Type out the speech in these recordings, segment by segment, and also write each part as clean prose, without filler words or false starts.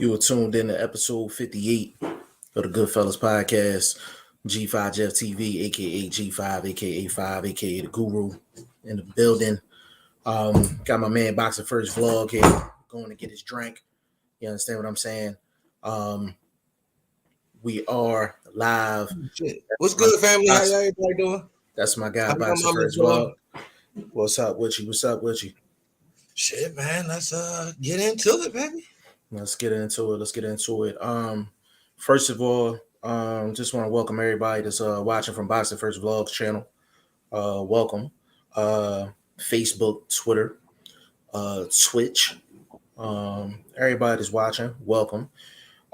You were tuned in to episode 58 of the Goodfellas podcast. G5 Jeff TV, aka G5, aka 5, aka the Guru in the building. Got my man BoxingFirstVlog here going to get his drink. You understand what I'm saying? We are live. Shit. What's good, family? How y'all everybody doing? That's my guy, BoxingFirstVlog. What's up with you? What's up with you? Shit, man. Let's get into it, baby. Let's get into it. First of all, just want to welcome everybody that's watching from BoxingFirstVlog's channel. Welcome. Facebook, Twitter, Twitch. Everybody that's watching, welcome.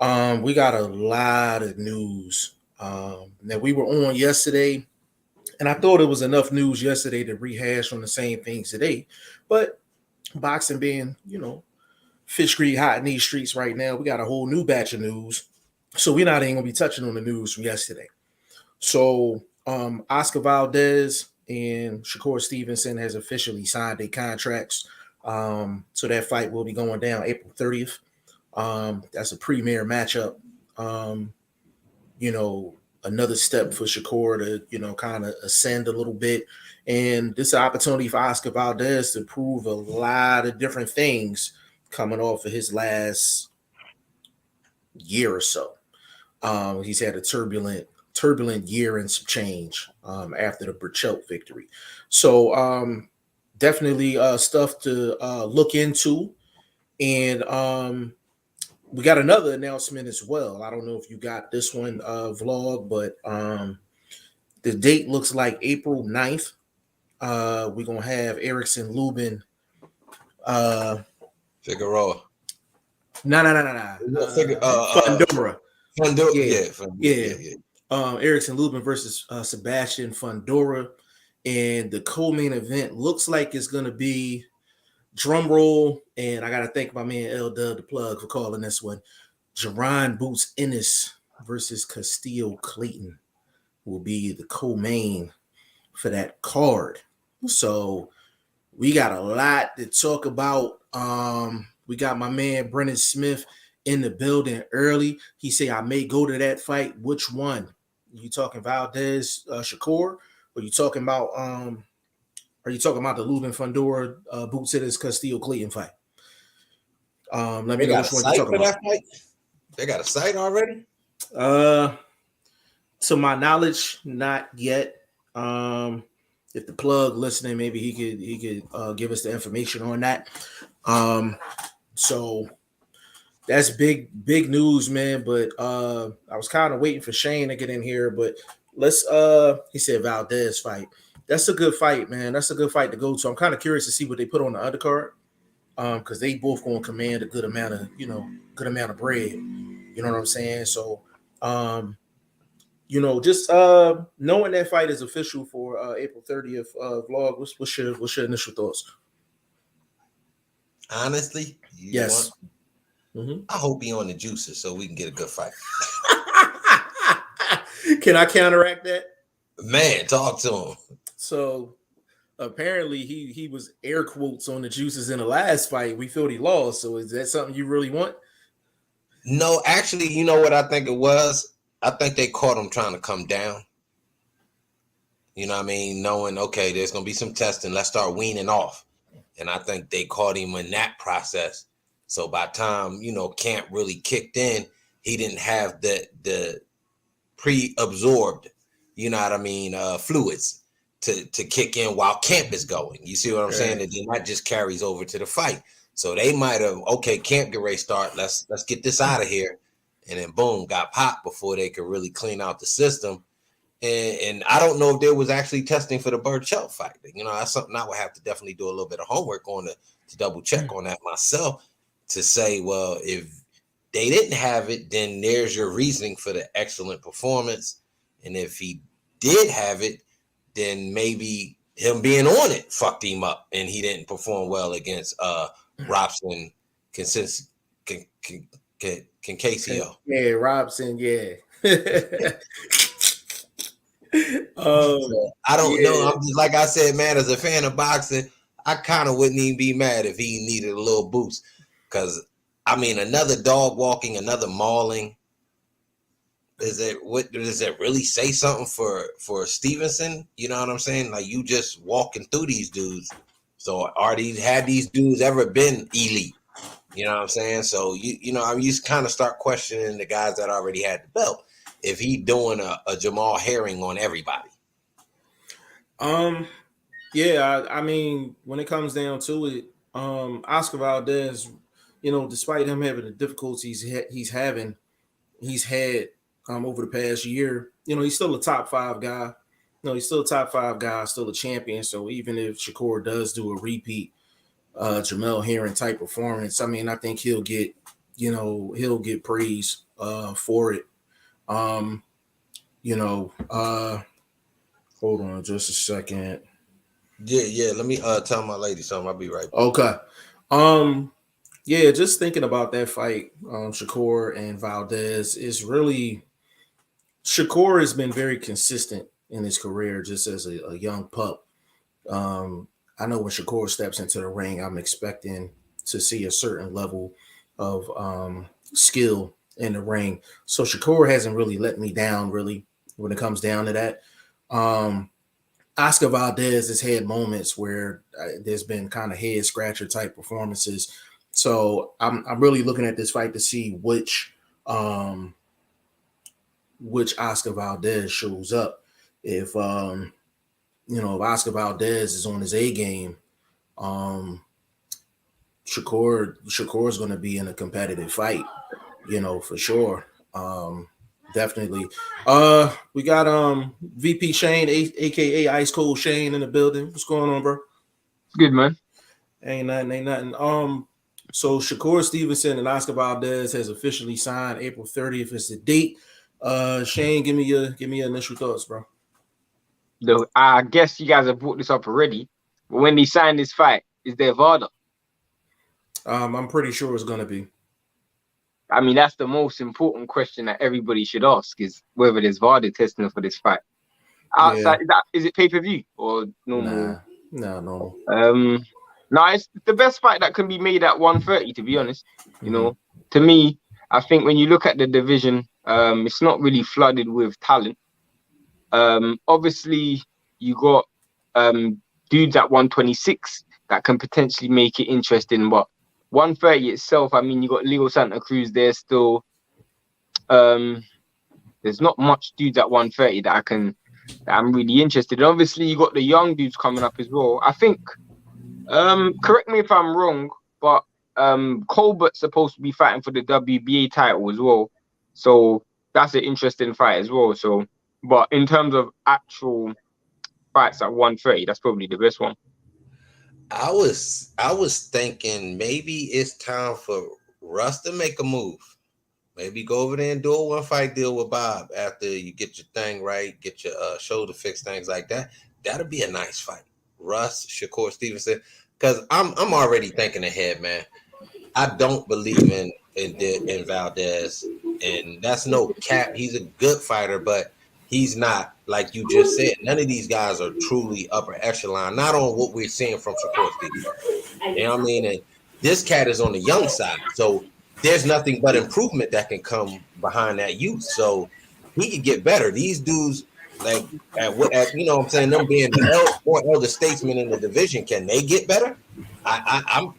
We got a lot of news that we were on yesterday, and I thought it was enough news yesterday to rehash on the same things today. But boxing being, fish grease hot in these streets right now, we got a whole new batch of news. So we're not even gonna be touching on the news from yesterday. So Oscar Valdez and Shakur Stevenson has officially signed their contracts. So that fight will be going down April 30th. That's a premier matchup. Another step for Shakur to, kind of ascend a little bit. And this is an opportunity for Oscar Valdez to prove a lot of different things coming off of his last year or so. He's had a turbulent year and some change after the Burchelt victory. So definitely stuff to look into. And we got another announcement as well. I don't know if you got this one, vlog, but the date looks like April 9th. We're going to have Erickson Lubin. Figueroa. No. Fundora. Yeah. Erickson Lubin versus Sebastian Fundora. And the co-main event looks like it's going to be, drum roll, and I got to thank my man L Dub the plug for calling this one. Jerron Boots Ennis versus Castillo Clayton will be the co-main for that card. So we got a lot to talk about. We got my man Brennan Smith in the building early. He said, I may go to that fight. Which one? You talking Valdez, Shakur? Or you talking about the Lubin Fundora Boots Ennis Castillo Clayton fight? Let me know which one you're talking about. That fight? They got a site already? To my knowledge, not yet. If the plug listening, maybe he could give us the information on that. So that's big news, man. But I was kind of waiting for Shane to get in here, but let's he said Valdez fight. That's a good fight, man. That's a good fight to go to. I'm kind of curious to see what they put on the undercard. Because they both going to command a good amount of bread. You know what I'm saying? So just knowing that fight is official for April 30th vlog, what's your initial thoughts? Honestly, yes. I hope he on the juices so we can get a good fight. Can I counteract that? Man, talk to him. So apparently he was air quotes on the juices in the last fight. We felt he lost. So is that something you really want? No, actually, you know what I think it was? I think they caught him trying to come down. You know what I mean? Knowing, okay, there's going to be some testing. Let's start weaning off. And I think they caught him in that process. So by the time, camp really kicked in, he didn't have the pre-absorbed, fluids to kick in while camp is going. You see what I'm saying? And then that just carries over to the fight. So they might have, camp get ready to start. Let's get this out of here. And then boom, got popped before they could really clean out the system. And I don't know if there was actually testing for the Burchelt fight. That's something I would have to definitely do a little bit of homework on to double check on that myself to say, well, if they didn't have it, then there's your reasoning for the excellent performance. And if he did have it, then maybe him being on it fucked him up and he didn't perform well against Robson Concasio. Yeah, Robson, yeah. So I don't know. I'm just, like I said, man, as a fan of boxing, I kind of wouldn't even be mad if he needed a little boost because I mean, another dog walking, another mauling. Does it really say something for Stevenson? You know what I'm saying? Like, you just walking through these dudes. So had these dudes ever been elite? You know what I'm saying? So you just kind of start questioning the guys that already had the belt. If he doing a Jamal Herring on everybody. Yeah, I mean, when it comes down to it, Oscar Valdez, despite him having the difficulties he's had over the past year, he's still a top 5 guy. He's still a top 5 guy, still a champion. So even if Shakur does do a repeat Jamel Herring type performance, I mean, I think he'll get praise for it. Hold on just a second. Yeah. Let me tell my lady something. I'll be right back. Okay. Yeah, just thinking about that fight, Shakur and Valdez is really Shakur has been very consistent in his career, just as a young pup. I know when Shakur steps into the ring, I'm expecting to see a certain level of skill in the ring. So Shakur hasn't really let me down, really, when it comes down to that. Oscar Valdez has had moments where there's been kind of head scratcher type performances. So I'm really looking at this fight to see which Oscar Valdez shows up. If if Oscar Valdez is on his A game, Shakur is going to be in a competitive fight, for sure. Definitely. We got VP Shane, aka Ice Cold Shane, in the building. What's going on, bro? Good, man. Ain't nothing. So Shakur Stevenson and Oscar Valdez has officially signed. April 30th is the date. Shane, give me your initial thoughts, bro. I guess you guys have brought this up already. But when they sign this fight, is there VADA? I'm pretty sure it's gonna be. I mean, that's the most important question that everybody should ask, is whether there's VADA testing for this fight. Outside, is it pay-per-view or normal? Nah, no. No, it's the best fight that can be made at 130, to be honest. To me, I think when you look at the division, it's not really flooded with talent. Obviously, you got dudes at 126 that can potentially make it interesting, but 130 itself, I mean, you got Leo Santa Cruz there still. There's not much dudes at 130 that I'm really interested in. Obviously, you got the young dudes coming up as well. I think, correct me if I'm wrong, but Colbert's supposed to be fighting for the WBA title as well. So that's an interesting fight as well. So, but in terms of actual fights at 130, that's probably the best one. I was thinking maybe it's time for Russ to make a move. Maybe go over there and do a 1-fight deal with Bob after you get your thing right, get your shoulder fixed, things like that. That'll be a nice fight. Russ, Shakur Stevenson, because I'm already thinking ahead, man. I don't believe in Valdez, and that's no cap. He's a good fighter, but he's not, like you just said. None of these guys are truly upper echelon, not on what we're seeing from Shakur Stevenson. You know what I mean? And this cat is on the young side, so there's nothing but improvement that can come behind that youth. So he could get better. These dudes, like at you know what I'm saying, them being the more elder statesmen in the division, can they get better? I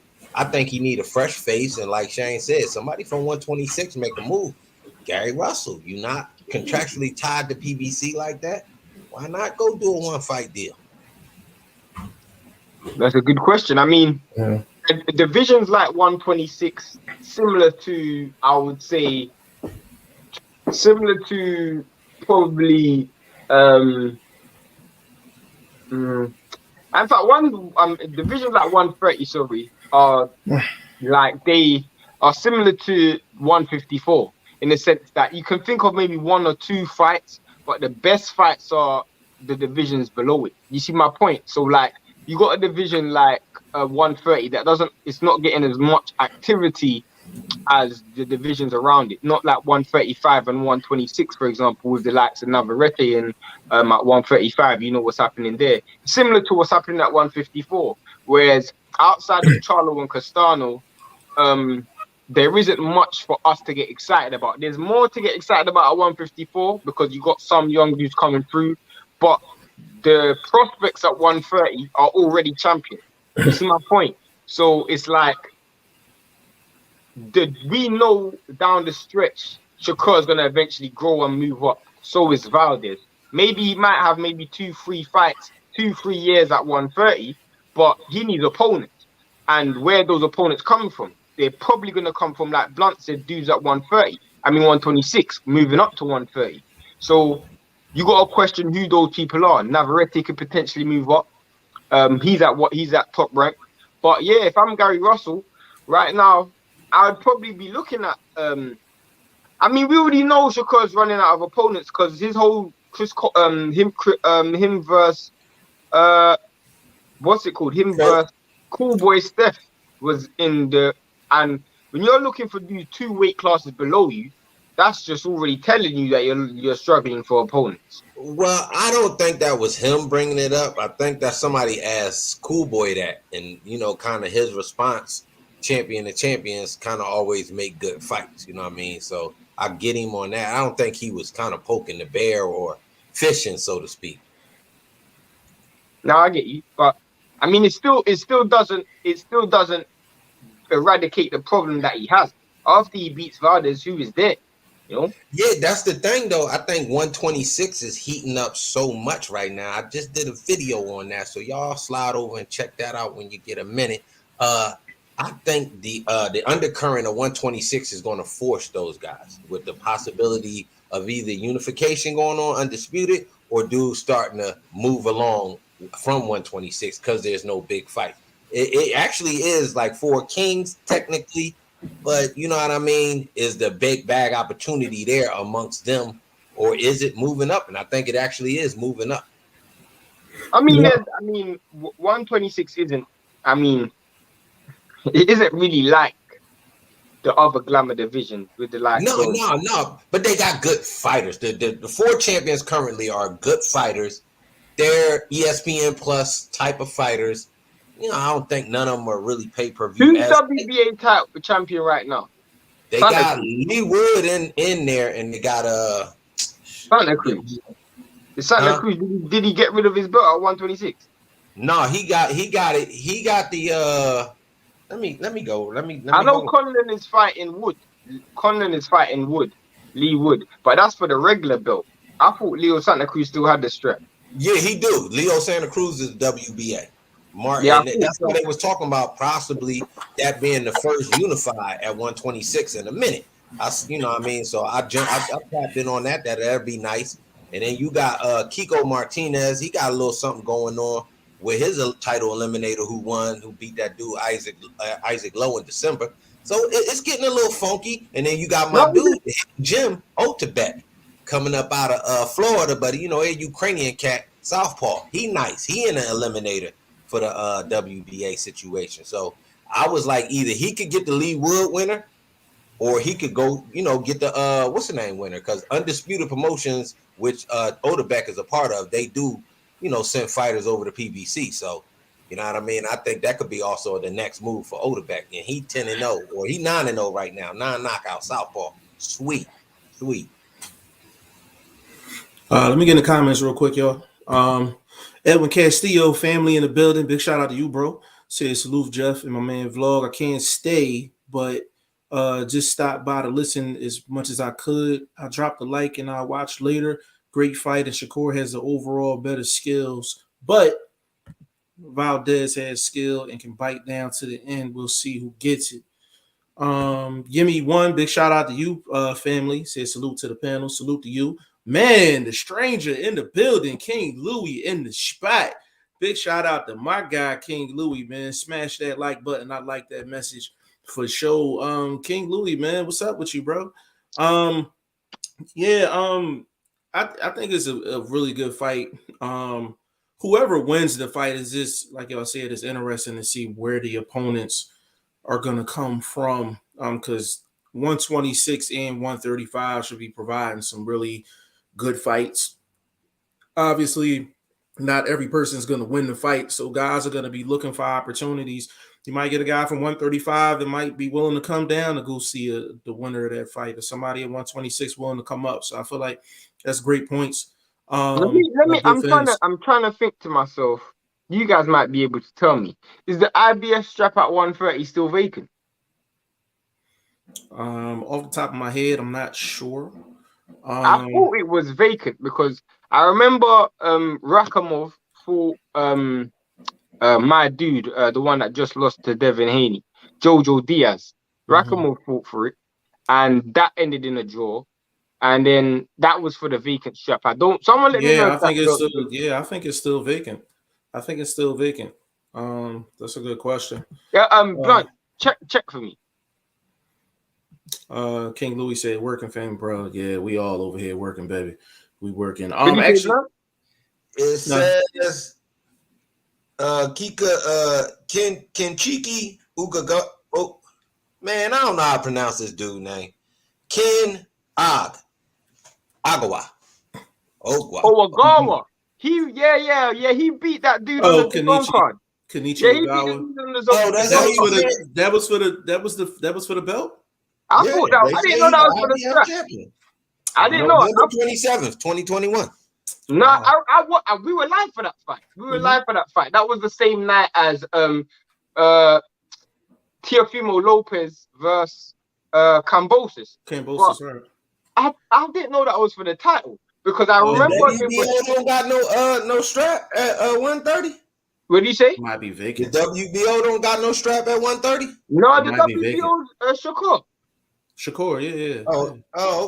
think he need a fresh face, and like Shane said, somebody from 126 make a move. Gary Russell, you're not contractually tied to PBC like that. Why not go do a 1-fight deal? That's a good question. I mean, divisions like 126, similar to, I would say, probably in fact, divisions like 130, sorry, are like, they are similar to 154 in the sense that you can think of maybe 1 or 2 fights, but the best fights are the divisions below it. You see my point? So like, you got a division like 130 it's not getting as much activity as the divisions around it. Not like 135 and 126, for example, with the likes of Navarrete and at 135, you know what's happening there. Similar to what's happening at 154. Whereas outside of Charlo and Castano, there isn't much for us to get excited about. There's more to get excited about at 154 because you got some young dudes coming through, but the prospects at 130 are already champions. You see my point? So it's like we know down the stretch Shakur is gonna eventually grow and move up. So is Valdez. Maybe he might have maybe 2-3 fights, 2-3 years at 130, but he needs opponents. And where those opponents coming from? They're probably gonna come from, like Blunt said, dudes at 130. I mean 126, moving up to 130. So you got to question who those people are. Navarrete could potentially move up. He's at top rank. But yeah, if I'm Gary Russell right now, I would probably be looking at. I mean, we already know Shakur's running out of opponents because his whole him versus what's it called? Him versus Cool Boy Steph was in the, and when you're looking for these 2 weight classes below you, that's just already telling you that you're struggling for opponents. Well, I don't think that was him bringing it up. I think that somebody asked Cool Boy that, and kind of his response, champion of champions, kind of always make good fights. You know what I mean? So I get him on that. I don't think he was kind of poking the bear or fishing, so to speak. No, I get you, but I mean, it still doesn't eradicate the problem that he has. After he beats Valdez, who is there? Yeah, that's the thing, though. I think 126 is heating up so much right now. I just did a video on that, so y'all slide over and check that out when you get a minute. I think the undercurrent of 126 is going to force those guys with the possibility of either unification going on, undisputed, or dudes starting to move along from 126 because there's no big fight. It actually is like 4 kings technically. But you know what I mean? Is the big bag opportunity there amongst them, or is it moving up? And I think it actually is moving up. I mean, 126 isn't. I mean, it isn't really like the other glamour division with the like. No. But they got good fighters. The 4 champions currently are good fighters. They're ESPN Plus type of fighters. I don't think none of them are really pay-per-view. Who's WBA title champion right now? They got Lee Wood in there, and they got Santa Cruz. The Santa Cruz, did he get rid of his belt at 126? No, he got it. He got the let me go. I know Conlon is fighting Wood. Lee Wood, but that's for the regular belt. I thought Leo Santa Cruz still had the strap. Yeah, he do. Leo Santa Cruz is WBA. Martin, that's what they was talking about, possibly that being the first unified at 126 in a minute. You know what I mean? So I tapped in on that. That'd be nice. And then you got Kiko Martinez. He got a little something going on with his title eliminator who beat that dude Isaac Lowe in December. So it's getting a little funky. And then you got my dude Jim Otebek coming up out of Florida, but a Ukrainian cat, Southpaw. He nice. He in the eliminator for the WBA situation. So I was like, either he could get the Lee Wood winner, or he could go, get the what's the name winner? Because Undisputed Promotions, which Odebek is a part of, they do, send fighters over to PBC. So, you know what I mean? I think that could be also the next move for Odebek. And he 10-0, or he 9-0 right now. 9 knockout Southpaw. Sweet. Let me get in the comments real quick, y'all. Edwin Castillo, family in the building. Big shout out to you, bro. Says salute Jeff and my man Vlog. I can't stay, but just stop by to listen as much as I could. I dropped a like and I'll watch later. Great fight, and Shakur has the overall better skills, but Valdez has skill and can bite down to the end. We'll see who gets it. Gimme one. Big shout out to you, family. Says salute to the panel. Salute to you. Man, the stranger in the building, King Louis in the spot. Big shout out to my guy, King Louis, man. Smash that like button. I like that message for sure. King Louis, man, what's up with you, bro? I think it's a really good fight. Whoever wins the fight is just, like y'all said, it's interesting to see where the opponents are going to come from. Because 126 and 135 should be providing some really good fights. Obviously, not every person is going to win the fight, so guys are going to be looking for opportunities You might get a guy from 135 that might be willing to come down to go see the winner of that fight, or somebody at 126 willing to come up. So I feel like that's great points. Let me. Good things. I'm trying to think to myself. You guys might be able to tell me: is the IBF strap at 130 still vacant? Off the top of my head, I'm not sure. I thought it was vacant because I remember Rakhimov fought my dude, the one that just lost to Devin Haney, Jojo Diaz. Rakhimov fought for it, and that ended in a draw. And then that was for the vacant strap. Someone let me know. I think it's still vacant. I think it's still vacant. That's a good question. Yeah, Blunt, check for me. King Louis said working fam, bro. Yeah, we all over here working, baby. We working. Actually, it says Kika Kenchiki Ugaga. Oh man, I don't know how to pronounce this dude name. Ken Agawa. Agawa. He beat that dude on the zone card. Kenichi Agawa. That was for the belt. I thought that. I didn't know that was for the strap. I didn't know. November 27th, 2021. No, we were live for that fight. That was the same night as Teofimo Lopez versus Kambosos. Right. I didn't know that was for the title because I remember WBO don't got no strap at 130. What did you say? Might be vacant. The WBO don't got no strap at 130. No, the WBO's Shakur. Shakur, yeah. Oh,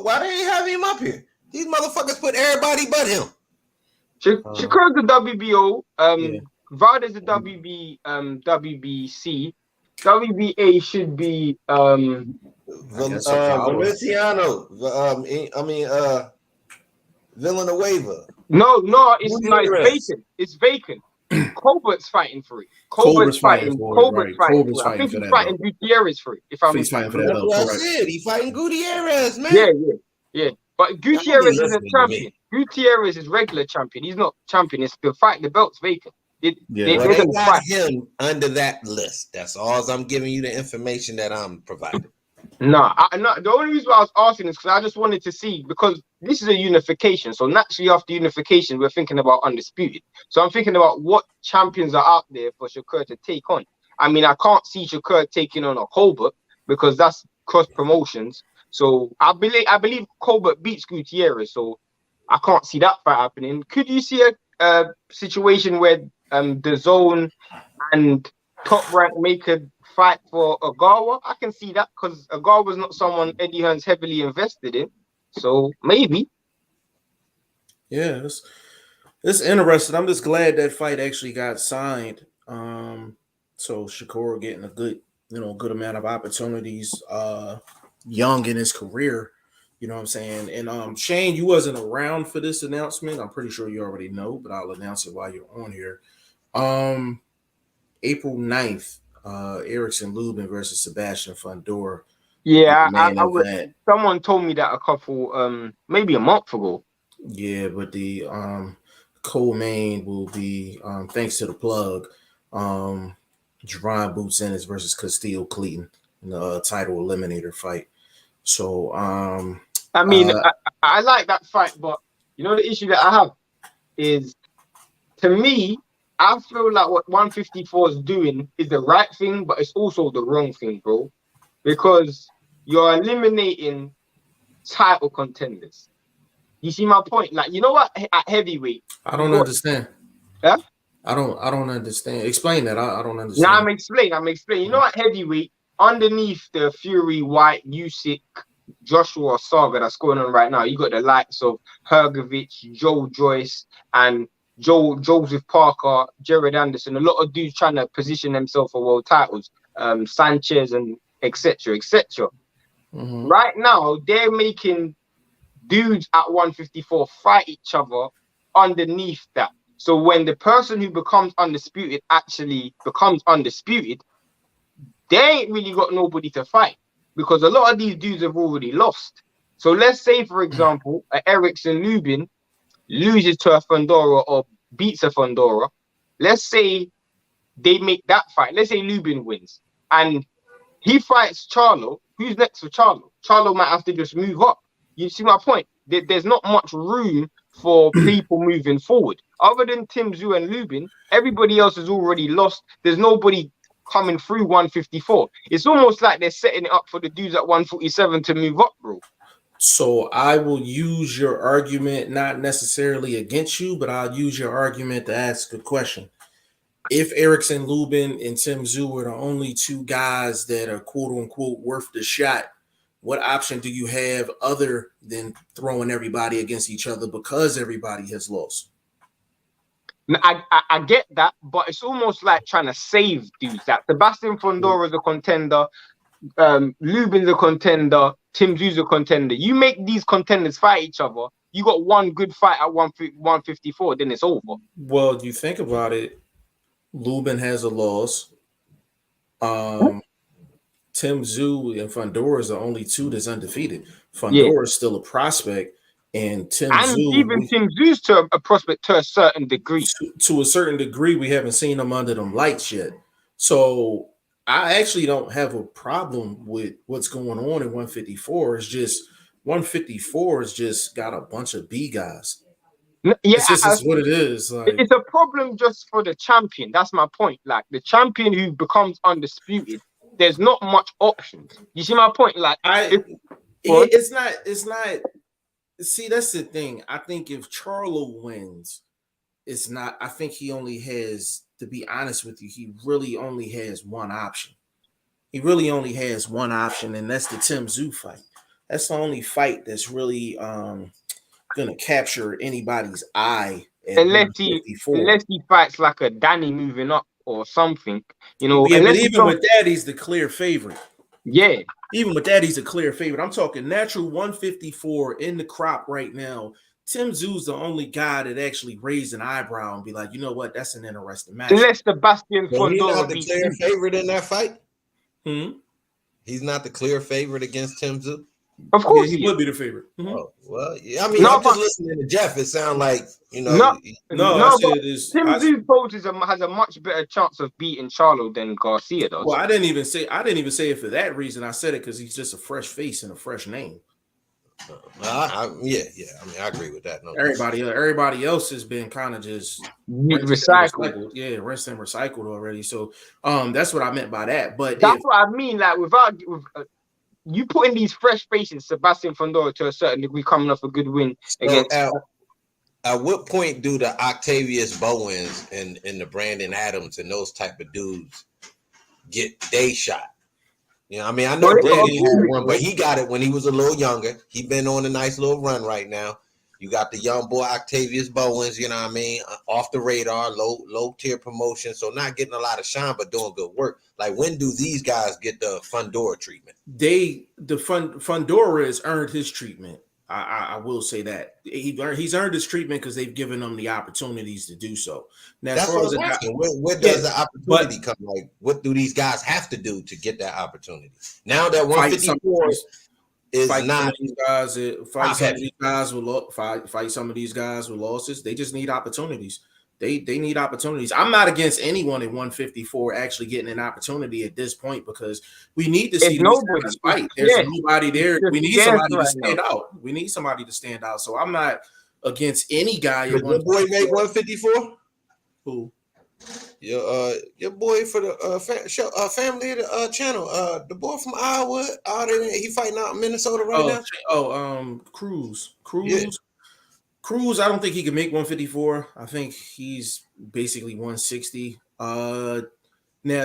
why they ain't have him up here? These motherfuckers put everybody but him. Shakur's the WBO. Valdez the WBC. WBA should be Valenciano. Villanueva. No, it's vacant. Colbert's fighting for it. Colbert's fighting for it. I think he's fighting Gutierrez for it. He's fighting for that belt. He's fighting Gutierrez, man. Yeah. But Gutierrez is a champion. Gutierrez is regular champion. He's not champion. It's the fight. The belt's vacant. They got him under that list. That's all. I'm giving you the information that I'm providing. No. The only reason why I was asking is because I just wanted to see, because this is a unification. So naturally, after unification, we're thinking about undisputed. So I'm thinking about what champions are out there for Shakur to take on. I mean, I can't see Shakur taking on a Colbert because that's cross promotions. So I believe Colbert beats Gutierrez. So I can't see that fight happening. Could you see a situation where the Zone and Top Rank make a fight for Agawa? I can see that because Agawa's not someone Eddie Hearn's heavily invested in. So maybe. Yeah, it's interesting. I'm just glad that fight actually got signed. So Shakur getting a good amount of opportunities young in his career. You know what I'm saying? And Shane, you wasn't around for this announcement. I'm pretty sure you already know, but I'll announce it while you're on here. April 9th, Erickson Lubin versus Sebastian Fundora. Yeah, someone told me that a couple, maybe a month ago. Yeah, but the co-main will be, thanks to the plug, Jerron Boots Ennis versus Castillo Cleaton in the title eliminator fight. So, I mean, I like that fight, but you know the issue that I have is, to me, I feel like what 154 is doing is the right thing, but it's also the wrong thing, bro. Because you're eliminating title contenders. You see my point? Like, you know what? At heavyweight, I don't understand. Yeah, I don't understand. Explain that. I don't understand. Now I'm explaining. You know what? Heavyweight, underneath the Fury, White, Usyk, Joshua saga that's going on right now, you got the likes of Hergovich, Joe Joyce, and Joseph Parker, Jared Anderson. A lot of dudes trying to position themselves for world titles. Sanchez and etc. Mm-hmm. Right now, they're making dudes at 154 fight each other underneath that. So when the person who becomes undisputed actually becomes undisputed, they ain't really got nobody to fight because a lot of these dudes have already lost. So let's say, for example, Erickson Lubin loses to a Fundora or beats a Fundora. Let's say they make that fight. Let's say Lubin wins and he fights Charlo. Who's next for Charlo? Charlo might have to just move up. You see my point? There's not much room for people moving forward. Other than Tim Tszyu and Lubin, everybody else is already lost. There's nobody coming through 154. It's almost like they're setting it up for the dudes at 147 to move up, bro. So I will use your argument, not necessarily against you, but I'll use your argument to ask a question. If Erickson, Lubin, and Tim Tszyu are the only two guys that are quote unquote worth the shot, what option do you have other than throwing everybody against each other because everybody has lost? I get that, but it's almost like trying to save dudes. That Sebastian Fondora is a contender, Lubin's a contender, Tim Tszyu's a contender. You make these contenders fight each other. You got one good fight at 154, then it's over. Well, you think about it. Lubin has a loss. Tim Tszyu and Fondora is the only two that's undefeated. Fondora is still a prospect, and Tim Tszyu's to a prospect to a certain degree. To a certain degree, we haven't seen him under them lights yet. So I actually don't have a problem with what's going on in 154. It's just 154 has just got a bunch of B guys. Yeah, it's what it is. Like, it's a problem just for the champion. That's my point. Like the champion who becomes undisputed, there's not much options. You see my point? Like it's not. See, that's the thing. I think if Charlo wins, it's not. I think he only has, to be honest with you, he really only has one option. He really only has one option, and that's the Tim Tszyu fight. That's the only fight that's really gonna capture anybody's eye. Unless he fights like a Danny moving up or something, you know. Yeah, but even with that, he's the clear favorite. Yeah. Even with that, he's a clear favorite. I'm talking natural 154 in the crop right now. Tim Tszyu's the only guy that actually raised an eyebrow and be like, you know what, that's an interesting match. Unless Sebastian Fondora, he's not the clear favorite in that fight. He's not the clear favorite against Tim Tszyu. Of course, he would be the favorite. Oh, well, yeah, I mean, I'm just listening to Jeff. It sounds like, you know, Tim Tszyu has a much better chance of beating Charlo than Garcia does. Well, I didn't even say it for that reason. I said it because he's just a fresh face and a fresh name. I mean, I agree with that. No, everybody else has been kind of just recycled. Yeah, rinsed and recycled already. So, that's what I meant by that. But that's what I mean. Like you putting these fresh faces, Sebastian Fondora to a certain degree, coming off a good win against. At what point do the Octavius Bowens and the Brandon Adams and those type of dudes get their shot? You know, I mean, I know Brandon had one, but he got it when he was a little younger. He been on a nice little run right now. You got the young boy Octavius Bowens, you know what I mean, off the radar, low tier promotion, so not getting a lot of shine, but doing good work. Like, when do these guys get the Fondora treatment? Fondora has earned his treatment. I will say that he's earned his treatment because they've given him the opportunities to do so. Now, that's what I'm asking. Where does the opportunity come? Like, what do these guys have to do to get that opportunity? Now that 154 is fight not some of these guys, fight some of these guys with losses. They just need opportunities. They need opportunities. I'm not against anyone at 154 actually getting an opportunity at this point because we need to see these guys fight. There's nobody there. We need somebody to stand out. We need somebody to stand out. So I'm not against any guy. Your boy made 154. Who? Your boy for the family of the channel. The boy from Iowa. He fighting out in Minnesota right now. Cruz. Yeah. Cruz, I don't think he can make 154. I think he's basically 160. Now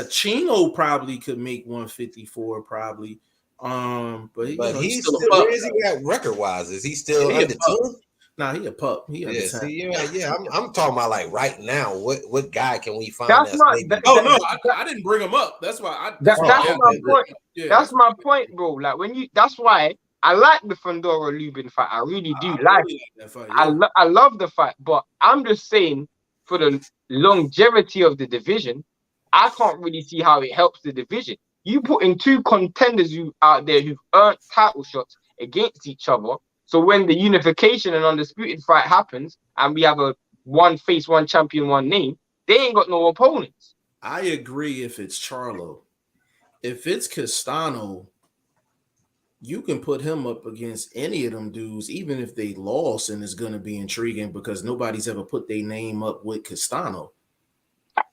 Chino probably could make 154, probably. But he's still where is he at record wise? Is he still under 2? Nah, he a pup. He under 10. I'm talking about like right now. What guy can we find? I didn't bring him up. That's why. That's my point. Yeah. That's my point, bro. Like that's why. I like the Fondora Lubin fight. I really do like it. That fight, yeah. I love the fight, but I'm just saying for the longevity of the division, I can't really see how it helps the division. You put in two contenders out there who've earned title shots against each other. So when the unification and undisputed fight happens, and we have a one face, one champion, one name, they ain't got no opponents. I agree if it's Charlo. If it's Castano, you can put him up against any of them dudes, even if they lost, and it's going to be intriguing because nobody's ever put their name up with Castano.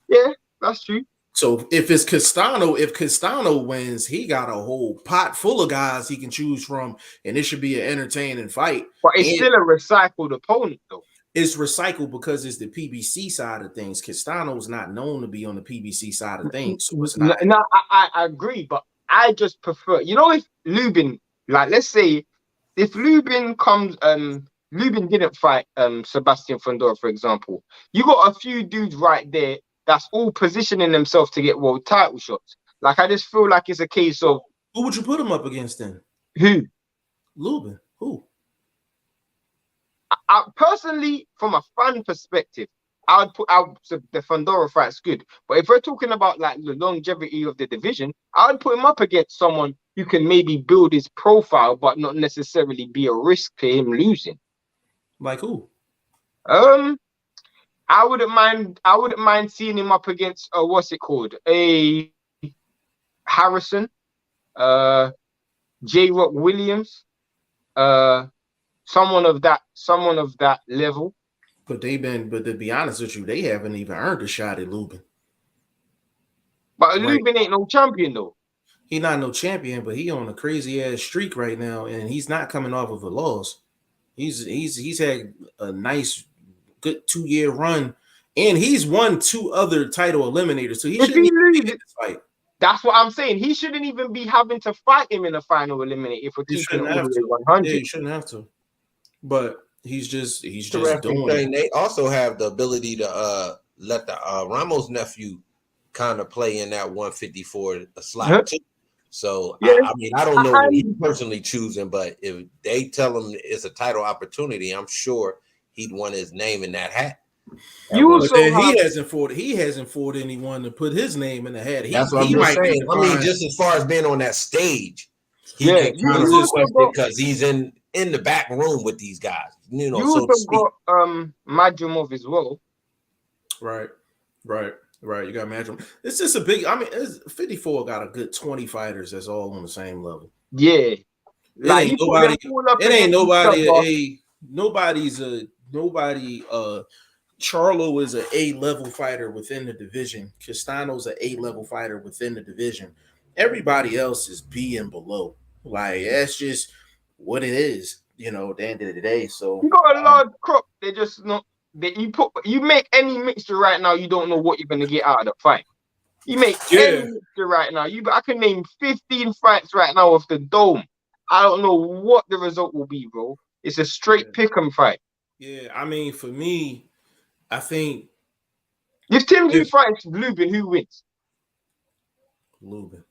Yeah, that's true. So if it's Castano, if Castano wins, he got a whole pot full of guys he can choose from, and it should be an entertaining fight. But it's still a recycled opponent, though. It's recycled because it's the PBC side of things. Castano's not known to be on the PBC side of things, so it's not. No, I agree, but I just prefer, if Lubin, like, let's say, if Lubin comes, Lubin didn't fight Sebastian Fundora, for example, you got a few dudes right there that's all positioning themselves to get world title shots. Like, I just feel like it's a case of who would you put him up against then? Who? Lubin. Who? I personally, from a fan perspective, I would put out the Fundora fight's good. But if we're talking about like the longevity of the division, I would put him up against someone who can maybe build his profile, but not necessarily be a risk to him losing. Like who? I wouldn't mind seeing him up against what's it called? A Harrison, J. Rock Williams, someone of that level. But to be honest with you, they haven't even earned a shot at Lubin. But Lubin ain't no champion though. He's not no champion, but he on a crazy ass streak right now, and he's not coming off of a loss. He's had a nice, good 2-year run, and he's won 2 other title eliminators. So he shouldn't even be in this fight. That's what I'm saying. He shouldn't even be having to fight him in a final eliminator if we're keeping it 100. Yeah, he shouldn't have to. But he's just doing it. They also have the ability to let the Ramos nephew kind of play in that 154 slot too. So yeah. I don't know what he's personally choosing, but if they tell him it's a title opportunity, I'm sure he'd want his name in that hat. He hasn't fought anyone to put his name in the hat. That's what I'm saying. Just as far as being on that stage, he can kind of request it because he's in the back room with these guys. You also got Madrimov as well. Right. You got Madrimov. It's just a big. 54 got a good 20 fighters. That's all on the same level. Yeah, nobody. Charlo is an A-level fighter within the division. Castano's an A-level fighter within the division. Everybody else is B and below. Like, that's just what it is, at the end of the day. So you got a large crop. They just not that you make any mixture right now, you don't know what you're gonna get out of the fight. You make any mixture right now. I can name 15 fights right now off the dome. I don't know what the result will be, bro. It's a straight pick'em fight. Yeah, for me, I think if Tim Tszyu fights Lubin, who wins? Lubin.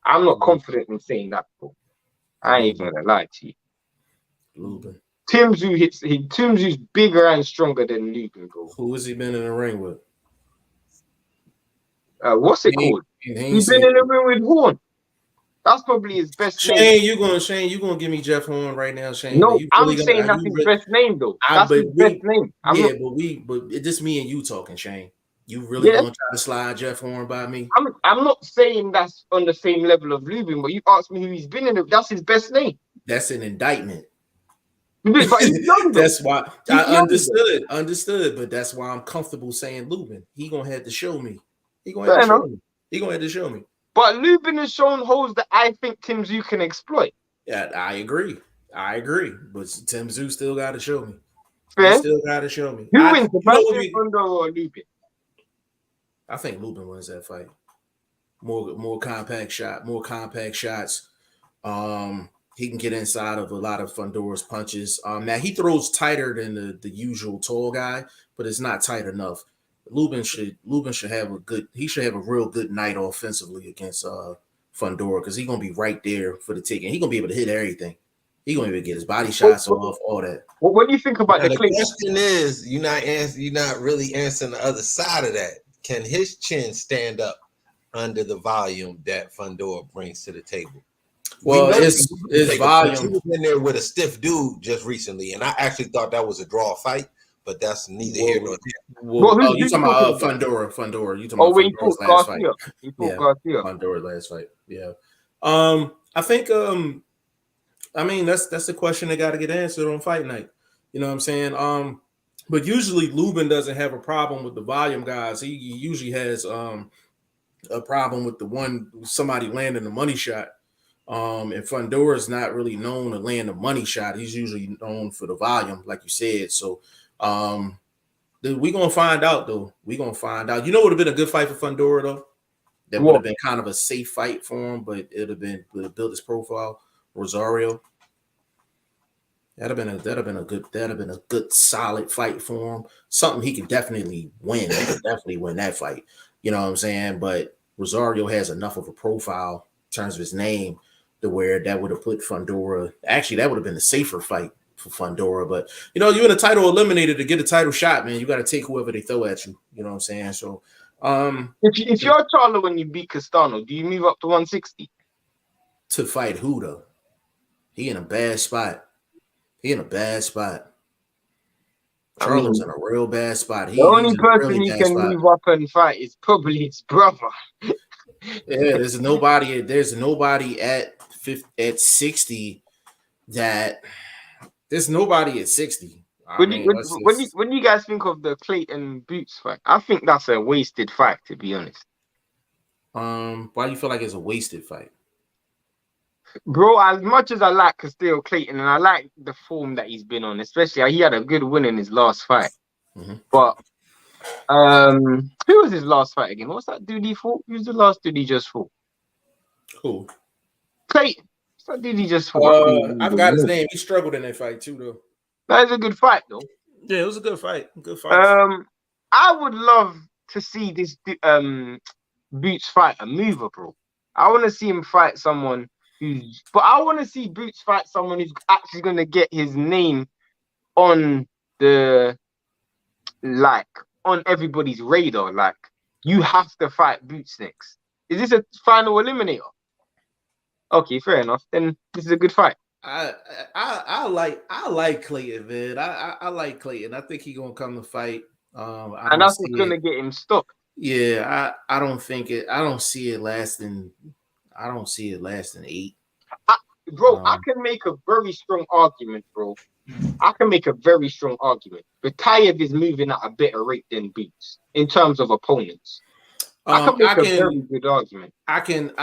I'm not confident in saying that, bro. I ain't even gonna lie to you. Lubin. Tim Tszyu's bigger and stronger than Lubin, bro. Who has he been in the ring with? What's it called? He's been in the ring with Horn. That's probably his best name. Shane, you gonna give me Jeff Horn right now, Shane? No, I'm saying that's his best name though. That's his best name. But it's just me and you talking, Shane. You really gonna try to slide Jeff Horn by me? I'm not saying that's on the same level of Lubin, but you asked me who he's been in. That's his best name. That's an indictment. But he's young, that's why I understood, but that's why I'm comfortable saying Lubin. He gonna have to show me. He gonna have to show me. But Lubin has shown holes that I think Tim Tszyu can exploit. Yeah, I agree. But Tim Tszyu still got to show me. Fair? He still got to show me. Who wins, Sebastian Fundora or Lubin? I think Lubin wins that fight. More compact shots. He can get inside of a lot of Fundora's punches. Now he throws tighter than the usual tall guy, but it's not tight enough. Lubin should have a real good night offensively against Fundora because he's gonna be right there for the taking. He's gonna be able to hit everything. He's gonna be able to get his body shots off, all that. Well, what do you think about the question is you're not really answering the other side of that. Can his chin stand up under the volume that Fundora brings to the table? Well, it's volume. He was in there with a stiff dude just recently, and I actually thought that was a draw fight. but that's neither here nor there. Oh, you talking about Fundora? You talking about when he Fundora's fought last fight? Garcia. He fought Yeah, Garcia. Fundora last fight. Yeah. I think I mean that's the question that got to get answered on fight night. You know what I'm saying? But usually Lubin doesn't have a problem with the volume guys. He usually has a problem with somebody landing the money shot. And Fundora is not really known to land a money shot. He's usually known for the volume, like you said. So we're gonna find out though. We're gonna find out. You know what would have been a good fight for Fundora though? That would have been kind of a safe fight for him, but would have built his profile. Rosario. That'd have been a good solid fight for him. Something he could definitely win. He could definitely win that fight. You know what I'm saying? But Rosario has enough of a profile in terms of his name to where that would have put Fundora. Actually, that would have been a safer fight for Fundora. But you're in a title eliminator to get a title shot, man. You got to take whoever they throw at you. You know what I'm saying? So if you're Charlo when you beat Castano, do you move up to 160? To fight who though? He in a bad spot. Charlo's in a real bad spot. The only person he can move up and fight is probably his brother. Yeah, there's nobody at 60 that there's nobody at 60. When you guys think of the Clayton Boots fight, I think that's a wasted fight, to be honest. Why do you feel like it's a wasted fight? Bro, as much as I like Castillo Clayton and I like the form that he's been on, especially he had a good win in his last fight. Mm-hmm. But who was his last fight again? What's that dude he fought? Who's the last dude he just fought? Who? Clayton. What's that dude he just fought? I forgot his name. He struggled in that fight too, though. That was a good fight, though. Yeah, it was a good fight. I would love to see this Boots fight a mover, bro. I want to see him fight someone but I want to see Boots fight someone who's actually going to get his name on on everybody's radar. Like, you have to fight Boots next. Is this a final eliminator? Okay, fair enough. Then this is a good fight. I like Clayton, man. I like Clayton. I think he's gonna come to fight. And that's what's gonna get him stuck. Yeah, I don't see it lasting. I don't see it lasting 8. I can make a very strong argument, bro. Batayev is moving at a better rate than Boots in terms of opponents. I can make a very good argument. I can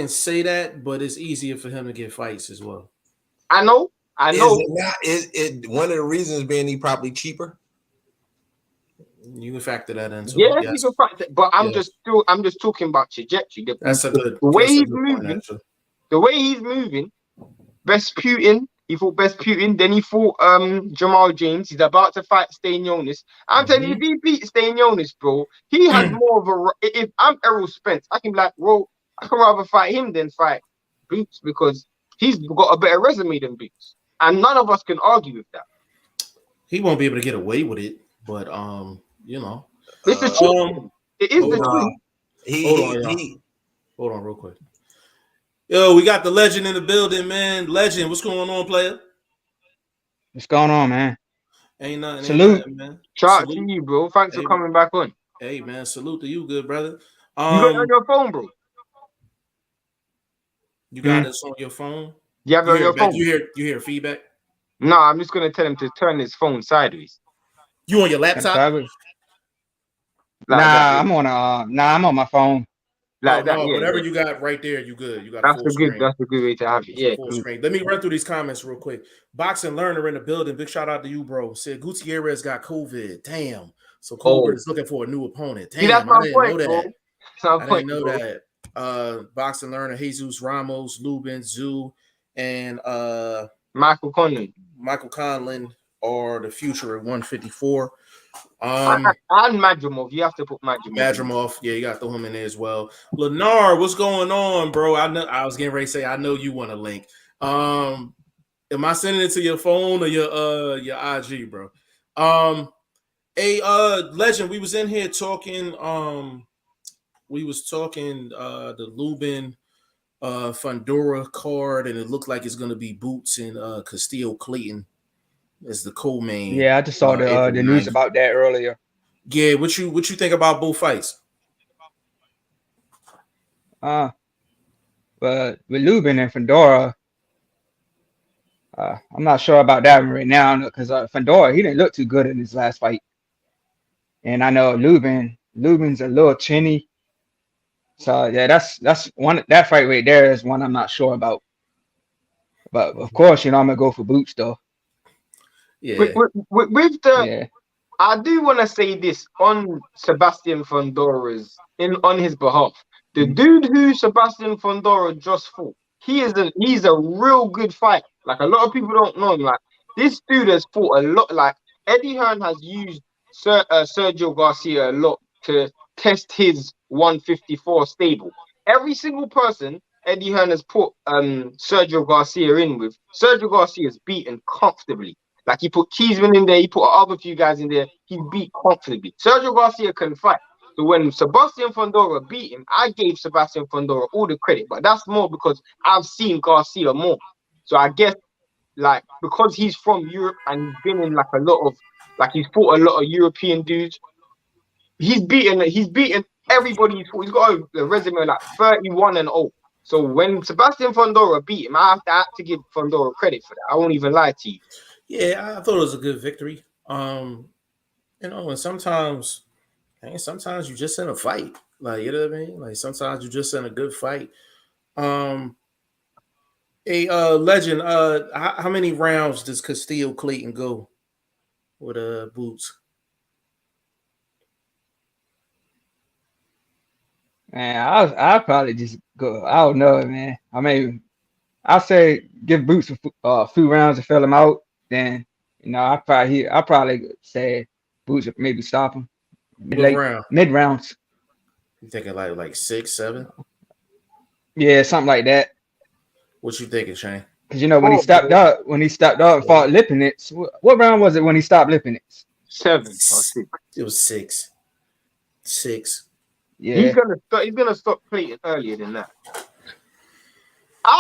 say that, but it's easier for him to get fights as well. I know. Is it one of the reasons being he probably cheaper? You can factor that into it. Yes. You can factor. But I'm just talking about trajectory. The way he's moving. Best Putin. He fought Best Putin. Then he fought Jamal James. He's about to fight Stanionis. I'm telling you, if he beats Stanionis, bro, he has more of a. If I'm Errol Spence, I can be like, well, I can rather fight him than fight Boots because he's got a better resume than Boots, and none of us can argue with that. He won't be able to get away with it, but it's the truth. It is the truth. Hold on, real quick. Yo, we got the legend in the building, man. Legend, what's going on, player? What's going on, man? Ain't nothing. Salute, man. Shout out to you, bro. Thanks for coming back on. Hey, man. Salute to you, good brother. You got it on your phone, bro. You got this on your phone? You have it on your phone. You hear feedback? No, I'm just gonna tell him to turn his phone sideways. You on your laptop? I'm on my phone. Whatever you got right there, you good. You got that's a good way to have it. Yeah. Full screen. Let me run through these comments real quick. Boxing Learner in the building. Big shout out to you, bro. Said Gutierrez got COVID. Damn. So Colbert is looking for a new opponent. Damn, I didn't know that. Boxing Learner, Jesus Ramos, Lubin, Zoo, and Michael Conlon are the future at 154. And Madrimov, you have to put Madrimov, yeah, you got to throw him in there as well. Lennar, what's going on, bro? I was getting ready to say, I know you want a link. Am I sending it to your phone or your IG, bro? Legend, we was in here talking. The Lubin Fundora card, and it looked like it's gonna be Boots and Castillo Clayton is the co-main. Yeah, I just saw the news about that earlier. Yeah, what you think about both fights? But with Lubin and Fedora, I'm not sure about that one right now because Fedora, he didn't look too good in his last fight, and I know Lubin's a little chinny. So yeah, that's one. That fight right there is one I'm not sure about. But of course, I'm gonna go for Boots though. Yeah. With the, I do want to say this on Sebastian Fondora's on his behalf. The dude who Sebastian Fondora just fought, he's a real good fighter. Like a lot of people don't know him. Like this dude has fought a lot. Like Eddie Hearn has used Sergio Garcia a lot to test his 154 stable. Every single person Eddie Hearn has put Sergio Garcia in with, Sergio Garcia is beaten comfortably. Like he put Cheeseman in there, he put other few guys in there, he beat comfortably. Sergio Garcia can fight. So when Sebastian Fondora beat him, I gave Sebastian Fondora all the credit, but that's more because I've seen Garcia more. So I guess like because he's from Europe and he's been in like a lot of he's fought a lot of European dudes, he's beaten everybody he's fought. He's got a resume like 31-0. So when Sebastian Fondora beat him, I have to give Fondora credit for that. I won't even lie to you. Yeah, I thought it was a good victory. And sometimes you just in a fight. Like, you know what I mean? Like sometimes you just in a good fight. Legend, how many rounds does Castillo Clayton go with Boots? Man, I'll probably just go. I don't know, man. I mean, I'll say give Boots a few rounds to fill him out. Then I probably say Boots maybe stop him mid rounds. You thinking like 6, 7? Yeah, something like that. What you thinking, Shane? Because when he stopped up and fought Lipinets, what round was it when he stopped Lipinets? 7 or 6. It was 6. 6. Yeah, he's gonna stop Clayton earlier than that.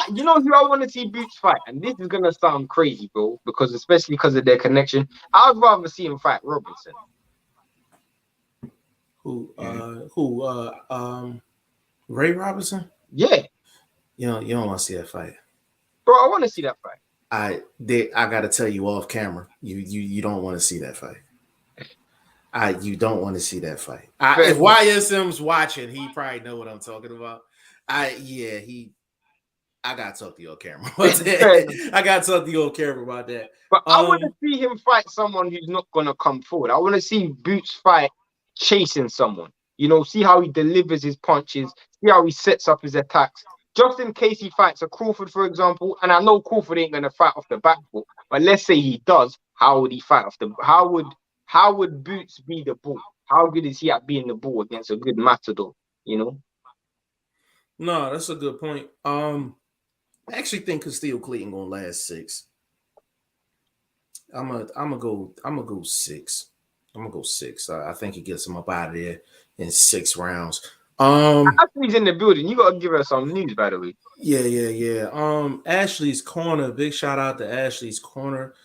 Who I want to see Boots fight, and this is gonna sound crazy, bro, especially because of their connection. I'd rather see him fight Robinson. Ray Robinson? Yeah. You don't want to see that fight, bro. I want to see that fight. I gotta tell you off camera, you don't want to see that fight. You don't want to see that fight. If YSM's watching, he probably know what I'm talking about. I gotta talk to you on camera about that. I gotta talk to you on camera about that. But I want to see him fight someone who's not gonna come forward. I want to see Boots fight chasing someone. See how he delivers his punches, see how he sets up his attacks. Just in case he fights a Crawford, for example, and I know Crawford ain't gonna fight off the back foot, but let's say he does, how would he fight off the? How would Boots be the bull? How good is he at being the bull against a good matador? No, that's a good point. I actually think Castillo Clayton gonna last 6. I'm gonna go 6. I'm gonna go 6. I think he gets him up out of there in 6 rounds. Ashley's in the building. You gotta give her some news, by the way. Yeah. Ashley's Corner. Big shout out to Ashley's Corner.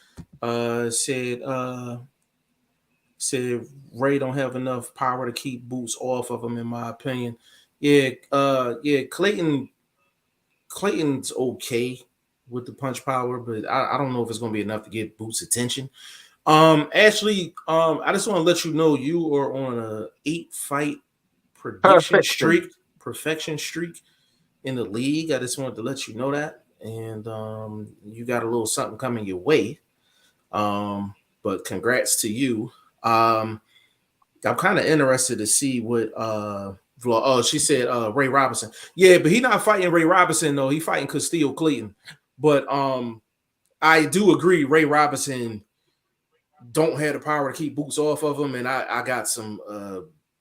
Said Ray don't have enough power to keep Boots off of him, in my opinion. Yeah. Clayton's okay with the punch power, but I don't know if it's gonna be enough to get Boots' attention. Ashley, I just want to let you know you are on a 8-fight perfection streak in the league. I just wanted to let you know that, and you got a little something coming your way. But congrats to you. I'm kind of interested to see what she said Ray Robinson. Yeah, but he's not fighting Ray Robinson though. He's fighting Castillo Clayton. But I do agree Ray Robinson don't have the power to keep Boots off of him, and I got some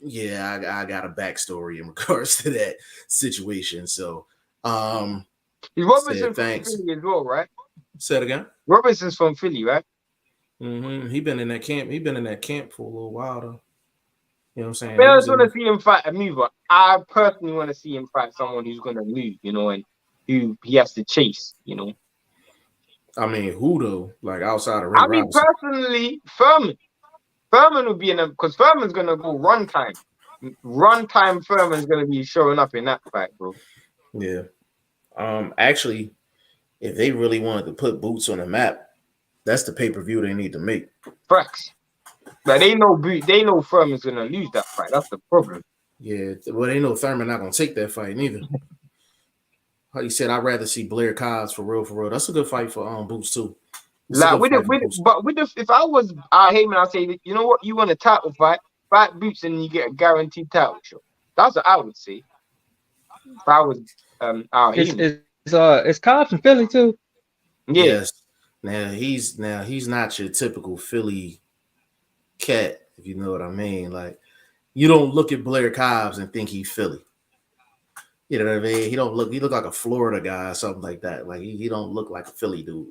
I got a backstory in regards to that situation. So Robinson's from Philly as well, right? Say it again. Robinson's from Philly, right? He been in that camp. He been in that camp for a little while though. You know what I'm saying? I just want to see him fight a mover. I personally want to see him fight someone who's gonna move, and who he has to chase, I mean, who though? Like outside of Ray I mean, Robinson. personally, Furman. Furman would be in a because Furman's gonna go run time. Run time. Furman's gonna be showing up in that fight, bro. Yeah. Actually, if they really wanted to put Boots on the map, that's the pay-per-view they need to make. Facts. But they know Furman's gonna lose that fight. That's the problem. Yeah, well, they know Thurman not gonna take that fight neither. How you said, I'd rather see Blair Cobbs for real, for real. That's a good fight for Boots too. Like if I was Heyman, I'd say, you know what, you want a title fight Boots, and you get a guaranteed title shot. That's what I would say. If I was Heyman. It's Cobbs from Philly too. Yeah. Yes. Now he's not your typical Philly cat, if you know what I mean. Like, you don't look at Blair Cobbs and think he's Philly. You know what I mean? He look like a Florida guy or something like that. Like he don't look like a Philly dude.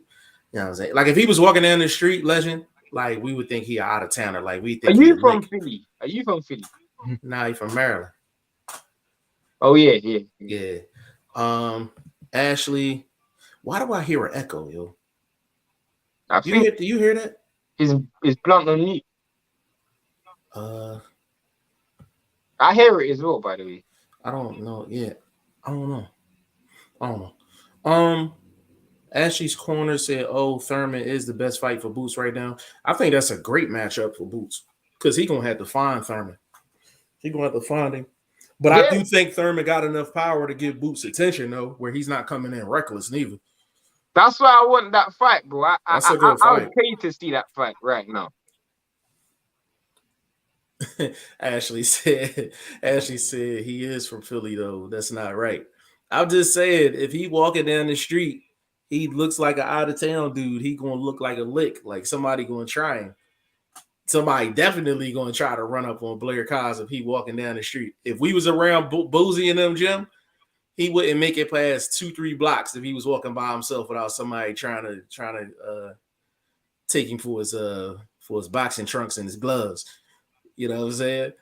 You know what I'm saying? Like if he was walking down the street, Legend, like we would think he out of towner. Like we think. Are you from Philly? Are you from Philly? Nah, he from Maryland. Oh yeah. Ashley, why do I hear an echo, yo? Do you hear that? Is blunt on mute. I hear it as well, by the way. I don't know. Yeah, I don't know. Ashley's Corner said, "Oh, Thurman is the best fight for Boots right now." I think that's a great matchup for Boots because he gonna have to find Thurman. He gonna have to find him. But yeah. I do think Thurman got enough power to give Boots attention, though, where he's not coming in reckless neither. That's why I want that fight, bro. I would pay to see that fight right now. Ashley said he is from Philly, though. That's not right. I'm just saying, if he walking down the street, he looks like an out-of-town dude. He gonna look like a lick, like somebody gonna try him. Somebody definitely gonna try to run up on Blair Cobbs if he walking down the street. If we was around Boozy and them, Jim, he wouldn't make it past 2-3 blocks if he was walking by himself without somebody trying to take him for his boxing trunks and his gloves. You know what I'm saying?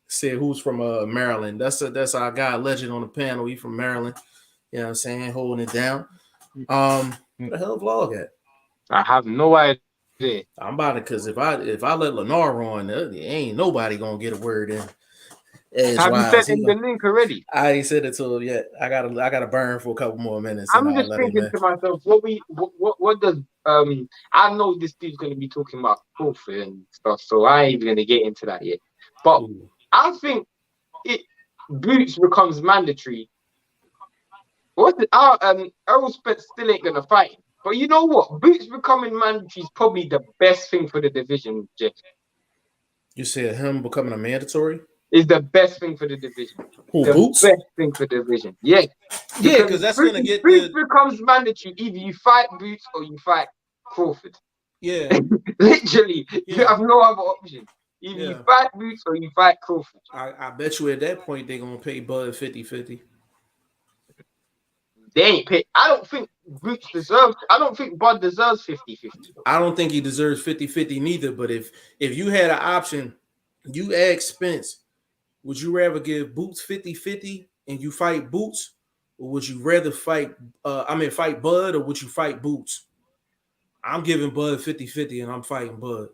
Said who's from Maryland. That's our guy Legend on the panel. He from Maryland. You know what I'm saying? Holding it down. Where the hell vlog at? I have no idea. I'm about to, because if I let Lennar on, ain't nobody gonna get a word in. Have you sent him the link already? I ain't said it to him yet. I gotta burn for a couple more minutes. I'm just thinking to myself, what does I know this dude's gonna be talking about Crawford and stuff, so I ain't even gonna get into that yet. But I think Boots becomes mandatory. Errol Spence still ain't gonna fight him. But you know what? Boots becoming mandatory is probably the best thing for the division, Jeff. You said him becoming a mandatory? Is the best thing for the division. Boots? Best thing for the division. Yeah. Yeah, because that's going to get Boots becomes mandatory. Either you fight Boots or you fight Crawford. Yeah. Literally. Yeah. You have no other option. Either you fight Boots or you fight Crawford. I bet you at that point they're going to pay Bud 50-50. They ain't pay. I don't think Boots deserves. I don't think Bud deserves 50-50. I don't think he deserves 50-50 neither. But if you had an option, you ask Spence, would you rather give Boots 50-50 and you fight Boots, or would you rather fight Bud, or would you fight Boots? I'm giving Bud 50-50 and I'm fighting Bud.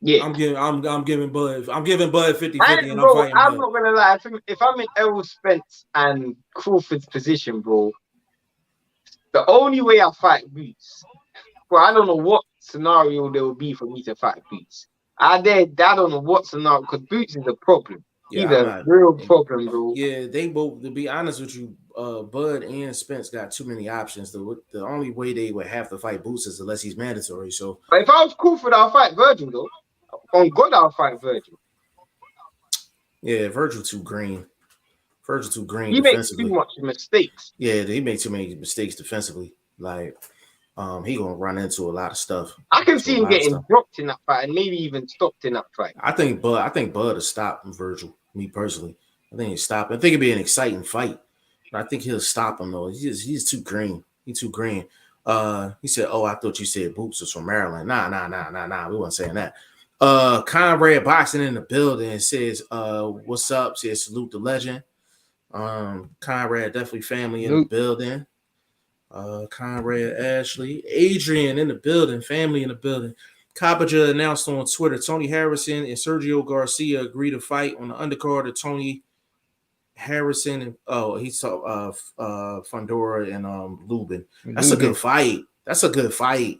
Yeah, I'm giving Bud 50-50 and I'm fighting Bud. I'm not gonna lie. If I'm in Errol Spence and Crawford's position, bro, the only way I fight Boots, bro, I don't know what scenario there will be for me to fight Boots. I don't know what scenario, because Boots is a problem. Yeah, he's a real problem, bro. Yeah, they both, to be honest with you, Bud and Spence got too many options. The only way they would have to fight Boots is unless he's mandatory. So, but if I was Crawford, I'll fight Virgil, though. On God, I'll fight Virgil. Yeah, Virgil too green. He makes too much mistakes. Yeah, he made too many mistakes defensively. Like, he gonna run into a lot of stuff. I can see him getting dropped in that fight and maybe even stopped in that fight. I think Bud will stop Virgil. Me personally, I think he'll stop. I think it'd be an exciting fight, but I think he'll stop him though. He's too green. He's too green. He said, "Oh, I thought you said Boots was from Maryland." Nah. We wasn't saying that. Conrad Boxing in the building says, "What's up?" Says salute the legend. Conrad definitely family in the building. Conrad Ashley, Adrian in the building, family in the building. Kapaja announced on Twitter Tony Harrison and Sergio Garcia agree to fight on the undercard of Tony Harrison and he's Fundora and Lubin. That's a good fight. That's a good fight.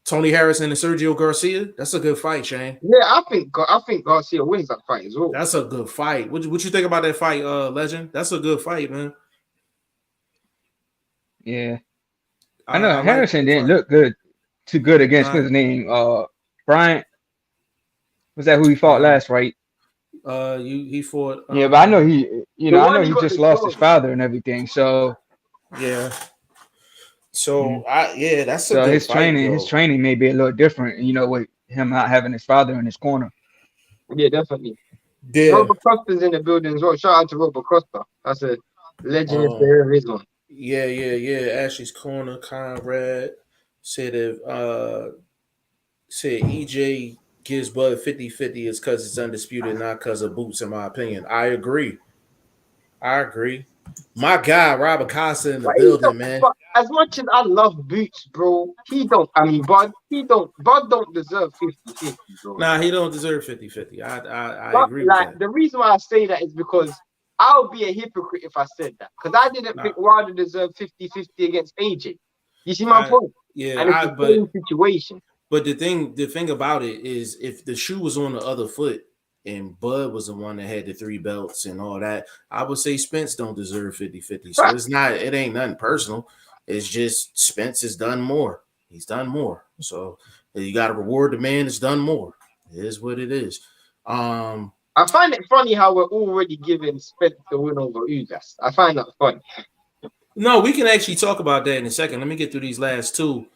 Tony Harrison and Sergio Garcia. That's a good fight, Shane. Yeah, I think Garcia wins that fight as well. That's a good fight. What you think about that fight, Legend? That's a good fight, man. Yeah, I know Harrison didn't look too good against his name. Bryant. Was that who he fought last, right? He fought. Yeah, but I know he just lost his father and everything. So yeah. So that's a so good his fight, his training may be a little different. With him not having his father in his corner. Yeah, definitely. Yeah. Robert Costa's in the building as well. Shout out to Robert Costa. That's a legend if there is one. Yeah. Ashley's corner. Conrad said said EJ gives Bud 50-50 is because it's undisputed, not because of boots, in my opinion. I agree. My guy, Robert Costa in the building, man. As much as I love Boots, bro, Bud don't deserve 50-50, bro. Nah, he don't deserve 50-50. I agree with that. The reason why I say that is because I'll be a hypocrite if I said that. Because I didn't think Wilder deserved 50-50 against AJ. You see my point? Yeah, and it's the same situation. But the thing about it is, if the shoe was on the other foot and Bud was the one that had the 3 belts and all that, I would say Spence don't deserve 50-50. So it ain't nothing personal. It's just Spence has done more. He's done more. So you got to reward the man that's done more. It is what it is. I find it funny how we're already giving Spence the win over Ugas. I find that funny. No, we can actually talk about that in a second. Let me get through these last two.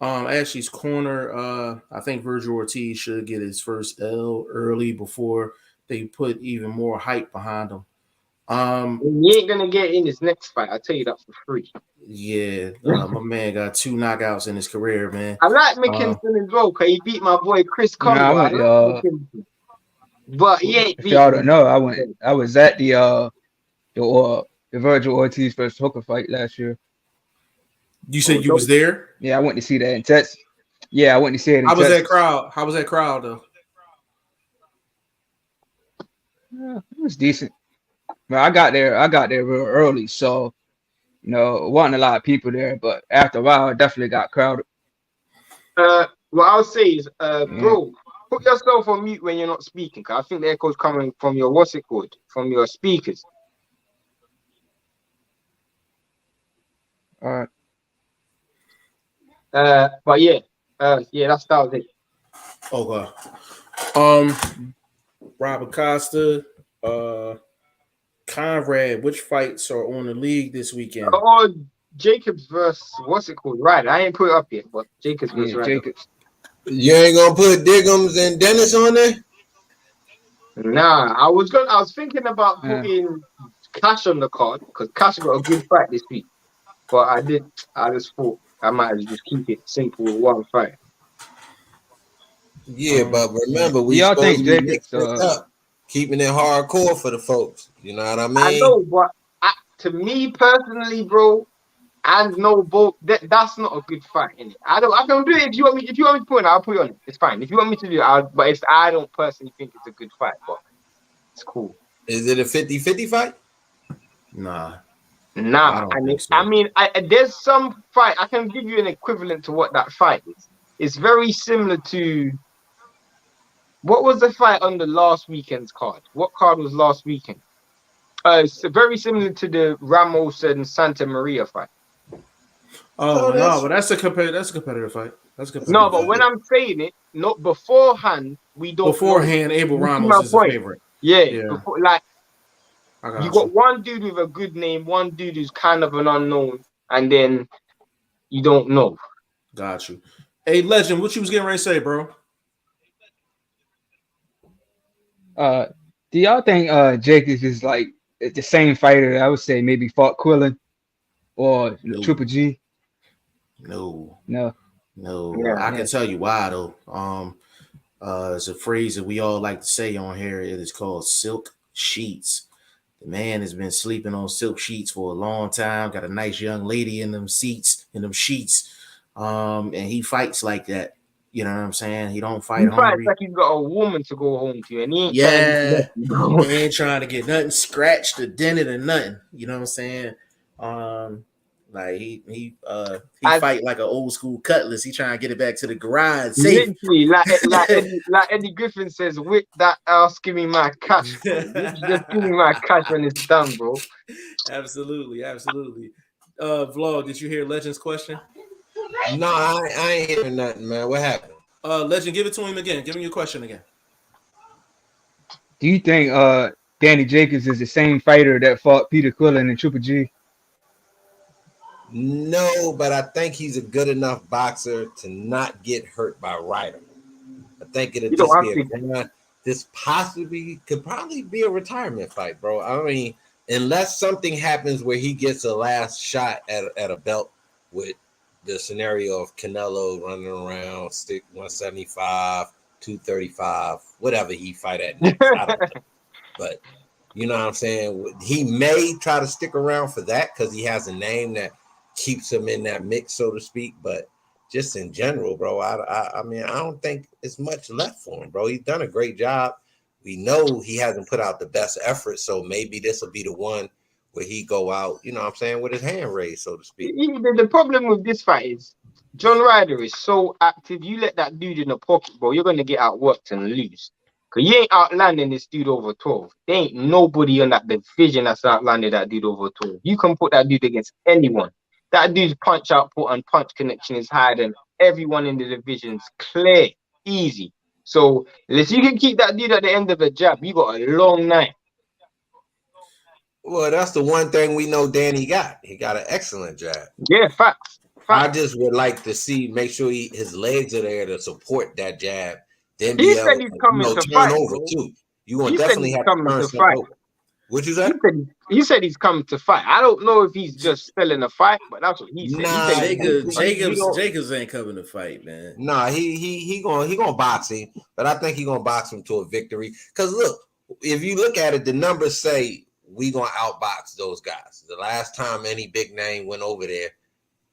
Ashley's corner. I think Virgil Ortiz should get his first L early before they put even more hype behind him. He ain't gonna get in his next fight. I'll tell you that for free. Yeah, my man got 2 knockouts in his career, man. I like McKinson as well because he beat my boy Chris Conway. But he ain't. If y'all don't know, I was at the Virgil Ortiz versus Hooker fight last year. You said you was there? Yeah, I went to see that in Texas. Yeah, I went to see it in Texas. How was that crowd though? Yeah, it was decent. But I got there real early, so wasn't a lot of people there. But after a while, it definitely got crowded. What I'll say is, bro, put yourself on mute when you're not speaking. Cause I think the echo's coming from your from your speakers. All right. But yeah, that was it. Okay. Robert Costa, Conrad, which fights are on the league this weekend? Oh, Jacobs versus what's it called? Right, I ain't put it up yet, but Jacobs versus Jacobs. You ain't gonna put Diggums and Dennis on there? Nah, I was thinking about putting Cash on the card because Cash got a good fight this week, but I just thought I might just keep it simple with one fight. Yeah, but remember, we y'all think Jacobs up, keeping it hardcore for the folks. You know what I mean? I know, but to me personally, bro, I know both. That's not a good fight, innit? I can do it if you want me. If you want me to put it, I'll put it on it. It's fine. If you want me to do it, I don't personally think it's a good fight, but it's cool. Is it a 50-50 fight? Nah. I mean, there's some fight. I can give you an equivalent to what that fight is. It's very similar to what was the fight on the last weekend's card? What card was last weekend? It's very similar to the Ramos and Santa Maria fight. Oh no, but that's a competitive fight. No, but when I'm saying it, not beforehand, we don't. Beforehand, Abel Ramos is a favorite. Yeah. Before, you got one dude with a good name, one dude who's kind of an unknown, and then you don't know. Got you. Hey, Legend, what you was getting ready to say, bro? Do y'all think Jacobs is like the same fighter that I would say maybe fought Quillen or Triple G? No. Yeah, I can tell you why though. It's a phrase that we all like to say on here. It is called silk sheets. The man has been sleeping on silk sheets for a long time. Got a nice young lady in them seats, in them sheets. And he fights like that. You know what I'm saying? He don't fight He fights hungry. like he's got a woman to go home to, and he ain't trying to do Yeah, nothing, bro. he ain't trying to get nothing scratched or dented or nothing. You know what I'm saying? Like he fight like an old school cutlass. He trying to get it back to the garage safe. Literally, like Eddie Griffin says, whip that ass, give me my cash, bro. Just give me my cash when it's done, bro. Absolutely. Vlog, did you hear Legend's question? No, I ain't hearing nothing, man. What happened? Legend, give it to him again. Give him your question again. Do you think Danny Jacobs is the same fighter that fought Peter Quillen in Triple G? No, but I think he's a good enough boxer to not get hurt by Ryder. I think it'll just be this possibly could probably be a retirement fight, bro. I mean, unless something happens where he gets a last shot at a belt with the scenario of Canelo running around, stick 175, 235, whatever he fight at next. I don't know. But you know what I'm saying? He may try to stick around for that because he has a name that keeps him in that mix, so to speak. But just in general, bro, I mean, I don't think it's much left for him, bro. He's done a great job. We know he hasn't put out the best effort, so maybe this will be the one where he go out, you know what I'm saying, with his hand raised, so to speak. The problem with this fight is John Ryder is so active. You let that dude in the pocket, bro, you're going to get outworked and lose. Because you ain't outlanding this dude over 12. There ain't nobody on that division that's outlanded that dude over 12. You can put that dude against anyone. That dude's punch output and punch connection is higher than everyone in the division's. Clear, easy. So unless you can keep that dude at the end of a jab, you got a long night. Well, that's the one thing we know Danny got. He got an excellent jab. Yeah, facts. I just would like to see, make sure his legs are there to support that jab. Then he said he's coming to turn fight, over bro. too. You will definitely have to turn something over. What you said? He said he's coming to fight. I don't know if he's just selling a fight, but that's what he said. Nah, Jacobs ain't coming to fight, man. Nah, he gonna box him, but I think he gonna box him to a victory. Cause look, if you look at it, the numbers say we gonna outbox those guys. The last time any big name went over there,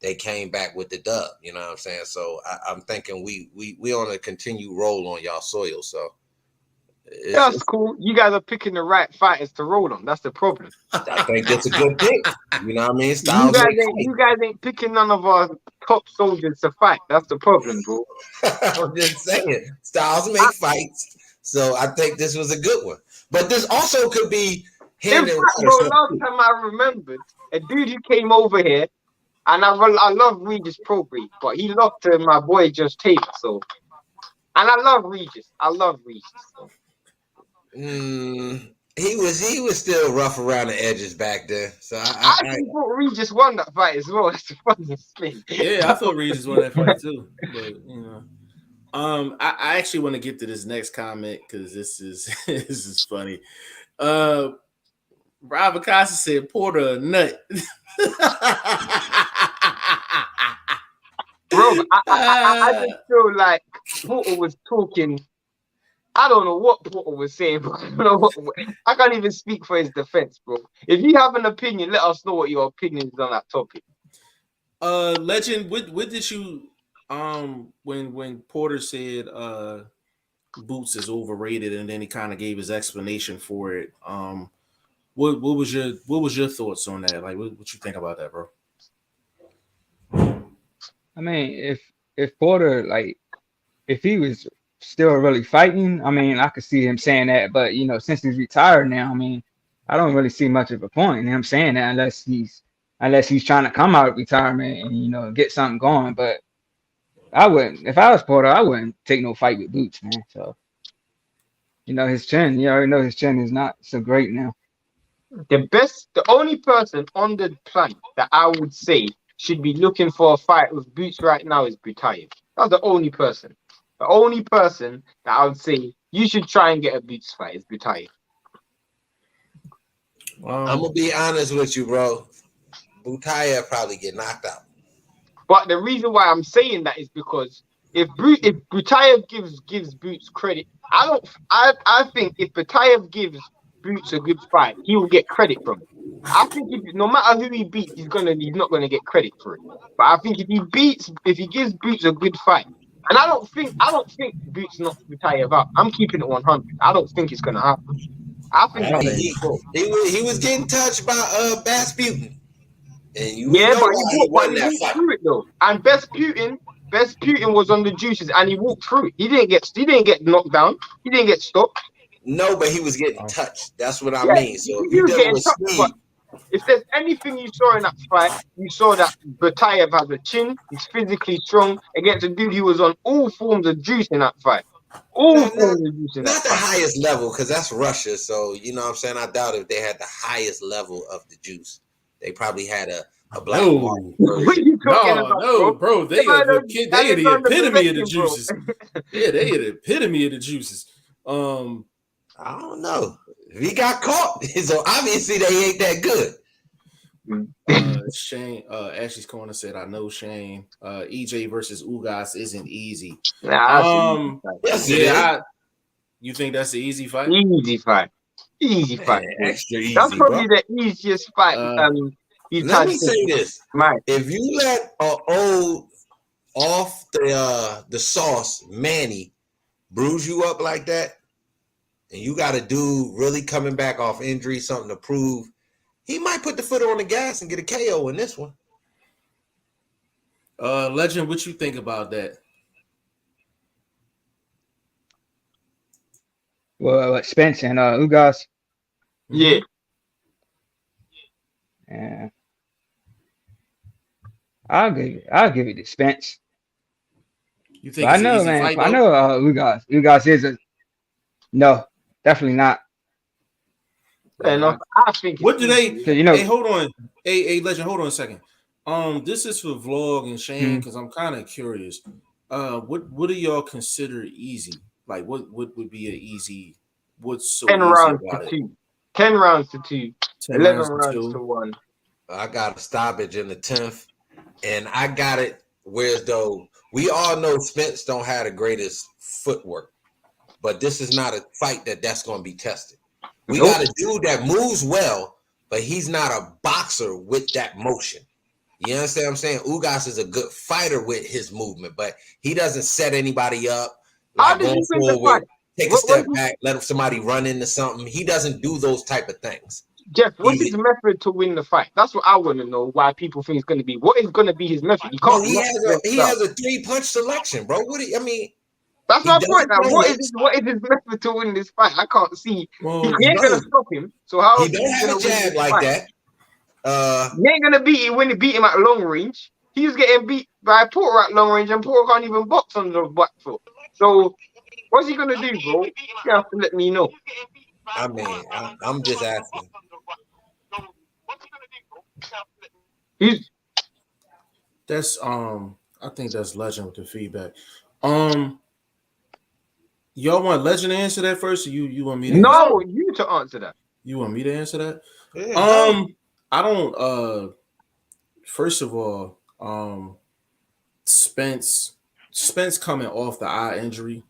they came back with the dub. You know what I'm saying? So I'm thinking we on a continued roll on y'all soil. So that's cool. You guys are picking the right fighters to roll on. That's the problem. I think that's a good pick. You know what I mean? You guys ain't picking none of our top soldiers to fight. That's the problem, bro. I'm just saying, styles make fights. So I think this was a good one. But this also could be in fact, bro, last time I remembered a dude who came over here, and I love Regis Probri, but he lost to my boy Just Taylor. So, and I love Regis. So. He was still rough around the edges back then. So I thought Regis won that fight as well. That's the funniest thing. Yeah, I thought Regis won that fight too. But you know, I actually want to get to this next comment because this is funny. Rob Acosta said Porter a nut. Bro, I just feel like Porter was talking. I don't know what Porter was saying, bro. I can't even speak for his defense, bro. If you have an opinion, let us know what your opinion is on that topic. Legend, what did you when Porter said Boots is overrated, and then he kind of gave his explanation for it. What was your thoughts on that? Like, what you think about that, bro? I mean, if Porter, like, if he was still really fighting, I mean, I could see him saying that. But you know, since he's retired now, I mean, I don't really see much of a point in him saying that unless he's trying to come out of retirement and, you know, get something going. But I wouldn't, if I was Porter, I wouldn't take no fight with Boots, man. So, you know, his chin, you already know his chin is not so great now. The only person on the planet that I would say should be looking for a fight with Boots right now is Butayev. That's the only person. The only person that I would say you should try and get a Boots fight is Butayev. I'm gonna be honest with you, bro. Butayev probably get knocked out. But the reason why I'm saying that is because if Butayev gives Boots credit, I think if Butayev gives Boots a good fight, he will get credit from it. I think no matter who he beats, he's not gonna get credit for it. But I think if he gives Boots a good fight, and I don't think Boots knocks Butayev out. I'm keeping it 100. I don't think it's gonna happen. I think he was getting touched by Rasputin, and you yeah, know but he won that walked fight. through it though. And Best Putin was on the juices, and he walked through it. He didn't get knocked down. He didn't get stopped. No, but he was getting touched. That's what I Yeah, mean. So if he you're was dealing getting with touched, speed, but if there's anything you saw in that fight, you saw that Butayev has a chin. He's physically strong against a dude who was on all forms of juice in that fight. All forms of juice in that not the fight. highest level, because that's Russia. So you know what I'm saying. I doubt if they had the highest level of the juice. They probably had a black market What are version. you talking about, bro. They are the epitome of the juices. Yeah, they are the epitome of the juices. I don't know. If he got caught, so obviously they ain't that good. Shane, Ashley's Corner said, "I know Shane. EJ versus Ugas isn't easy." Yes, you think that's the easy fight? Easy fight. Extra easy. That's probably the easiest fight. Let me say this: if you let old off the sauce Manny bruise you up like that, and you got a dude really coming back off injury, something to prove, he might put the foot on the gas and get a KO in this one. Legend, what you think about that? Well, Spence and Ugas. Yeah. Yeah. I'll give it to Spence. You think I know, man. Fight, I know Ugas. Ugas is no, definitely not. Enough. I think. What do they? You know, hey, hold on. Hey, Legend, hold on a second. This is for Vlog and Shane because I'm kind of curious. What do y'all consider easy? Like, what would be an easy? What's so 10 easy rounds about to it? 2. 10 rounds to 2. 11 rounds to 1. I got a stoppage in the 10th, and I got it. Whereas though we all know Spence don't have the greatest footwork, but this is not a fight that's going to be tested. We got a dude that moves well, but he's not a boxer with that motion. You understand what I'm saying? Ugas is a good fighter with his movement, but he doesn't set anybody up. How did he win the fight? Take a step back, let somebody run into something. He doesn't do those type of things. Jeff, what's his method to win the fight? That's what I want to know. Why people think it's going to be? What is going to be his method? He can't. He has a 3-punch selection, bro. That's my point. Now, what is his method to win this fight? I can't see. He ain't gonna stop him. So how? He don't have a jab like that. He ain't gonna beat him when he beat him at long range. He was getting beat by Porter at long range, and Porter can't even box on the back foot. So what's he gonna do, bro? You have to let me know. I mean, I'm just asking. That's I think that's Legend with the feedback. Y'all want Legend to answer that first, or you want me to? No, you to answer that. You want me to answer that? Yeah, I don't. First of all, Spence coming off the eye injury.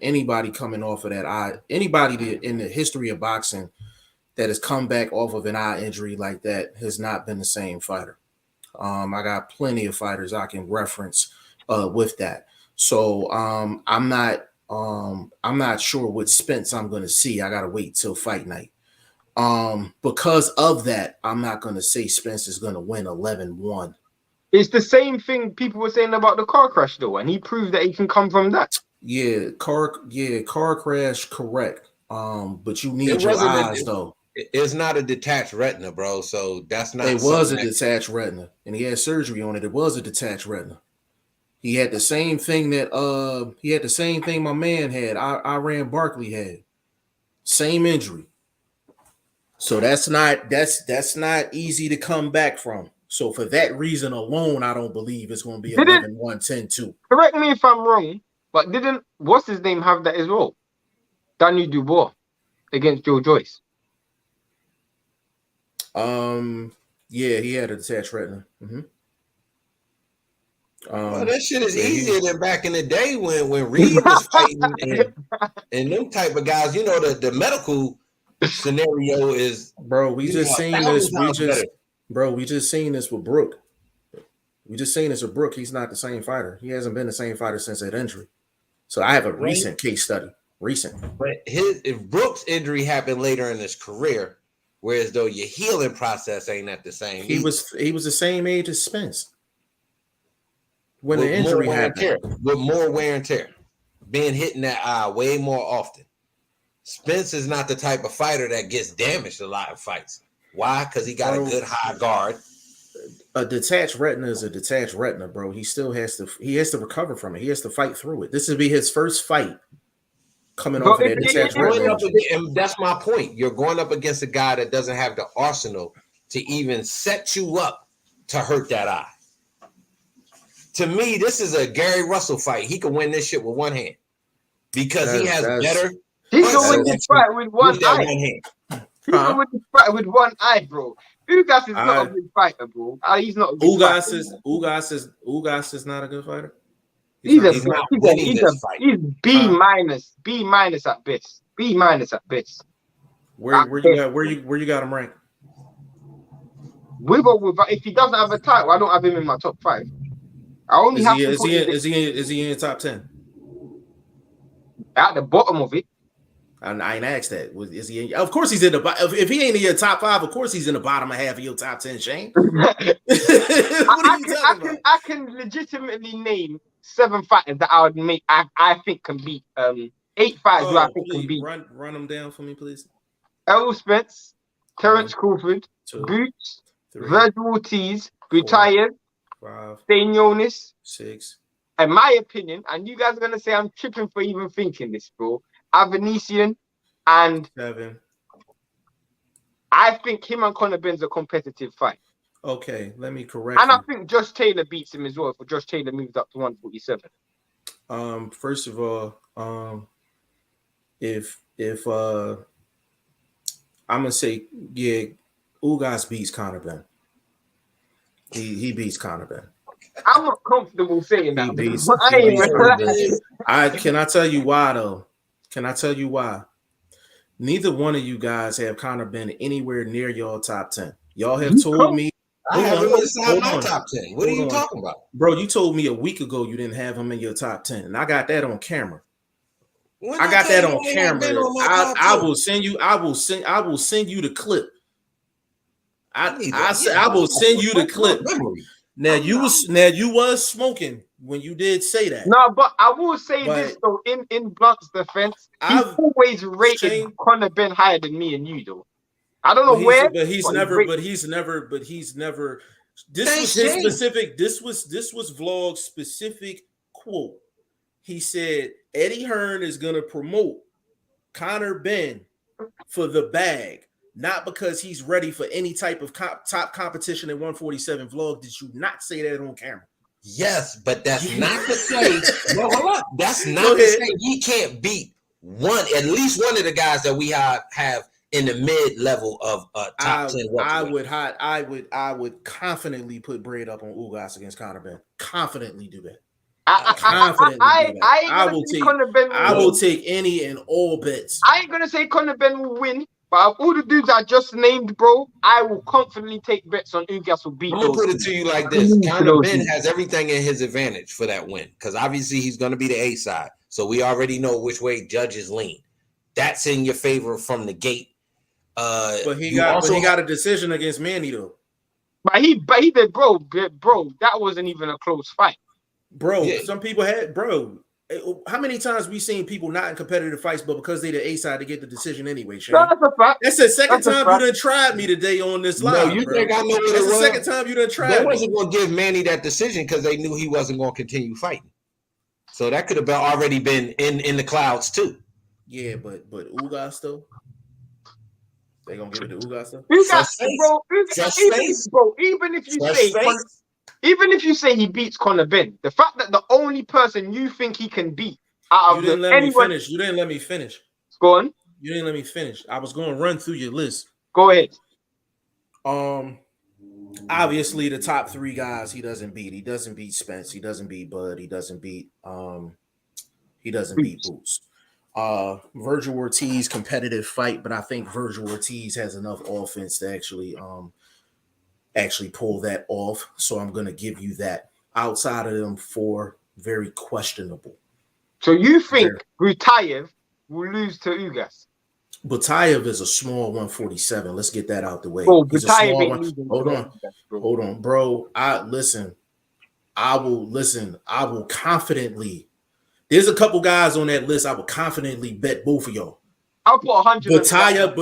Anybody coming off of that eye, anybody in the history of boxing that has come back off of an eye injury like that has not been the same fighter. I got plenty of fighters I can reference with that. So I'm not sure what Spence I'm going to see. I got to wait till fight night. Because of that, I'm not going to say Spence is going to win 11-1. It's the same thing people were saying about the car crash though, and he proved that he can come from that. Yeah, car crash, correct. But you need your eyes though. It's not a detached retina, bro. So that's not. It was a detached retina, and he had surgery on it. It was a detached retina. He had the same thing that my man had. Iran Barkley had. Same injury. So that's not easy to come back from. So for that reason alone, I don't believe it's going to be 11-1, 10-2. Correct me if I'm wrong, but didn't what's his name have that as well? Daniel Dubois against Joe Joyce. Yeah, he had a detached retina. Well, that shit is easier than back in the day when Reed was fighting and them type of guys. You know, the scenario is, bro. We just seen this. We just seen this with Brook. We just seen this with Brook. He's not the same fighter. He hasn't been the same fighter since that injury. So I have a recent case study. But if Brook's injury happened later in his career, whereas though your healing process ain't at the same. He was the same age as Spence when the injury happened. With more wear and tear, being hit in that eye way more often. Spence is not the type of fighter that gets damaged a lot of fights. Why? Because he got a good high guard. A detached retina is a detached retina, bro. He still has to recover from it. He has to fight through it. This will be his first fight coming off of that detached retina. And that's my point. You're going up against a guy that doesn't have the arsenal to even set you up to hurt that eye. To me, this is a Gary Russell fight. He can win this shit with one hand because he has better. He can win this fight with one eye. He can win this fight with one eye, bro. Ugas is not a good fighter, bro. He's not a good fighter. Ugas is not a good fighter. He's B minus at best. B minus at best. Where you got him ranked? If he doesn't have a title, I don't have him in my top 5. I only is he in top 10? At the bottom of it. I ain't asked that. Is he in? Of course he's in the bottom. If he ain't in your top 5, of course he's in the bottom half of your top 10, Shane. I can legitimately name 7 fighters that I would make. I think can beat 8 fighters who I think can beat. Run them down for me, please. Errol Spence, Terence Crawford, 2, Boots, 3, Virgil Ortiz, Gutayev, 5, Dane Jonas, 6. In my opinion, and you guys are gonna say I'm tripping for even thinking this, bro. Avanesian and 7. I think him and Conor Benn's a competitive fight. Okay, let me correct. And I think Josh Taylor beats him as well. For Josh Taylor moves up to 147. First of all, if I'm gonna say, yeah, Ugas beats Conor Benn. He beats Conor Benn. I'm not comfortable saying that. Can I tell you why though? Can I tell you why? Neither one of you guys have Conor Benn anywhere near your top 10. Y'all have told me. I have him inside my top 10. What are you talking about? Bro, you told me a week ago you didn't have him in your top 10. And I got that on camera. I got that on camera. I will send you the clip. I will send you the clip. Now you was smoking when you did say that. No, but I will say this though, in Blunt's defense, he's always rated Conor Benn higher than me and you though. I don't know he's never. This was his specific. This was Vlog's specific quote. He said Eddie Hearn is gonna promote Conor Benn for the bag, not because he's ready for any type of top competition at 147. Vlog, did you not say that on camera? Yes, but that's not to say. No, hold on. That's not to say he can't beat at least one of the guys that we have in the mid level of top 10. I would confidently put bread up on Ugas against Conor Benn. Confidently do that. I will take any and all bets. I ain't gonna say Conor Benn will win, but of all the dudes I just named, bro, I will confidently take bets on Ugas will beat. I'm gonna put it to you like this: Conor Benn has everything in his advantage for that win, because obviously he's gonna be the A side, so we already know which way judges lean. That's in your favor from the gate. But he got a decision against Manny though. But he did, bro. That wasn't even a close fight. Bro, some people had, how many times we seen people not in competitive fights, but because they the A side to get the decision anyway, Shane? No, that's a fact. That's the second time you done tried me today on this live. No, you think I know what That's the second time you done tried me. They wasn't going to give Manny that decision because they knew he wasn't going to continue fighting. So that could have already been in the clouds too. Yeah, but Ugas though? They going to give it to Ugas though? Even if you say he beats Conor Benn, the fact that the only person you think he can beat out of You didn't let me finish. Go on. You didn't let me finish. I was going to run through your list. Go ahead. Obviously the top 3 guys he doesn't beat. He doesn't beat Spence. He doesn't beat Bud. He doesn't beat Boots. Virgil Ortiz competitive fight, but I think Virgil Ortiz has enough offense to actually pull that off. So I'm gonna give you that. Outside of them four, very questionable. So you think Butayev will lose to Ugas? Butayev is a small 147. Let's get that out the way. Oh, He's a Butayev small ain't one. losing. Hold on, bro. I will confidently. There's a couple guys on that list. I will confidently bet both of y'all. I'll put 100. Butayev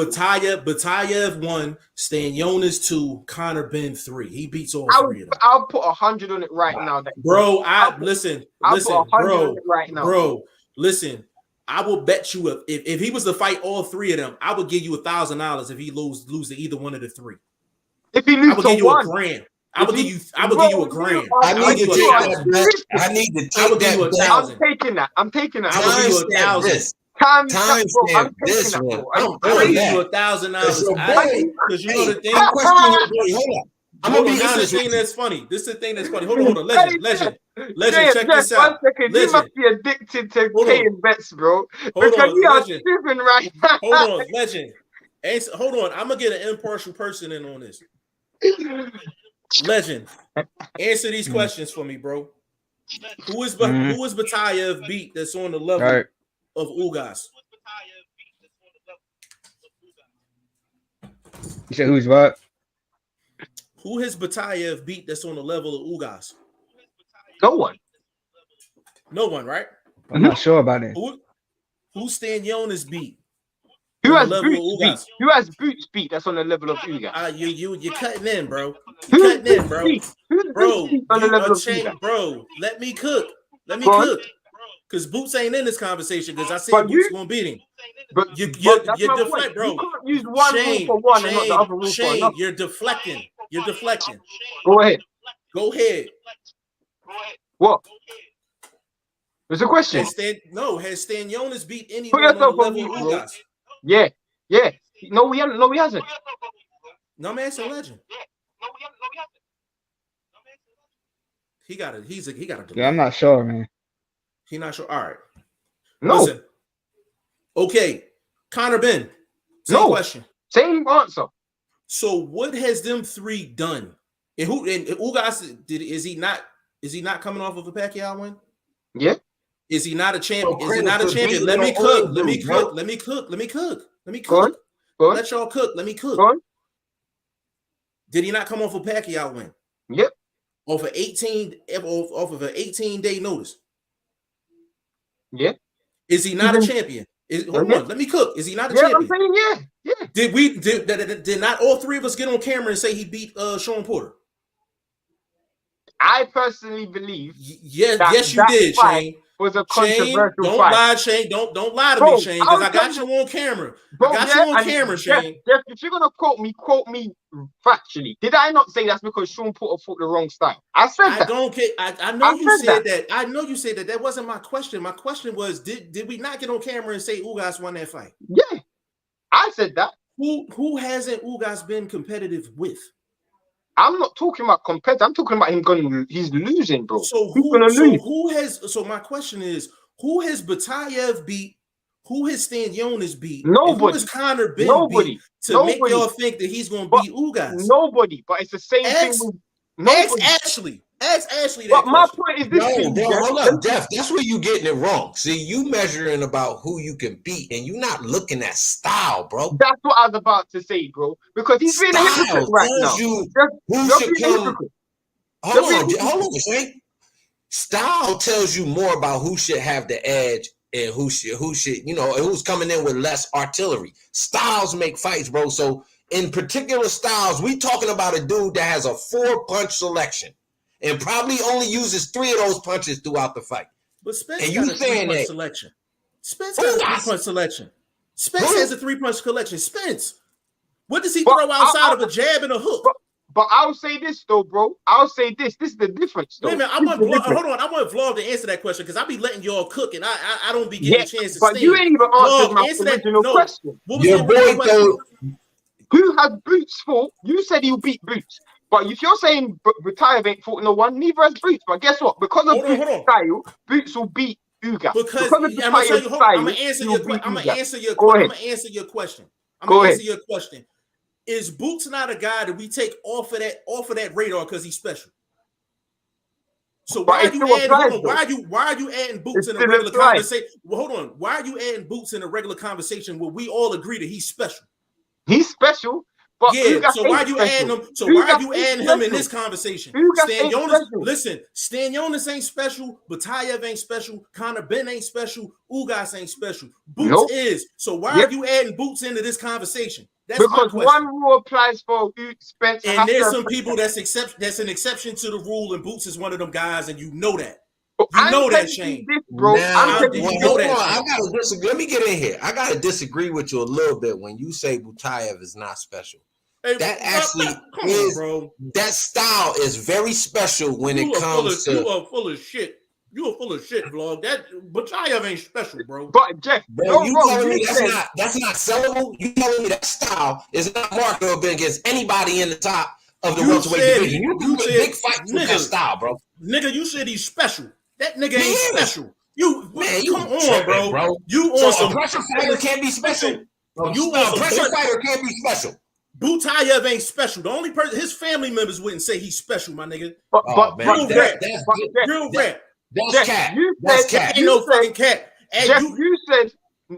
1, Stanionis 2, Conor Ben 3. He beats all three of them. I'll put 100 on it right now. Bro, listen, bro, right now. Bro, listen. I will bet you if he was to fight all three of them, I would give you $1,000 if he lose to either one of the three. If he loses, I would give you $1,000. I would give you $1,000. I need to take that bet. I need to take that bet. I'm taking that. I would give you $1,000. Time stamp this one. I'm giving you $1,000 because you know the thing. Hold on. I'm gonna be honest. This is the thing that's funny. Hold on. Legend. Check this out. 1 second. You must be addicted to paying bets, bro. Hold on, you are tripping right now. Hold on, Legend. Hold on. I'm gonna get an impartial person in on this. Legend, answer these questions for me, bro. Who is Butayev beat that's on the level of Ugas? You said who's what? Who has Butayev beat that's on the level of Ugas? No one. No one, right? I'm not sure about it. Who Stanionis beat? Who has Boots beat that's on the level of Ugas? You're cutting in, bro. You're cutting in, bro. Bro, let me cook. Because Boots ain't in this conversation because I said Boots gonna beat him. But you're deflecting, bro. You can't use one rule for one and not the other rule for another. You're deflecting. Go ahead. What? There's a question. Has Stanionis beat anyone on the level of Ugas? Yeah. No, he hasn't. No, I'm asking Legend. He got it. Yeah, I'm not sure, man. He not sure. All right. No. Listen. Okay. Conor Ben. Same question. Same answer. So what has them three done? And Ugas is he not coming off of a Pacquiao win? Yeah. Is he not a champion? Is he not a champion? Let me cook. Let me cook. Go on. Let y'all cook. Let me cook. Go on. Did he not come off a Pacquiao win? Yep. Off of an 18-day notice. Yeah. Is he not a champion? Hold on, let me cook. Is he not a champion? I'm saying yeah. Did not all three of us get on camera and say he beat Sean Porter? I personally believe. Yes, you did, Shane. Was a controversial don't fight. Lie, Shane. Don't lie to me, Shane, because I got you on camera. Shane. Jeff, if you're gonna quote me factually. Did I not say that's because Sean Porter fought the wrong style? I said that. I don't care. I know you said that. I know you said that. That wasn't my question. My question was, did we not get on camera and say Ugas won that fight? Yeah, I said that. Who hasn't Ugas been competitive with? I'm not talking about competitive. I'm talking about him going. He's losing, bro. So my question is, who has Butayev beat? Who has Stanionis beat? Nobody. Who has Conor Ben beat to make y'all think that he's going to beat Ugas? Nobody. But it's the same thing with nobody. Ask Ashley that. But my point is this. Hold up, Jeff. That's where you getting it wrong. See, you measuring about who you can beat, and you're not looking at style, bro. That's what I was about to say, bro. Because he's being a hypocrite right now. Who should come? Hold on, Shane. Style tells you more about who should have the edge and who should, who's coming in with less artillery. Styles make fights, bro. So in particular styles, we talking about a dude that has a 4-punch selection and probably only uses 3 of those punches throughout the fight. But Spence got a 3-punch selection. Spence got a 3-punch selection. Spence has a 3-punch collection. Spence, what does he throw outside of a jab and a hook? But I'll say this though, bro. I'll say this. This is the difference, though. Wait a minute. I want Vlog to answer that question because I be letting y'all cook and I don't be getting a chance to. But you ain't even answered my original question. What was your question? Who has Boots fought? You said he'll beat Boots. But if you're saying Butayev ain't fought no one, neither has Boots. But guess what? Because of Boots' style, Boots will beat Ugas. Because of the I'm gonna tell you, hold on, I'm style, gonna answer he'll your beat question. I'm gonna Ugas. answer your Go question. I'm ahead. gonna answer your question. I'm Go gonna ahead. answer your question. Is Boots not a guy that we take off of that radar because he's special? So But why are it you still adding? applies, Hold on. Why are you adding Boots It in a still regular applies. conversation? Well, hold on. Why are you adding Boots in a regular conversation where we all agree that he's special? He's special, but Yeah. Ugas So why are ain't you special. adding him? So why are Ugas you ain't adding him in special. this conversation? Ugas Stan ain't Jonas, special. listen. Stan Jonas ain't special. Batayev ain't special. Conor Ben ain't special. Ugas ain't special. Boots Nope. is. So why Yep. are you adding Boots into this conversation? That's my Because question. one rule applies for Spencer. And there's some people that's an exception to the rule, and Boots is one of them guys, and you know that. You know that, Shane. This, bro. Now, I'm you hold know on. that, I Shane. gotta disagree. Let me get in here. I gotta disagree with you a little bit when you say Butayev is not special. Hey, That actually come is, on, bro. that style is very special when You it comes to. you are full of shit. You are full of shit, vlog. That Batayev ain't special, bro. But Jeff, Bro, no, you bro, telling me you that's not sellable? You telling me that style is not marketable against anybody in the top of the welterweight division? You said big fight with that style, bro. Nigga, you said he's special. That nigga ain't Yes. special. You come on, tripping, bro. You So on some a pressure fighter can't be special. You A on some pressure fighter can't be special. Butayev ain't special. The only person, his family members wouldn't say he's special, my nigga. Man, Real rap. That's cat. That's cat. Ain't no fucking cat. And Jeff,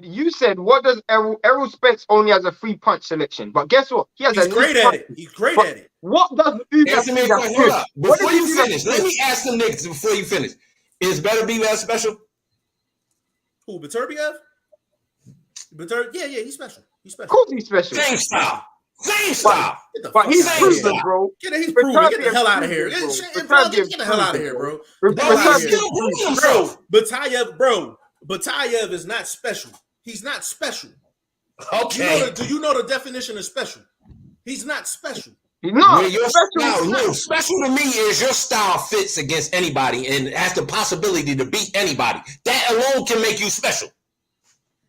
you said what does Errol Spence only has a 3-punch selection, but guess what? He has he's great at it. He's great at it. What does Ugas do that's Hold up. good? Before you finish, let me ask some niggas before you finish. Is Better Be That special? Who, Beterbiev? Yeah, he's special. He's special. Of course he's special. Same style. But he's proven, bro. He's proven. Get the hell out of here. Get the hell out of here, bro. Batayev is not special. He's not special. Okay. Do you know the definition of special? He's not special. No, special to me is your style fits against anybody and has the possibility to beat anybody. That alone can make you special.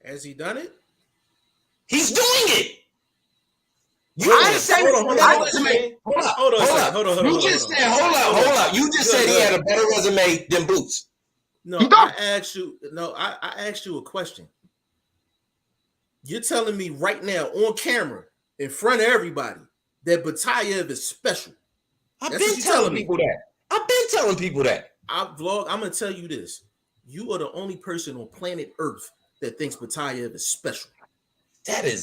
Has he done it? He's doing it. Hold on. You just said, hold up. You just said he had a better resume than Boots. No, I asked you a question. You're telling me right now on camera in front of everybody that Batayev is special. I've been telling people that. I'm gonna tell you this. You are the only person on planet Earth that thinks Batayev is special.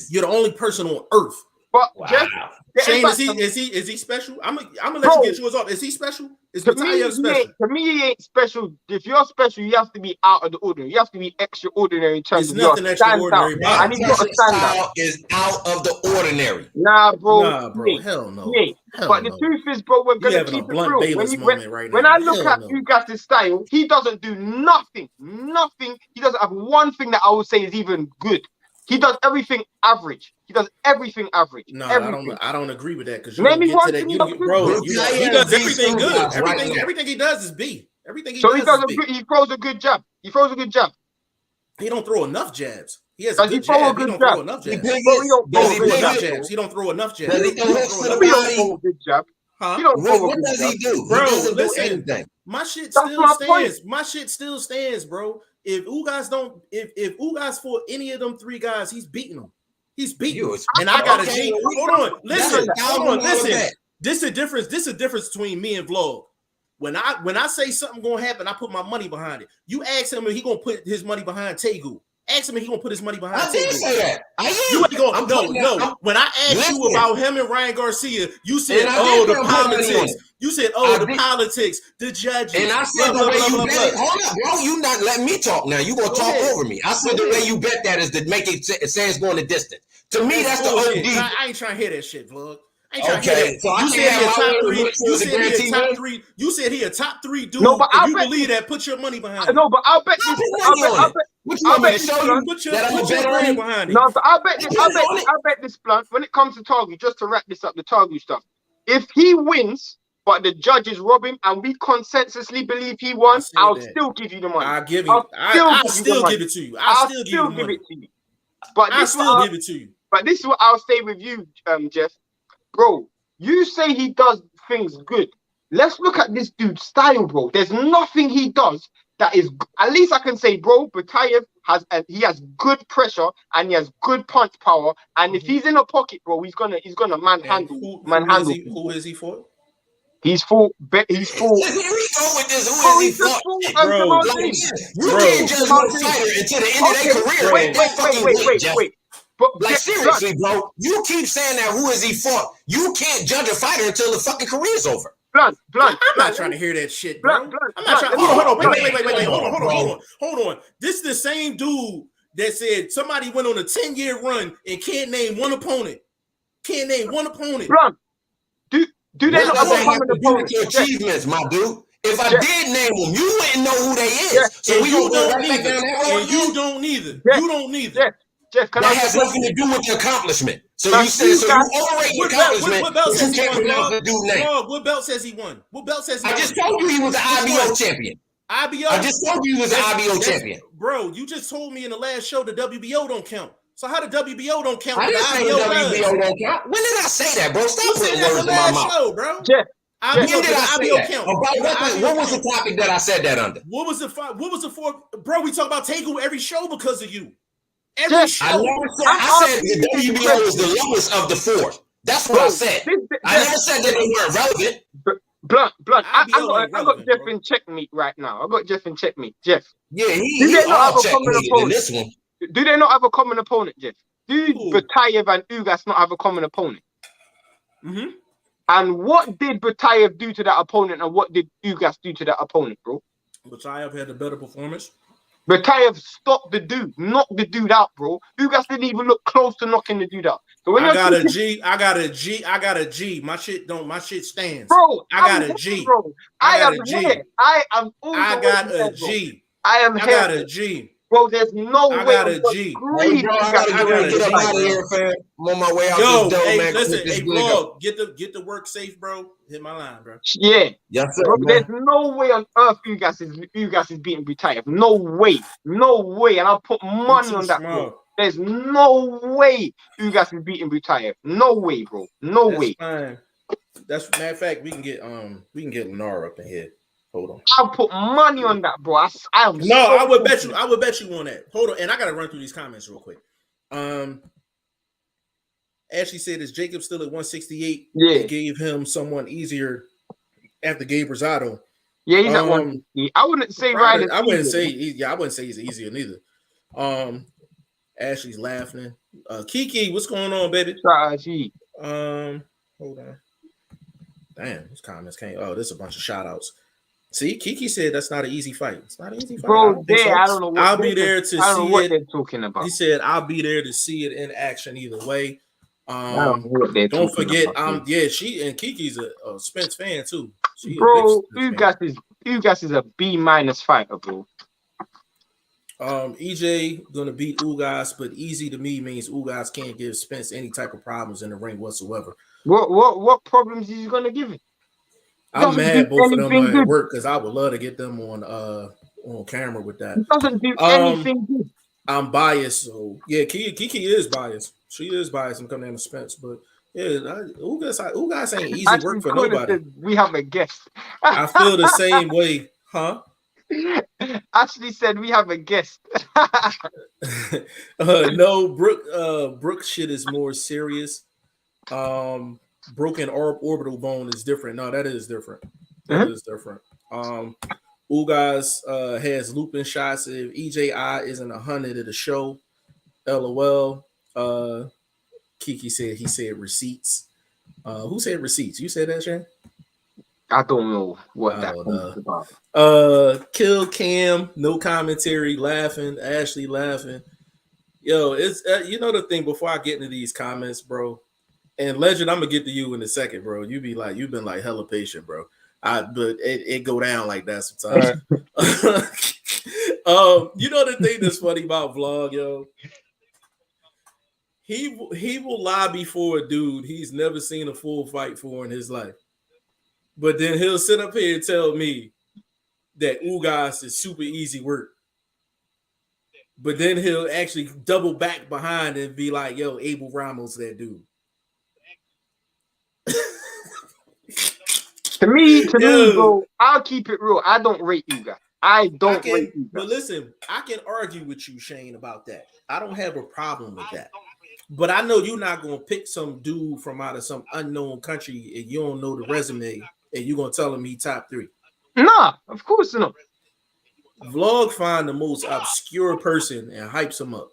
You're the only person on Earth. But wow. Shane, is he special? I'm gonna let you get yours off. Is he special? Is Batayev special? To me, he ain't special. If you're special, you have to be out of the ordinary. You have to be extraordinary in terms of nothing extraordinary. And he's got a standout. Is out of the ordinary. Nah, bro. Hell no. But the truth is, bro, we're gonna keep it real. Bayless moment right now. When I look at Ugas' style, he doesn't do nothing. He doesn't have one thing that I would say is even good. He does everything average. No, I don't agree with that because you don't get to that. that. He does everything good. Everything he does is B. Everything he does is B. He throws a good jab. He don't throw enough jabs. He has a good jab. He don't throw enough jabs. He don't throw enough jabs. Does he throw a good jab? Huh? What does he do? Bro, he doesn't listen, do anything. My shit still stands. My shit still stands, bro. If Ugas fought any of them three guys, he's beating them. He's beating them. And I got a G. Hold on. Listen. This is a difference between me and Vlog. When I say something gonna happen, I put my money behind it. You ask him if he gonna put his money behind Tegu. Ask him if he gonna put his money behind Tegu. I didn't say that. You ain't going. No. When I asked you about him and Ryan Garcia, you said, the politics. You said, the politics, the judges. And I said the way you bet it. Hold up, bro. You not letting me talk now. You gonna talk over me. I said the way you bet that is to make it say it's going the distance. To me, that's the OD. I ain't trying to hear that shit, Vlog. Okay, so you said he a top three. You said he a top 3 dude. No, but if you believe that, put your money behind it. No, but I'll bet this. I'll bet show you that I'm a better behind it. No, so I'll bet this blunt. When it comes to Targu, just to wrap this up, the Targu stuff. If he wins, but the judges rob him, and we consensusly believe he won, I'll still give you the money. I'll give you. I'll still give it to you. I'll still give it to you. But I'll still give it to you. But this is what I'll say with you, Jeff. Bro, you say he does things good. Let's look at this dude's style, bro. There's nothing he does that is, at least I can say, bro, Batayev he has good pressure and he has good punch power. And if he's in a pocket, bro, he's gonna manhandle. Who is he for? He's full. Here we go with this. Who is he for? Bro, You can't judge no fighter until the end of their career. Wait. Like seriously, bro, you keep saying that. Who is he for? You can't judge a fighter until the fucking career's over. Blunt. I'm not trying to hear that shit, bro. I'm not trying. Hold on. Hold on. This is the same dude that said somebody went on a 10-year run and can't name one opponent. Blunt. Do they not have a common opponent? Your achievements, my dude. If I did name them, you wouldn't know who they is. So we don't You don't neither. Jeff, that has nothing to do with the accomplishment. So you said you overrate the accomplishment. What belt says he won? What belt says he won? I just told you he was an IBO champion. IBO. I just told you he was an IBO champion. Bro, you just told me in the last show the WBO don't count. So how the WBO don't count? I didn't say the WBO don't count. When did I say that, bro? Stop putting words in my mouth. Show, bro. Jeff. When did I say that? What was the topic that I said that under? What was the for? Bro, we talk about Takeover every show because of you. Every show. I said the WBO was the lowest of the four. That's what I said. I never said that they weren't relevant. Blunt. I got Jeff in checkmate right now. I got Jeff in checkmate. Jeff. Yeah, he's all checkmate in this one. Do they not have a common opponent, Jeff? Do Batayev and Ugas not have a common opponent? Mm-hmm. And what did Batayev do to that opponent, and what did Ugas do to that opponent, bro? Batayev had a better performance. Batayev stopped the dude, knocked the dude out, bro. Ugas didn't even look close to knocking the dude out. So when I got a G. My shit stands. Bro, I got a G. Bro. I got a G. I got a G. Bro, there's no way. I got a G. I gotta get up out of here, fam. I'm on my way out. Listen, vlog, get the work safe, bro. Hit my line, bro. Yeah. Yes, sir. Bro, there's no way on earth Ugas is beating Butayev. No way. And I'll put money on that, bro. There's no way Ugas is beating Butayev. No way, bro. No way. Fine. That's matter of fact, we can get Lenara up in here. Hold on. I'll put money on that, bro. I would bet you on that. Hold on, and I gotta run through these comments real quick. Ashley said, "Is Jacob still at 168?" Yeah, they gave him someone easier after Gabe Rosado. Yeah, he's at 160. I wouldn't say right. I wouldn't say he's easier neither. Ashley's laughing. Kiki, what's going on, baby? Hold on. Damn, these comments can't. Oh, there's a bunch of shout outs. See, Kiki said that's not an easy fight. It's not an easy fight. Bro, I don't know. I'll be there to see what they're talking about. He said, "I'll be there to see it in action either way." Don't forget, she and Kiki's a Spence fan too. Bro, Ugas is a B- fighter, bro. EJ gonna beat Ugas, but easy to me means Ugas can't give Spence any type of problems in the ring whatsoever. What problems is he gonna give him? I'm mad both of them at work because I would love to get them on camera with that. It doesn't do anything good. I'm biased, so yeah, Kiki is biased. She is biased when it comes down to Spence, but yeah, Ugas ain't easy work for nobody. We have a guest. I feel the same way, huh? Ashley said we have a guest. No, Brooke shit is more serious. Broken orbital bone is different. No, that is different. That is different. Ugas has looping shots. If EJI isn't 100 at the show, LOL. Kiki said he said receipts. Who said receipts? You said that, Shane? I don't know what that was about. Kill Cam, no commentary, laughing. Ashley laughing. Yo, it's you know the thing. Before I get into these comments, bro. And Legend, I'm gonna get to you in a second, bro. You've been like hella patient, bro. But it go down like that sometimes. You know the thing that's funny about vlog, yo. He will lobby for a dude he's never seen a full fight for in his life, but then he'll sit up here and tell me that Ugas is super easy work. But then he'll actually double back behind and be like, "Yo, Abel Ramos, that dude." To me, bro, I'll keep it real. I don't rate Ugas. I don't rate Ugas. But listen, I can argue with you, Shane, about that. I don't have a problem with that. But I know you're not gonna pick some dude from out of some unknown country and you don't know the resume and you're gonna tell him he top 3. Nah, of course not. Vlog find the most obscure person and hypes him up.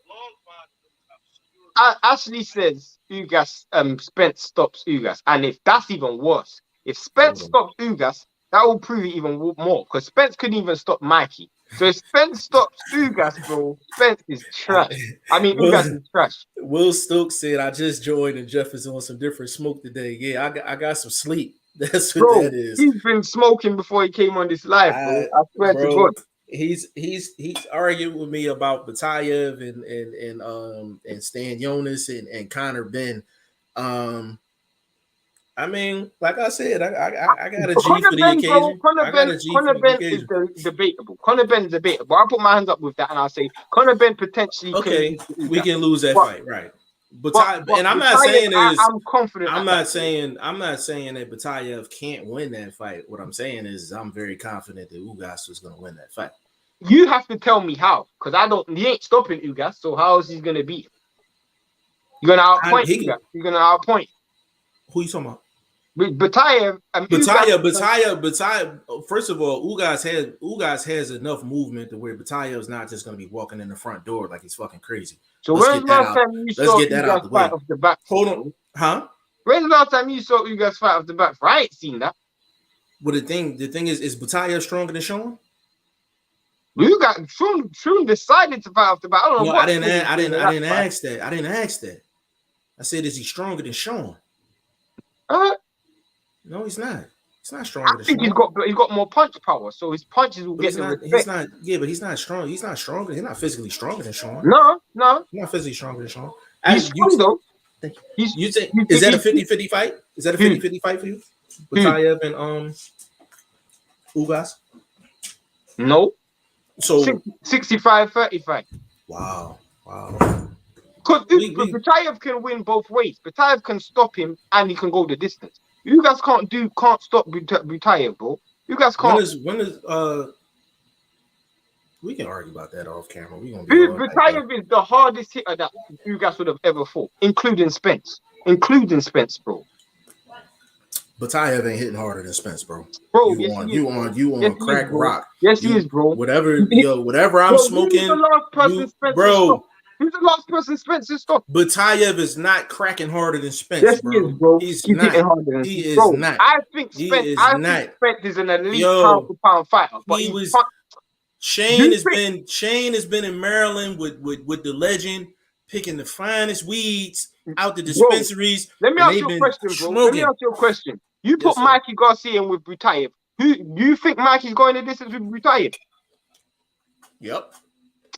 Ashley says Ugas, Spence stops Ugas, and if that's even worse, if Spence stops Ugas, that will prove it even more because Spence couldn't even stop Mikey. So if Spence stops Ugas, bro, Spence is trash. I mean, Ugas is trash. Will Stokes said, "I just joined and Jeff is on some different smoke today." Yeah, I got some sleep. That's what bro, that is. He's been smoking before he came on this live, bro. I swear to God. He's arguing with me about Batayev and Stan Jonas and Connor Ben. I mean, like I said, I got a G for the occasion. Conor Ben is debatable. Conor Ben is debatable. I'll put my hands up with that and I'll say Conor Ben potentially. Okay, we can lose that fight, right? But I'm not saying I'm confident. I'm not saying that Batayev can't win that fight. What I'm saying is I'm very confident that Ugas is going to win that fight. You have to tell me how, because he ain't stopping Ugas. So how is he going to beat him? You're going to outpoint Ugas. You're going to outpoint. Who you talking about? Batayev. First of all, Ugas has enough movement to where Batayev's not just going to be walking in the front door like he's fucking crazy. So when's the last time you saw Ugas fight off the back? Hold on, huh? When's the last time you saw Ugas fight off the back? I ain't seen that. Well, the thing is Batayev stronger than Sean? Sean decided to fight off the back. I don't know. I didn't ask that. I didn't ask that. I said, is he stronger than Sean? No, he's not. He's not stronger. I think he's got more punch power, so his punches will get the respect. But he's not strong. He's not stronger. He's not physically stronger than Sean. No. He's not physically stronger than Sean. He's strong though. Is that a 50-50 fight? Is that a 50-50 fight for you? Batayev and Ugas? No. So 65-35. Wow. Because Batayev can win both ways. Batayev can stop him and he can go the distance. You guys can't stop Batayev, bro. You guys can't. When is we can argue about that off camera. Batayev is the hardest hitter that you guys would have ever fought, including Spence, bro. Batayev ain't hitting harder than Spence, bro. Bro, you on crack rock. Yes, he is, bro. Whatever I'm smoking, bro. Who's the last person Spence has stopped? Batayev is not cracking harder than Spence, yes, bro. He is, bro. He's not. He is not. I think Spence is an elite pound-for-pound fighter. But Shane has been in Maryland with the legend, picking the finest weeds out the dispensaries. Bro, let me ask you a question, bro. Let me ask you a question. You put Mikey Garcia in with Batayev. Who you think Mikey's going the distance with Batayev? Yep.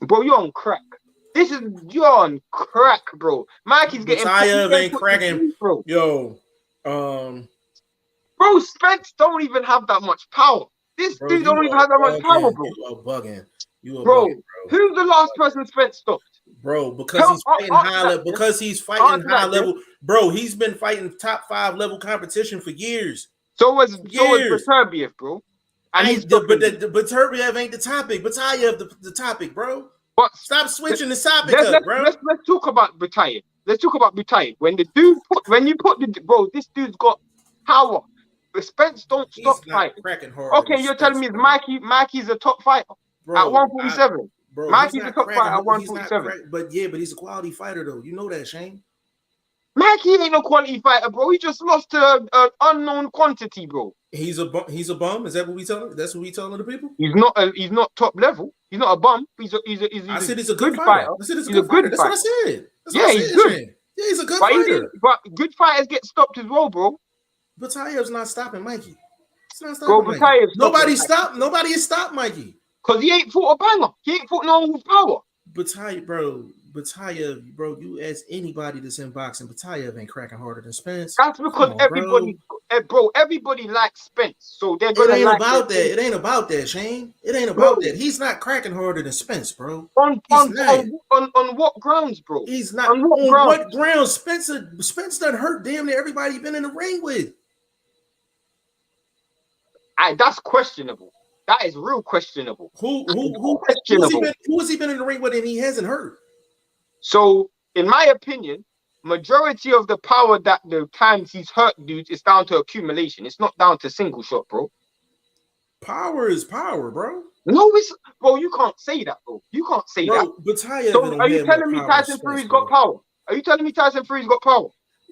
Bro, you're on crack. You're on crack, bro. Mikey's getting Batayev ain't cracking, bro. Yo, bro, Spence don't even have that much power. This dude don't even have that much power, bro. You are bugging. Bro. Who's the last person Spence stopped? Bro, because he's fighting high level. Because he's fighting high level, bro. He's been fighting top 5 level competition for years. So was Beterbiev, bro. But Beterbiev ain't the topic. Batayev the topic, bro. But stop switching the topic up, bro. Let's talk about Batayev. When you put this dude's got power. The Spence don't stop fighting. Okay, you're telling me Mikey's a top fighter at 147. Mikey's a top fighter at 147. But he's a quality fighter though. You know that, Shane. Mikey ain't no quality fighter, bro. He just lost to an unknown quantity, bro. He's a bum. Is that what we telling? That's what we telling the people. He's not top level. He's not a bum. I said he's a good fighter. I said he's a good fighter. That's what I said. He's good. Yeah, he's a good fighter. But good fighters get stopped as well, bro. Batayev's not stopping Mikey. It's not stopping Mikey. Nobody has stopped Mikey. Because he ain't fought a banger. He ain't fought no one with power. Batayev, bro, you ask anybody that's in boxing, Batayev ain't cracking harder than Spence. That's because everybody likes Spence. So they're gonna It ain't about that. It ain't about that, Shane. It ain't about that. He's not cracking harder than Spence, bro. On what grounds, bro? He's not. On what grounds? Spence done hurt damn near everybody he been in the ring with. That's questionable. That is real questionable. Who has he been in the ring with and he hasn't hurt? So, in my opinion, majority of the power that the times he's hurt dudes is down to accumulation. It's not down to single shot, bro. Power is power, bro. No, it's bro. You can't say that, bro. You can't say that. Batayev So, are you telling me Tyson Fury's got power? Are you telling me Tyson Fury's got power?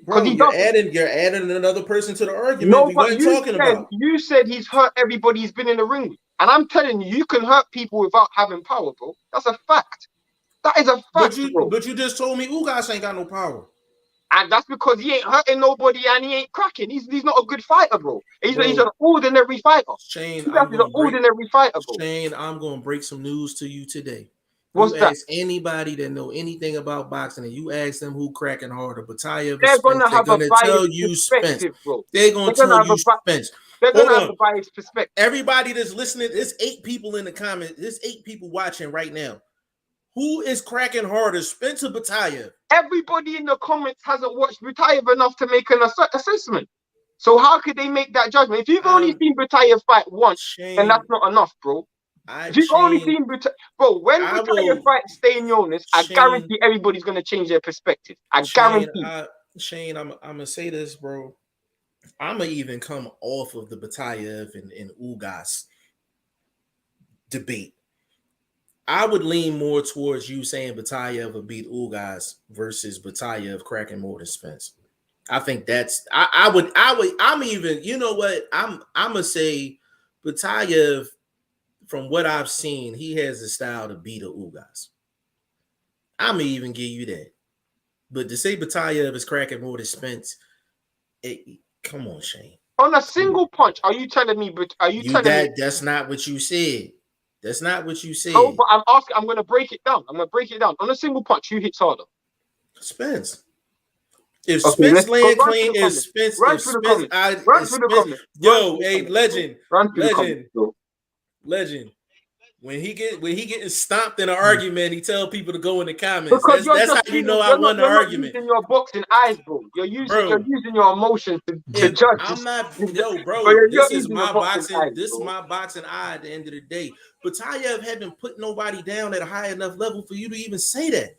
Bro, you're adding another person to the argument. No, we but weren't talking about. You said he's hurt everybody he's been in the ring with. And I'm telling you, you can hurt people without having power, bro. That's a fact. That is a fact, bro. But you just told me Ugas ain't got no power. And that's because he ain't hurting nobody and he ain't cracking. He's not a good fighter, bro. He's an ordinary fighter. Shane, he's an ordinary fighter, bro. Shane, I'm going to break some news to you today. What's that? Ask anybody that know anything about boxing and you ask them who cracking harder, Batayev, they're going to tell you Spence. Bro. They're going to tell you Spence. They're going to have a biased perspective. Everybody that's listening, there's 8 people in the comments. There's 8 people watching right now. Who is cracking harder, Spence or Batayev? Everybody in the comments hasn't watched Batayev enough to make an assessment. So how could they make that judgment? If you've only seen Batayev fight once, then that's not enough, bro. If you've only seen Batayev, bro, when Batayev fights Stanionis, I guarantee everybody's going to change their perspective. I guarantee. Shane, I'm going to say this, bro. I'm going to even come off of the Batayev and Ugas debate. I would lean more towards you saying Batayev would beat Ugas versus Batayev cracking more than Spence. I think that's I'm even, you know what? I'm gonna say Batayev, from what I've seen, he has the style to beat a Ugas. I'm gonna even give you that. But to say Batayev is cracking more than Spence, come on, Shane. On a single punch, are you telling me? That's not what you said. That's not what you said. Oh, but I'm asking. I'm going to break it down. On a single punch, who hits harder? Spence. If Spence land clean, run through the comments. Yo, hey, legend. When he getting stomped in an argument, he tell people to go in the comments. That's how you know I won the argument. You're using your boxing eyes, bro. You're using your emotions to judge. I'm not, bro. This is my boxing. This is my boxing eye at the end of the day. Batayev haven't put nobody down at a high enough level for you to even say that.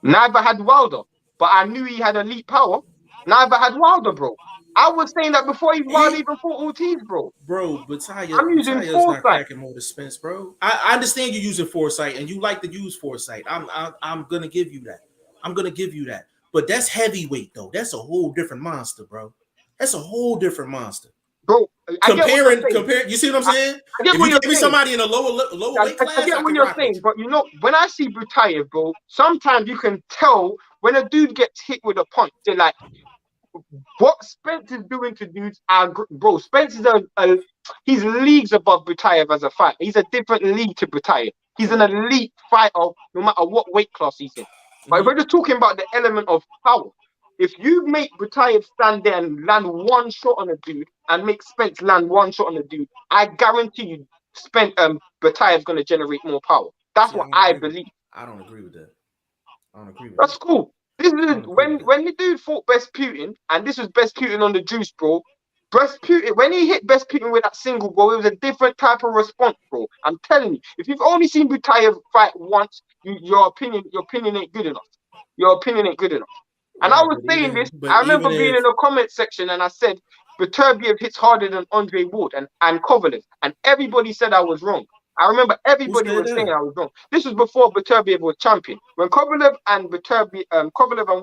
Neither had Wilder, but I knew he had elite power. Neither had Wilder, bro. I was saying that before Wilder even fought Ortiz, bro. Bro, Batayev's not cracking more than Spence, bro. I understand you're using foresight and you like to use foresight. I'm gonna give you that. But that's heavyweight though. That's a whole different monster, bro. That's a whole different monster. Bro, compare. You see what I'm saying? If you give me somebody in a lower weight class, I get what you're saying. But you know, when I see Batayev, bro, sometimes you can tell when a dude gets hit with a punch. They're like, what Spence is doing to dudes, bro. Spence is he's leagues above Batayev as a fighter. He's a different league to Batayev. He's an elite fighter, no matter what weight class he's in. But if we're just talking about the element of power, if you make Batayev stand there and land one shot on a dude and make Spence land one shot on a dude, I guarantee you, Batayev's going to generate more power. That's what I believe. I don't agree with that. That's cool. This is when the dude fought Best Putin, and this was Best Putin on the juice, bro. Best Putin, when he hit Best Putin with that single, bro, it was a different type of response, bro. I'm telling you, if you've only seen Batayev fight once, your opinion ain't good enough. Your opinion ain't good enough. And I was saying this. I remember being in the comment section, and I said Beterbiev hits harder than Andre Ward and Kovalev, and everybody said I was wrong. I remember everybody was saying I was wrong. This was before Beterbiev was champion. When Kovalev and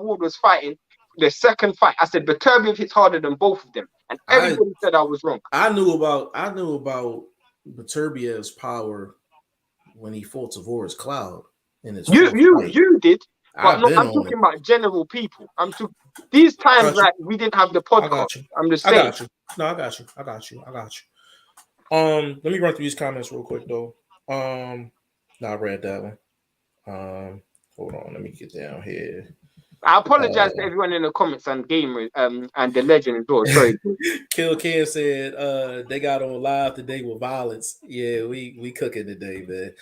Ward was fighting the second fight, I said Beterbiev hits harder than both of them, and everybody said I was wrong. I knew about Beterbiev's power when he fought Tavoris Cloud in his you did. But no, I'm talking about general people. These times like we didn't have the podcast. I'm just saying. I got you. No, I got you. Let me run through these comments real quick though. I read that one. Hold on, let me get down here. I apologize to everyone in the comments and gamers and the legend as well. Sorry. Kill Ken said they got on live today with violence. Yeah, we cooking today, man.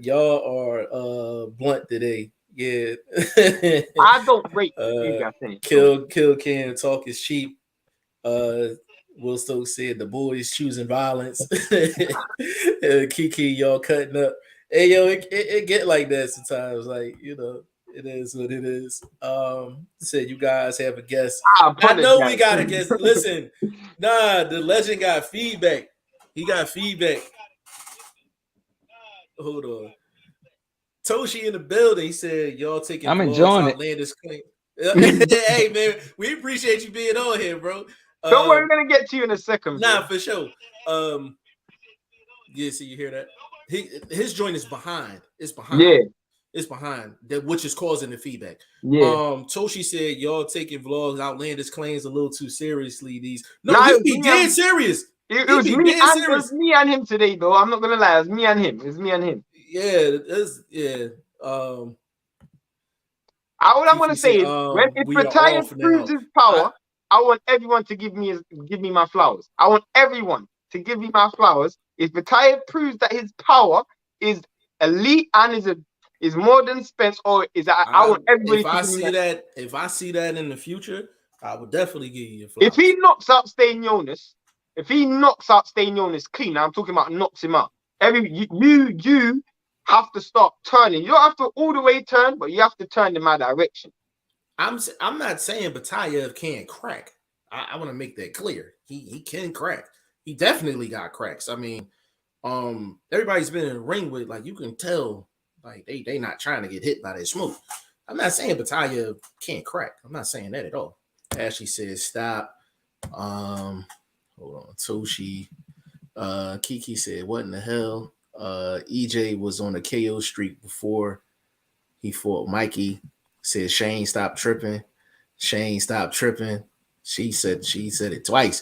Y'all are blunt today. Yeah. I don't rate you guys. Kill Ken talk is cheap. Will Stokes said the boys choosing violence. Kiki, y'all cutting up. Hey yo, it get like that sometimes. Like, you know, it is what it is. Said you guys have a guest. I know we got a guest. Listen, the legend got feedback. He got feedback. Hold on. Toshi in the building. He said, y'all taking I'm enjoying it. Outlandish claim. Hey man, we appreciate you being on here, bro. Don't worry, we're gonna get to you in a second. Nah, for sure. Yeah, so you hear that? His joint is behind. It's behind. Yeah. It's behind that, which is causing the feedback. Yeah. Toshi said y'all taking vlogs, outlandish claims a little too seriously. He be dead serious. It was me and him today, though. I'm not gonna lie, it was me and him. It's me and him. Yeah, all I'm gonna say is if Retired proves his power, I want everyone to give me my flowers. I want everyone to give me my flowers. If Retired proves that his power is elite and is more than Spence, or is that I want everybody. If I see that in the future, I would definitely give you your flowers. If he knocks out Stanionis clean, I'm talking about knocks him out. You have to start turning. You don't have to all the way turn, but you have to turn in my direction. I'm not saying Batayev can't crack. I want to make that clear. He can crack. He definitely got cracks. I mean, everybody's been in the ring with, like, you can tell, like, they not trying to get hit by that smoke. I'm not saying Batayev can't crack. I'm not saying that at all. Ashley says stop. Hold on. Toshi. Kiki said, what in the hell? EJ was on a KO streak before he fought Mikey. Said Shane stop tripping. Shane stop tripping. She said it twice.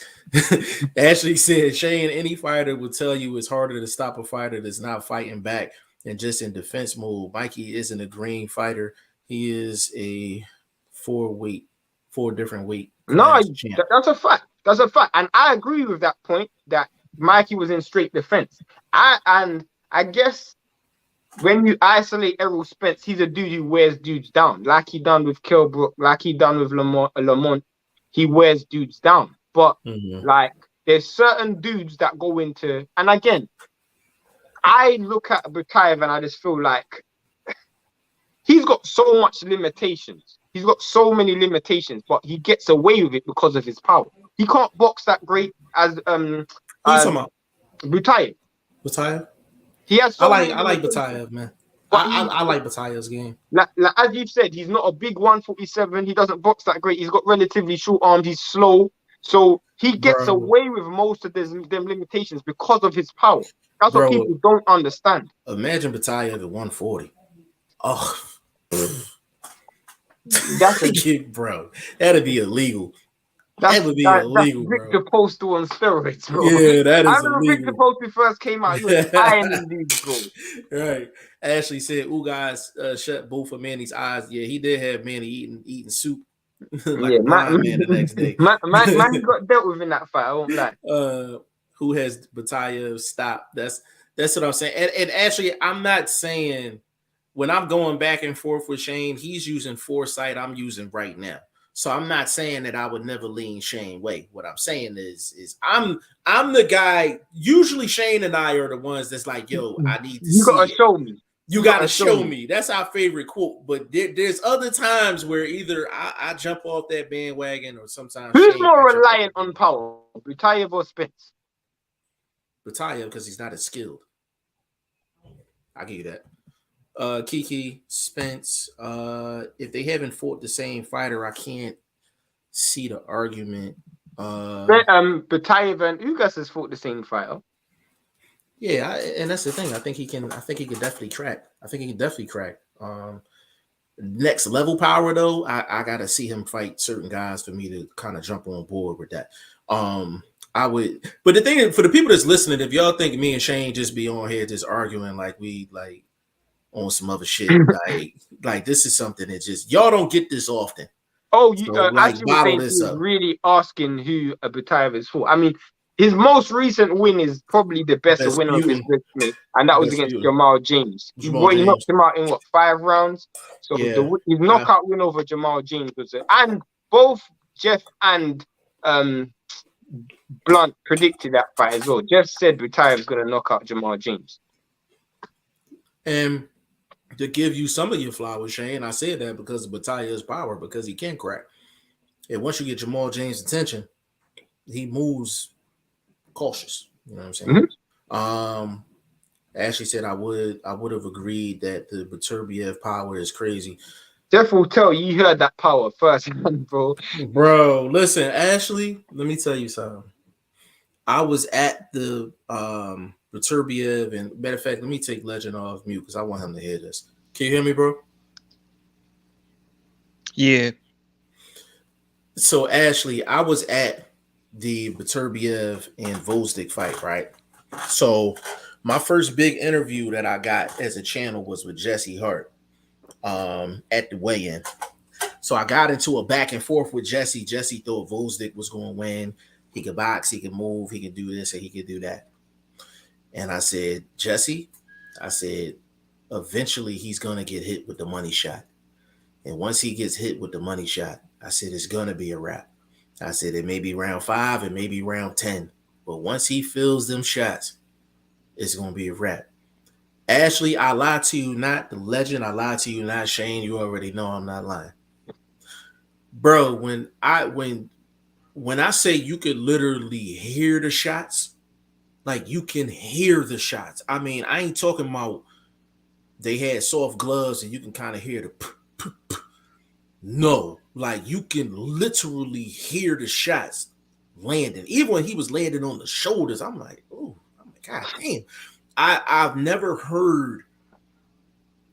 Ashley said Shane, any fighter will tell you it's harder to stop a fighter that's not fighting back and just in defense mode. Mikey isn't a green fighter. He is a four different weight. No, that's a fact. That's a fact. And I agree with that point that Mikey was in straight defense. I guess when you isolate Errol Spence, he's a dude who wears dudes down, like he done with Kilbrook, like he done with Lamont. He wears dudes down. But like, there's certain dudes that go into, and again, I look at Butayev and I just feel like he's got so much limitations. He's got so many limitations, but he gets away with it because of his power. He can't box that great as Butayev. Butayev? He has. I like Butayev, man. I like Batayev's game. Like as you've said, he's not a big 147. He doesn't box that great. He's got relatively short arms. He's slow, so he gets away with most of them limitations because of his power. That's what people don't understand. Imagine Batayev at 140. Oh, that's bro. That'd be illegal. That would be illegal, that's Victor Postal on steroids, bro. Yeah, that is illegal. I remember Victor Postal first came out. He was iron in these, bro. Right. Ashley said, "Ooh, guys, shut both of Manny's eyes." Yeah, he did have Manny eating soup. Like man the next day. Man got dealt with in that fight. I won't lie. Who has Batayev stopped? That's what I'm saying. And actually, I'm not saying when I'm going back and forth with Shane, he's using foresight. I'm using right now. So I'm not saying that I would never lean Shane way. What I'm saying is I'm the guy. Usually Shane and I are the ones that's like, yo, I need to see. You gotta show me. You gotta show me. That's our favorite quote. But there's other times where either I jump off that bandwagon or sometimes. Who's Shane more reliant on power, Butayev or Spence? Butayev, because he's not as skilled. I'll give you that. Kiki, Spence, if they haven't fought the same fighter, I can't see the argument. Batayev and Ugas has fought the same fighter. Yeah, and that's the thing. I think he can definitely crack. Next level power though, I gotta see him fight certain guys for me to kind of jump on board with that. I would, but the thing for the people that's listening, if y'all think me and Shane just be on here just arguing like we like on some other shit, like this is something that just y'all don't get this often. Oh, you bottle this up. Really asking who Butayev is for. I mean, his most recent win is probably the best win of his career, and that was against Jamal James. He knocked him out in 5 rounds. So his knockout win over Jamal James was and both Jeff and Blunt predicted that fight as well. Jeff said Butaev's going to knock out Jamal James. And to give you some of your flowers, Shane, I said that because of Bataille's power, because he can crack. And once you get Jamal James' attention, he moves cautious. You know what I'm saying? Mm-hmm. Ashley said I would have agreed that the Beterbiev power is crazy. Jeff will tell you heard that power first, bro. Bro, listen, Ashley, let me tell you something. I was at the Beterbiev, and matter of fact, let me take Legend off mute because I want him to hear this. Can you hear me, bro? Yeah. So, Ashley, I was at the Beterbiev and Vosdick fight, right? So, my first big interview that I got as a channel was with Jesse Hart at the weigh-in. So, I got into a back and forth with Jesse. Jesse thought Vosdick was going to win. He could box, he could move, he could do this, and he could do that. And I said, Jesse, eventually he's going to get hit with the money shot. And once he gets hit with the money shot, I said, it's going to be a wrap. I said, it may be round 5, it may be round 10. But once he feels them shots, it's going to be a wrap. Ashley, I lied to you not. The Legend, I lied to you not. Shane, you already know I'm not lying. Bro, when I say you could literally hear the shots, like you can hear the shots. I mean, I ain't talking about they had soft gloves and you can kind of hear the no, like you can literally hear the shots landing. Even when he was landing on the shoulders, I'm like, oh my God damn. I've never heard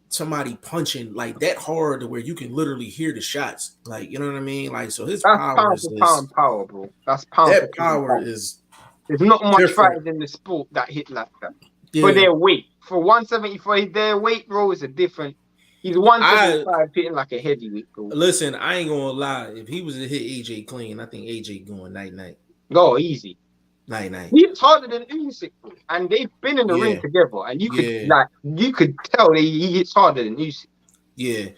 somebody punching like that hard to where you can literally hear the shots. Like, you know what I mean? Like, so his power is power, bro. That's power. That power is there's not much fighters in the sport that hit like that. Yeah. For their weight. For 174, their weight, bro, is a different. He's 175 hitting like a heavyweight, bro. Listen, I ain't gonna lie. If he was to hit AJ clean, I think AJ going night-night. Go easy. Night-night. He's harder than Usyk, and they've been in the ring together, and you could tell he hits harder than Usyk. Yeah.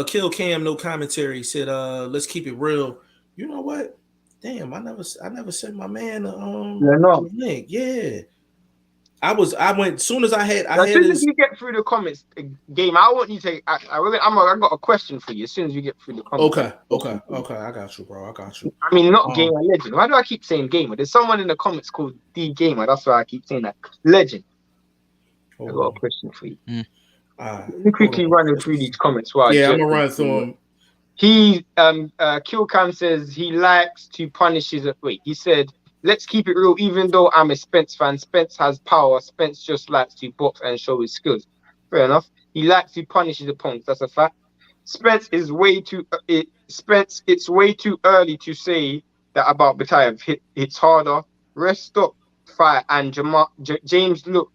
Kill Cam, no commentary, said, let's keep it real. You know what? Damn, I never sent my man the link. Yeah. I went soon as you get through the comments game. I want you to. I got a question for you. As soon as you get through the comments. Okay. I got you, bro. I got you. I mean, not Gamer Legend. Why do I keep saying Gamer? There's someone in the comments called D Gamer. That's why I keep saying that. Legend. I got a question for you. Let me quickly run through these comments. I'm gonna run through them. He Killcam says he likes to punish his. He said, let's keep it real. Even though I'm a Spence fan, Spence has power. Spence just likes to box and show his skills. Fair enough. He likes to punish his opponents. That's a fact. Spence is way too. It's way too early to say that about Bataev. It's harder. Rest up, fight, and James looked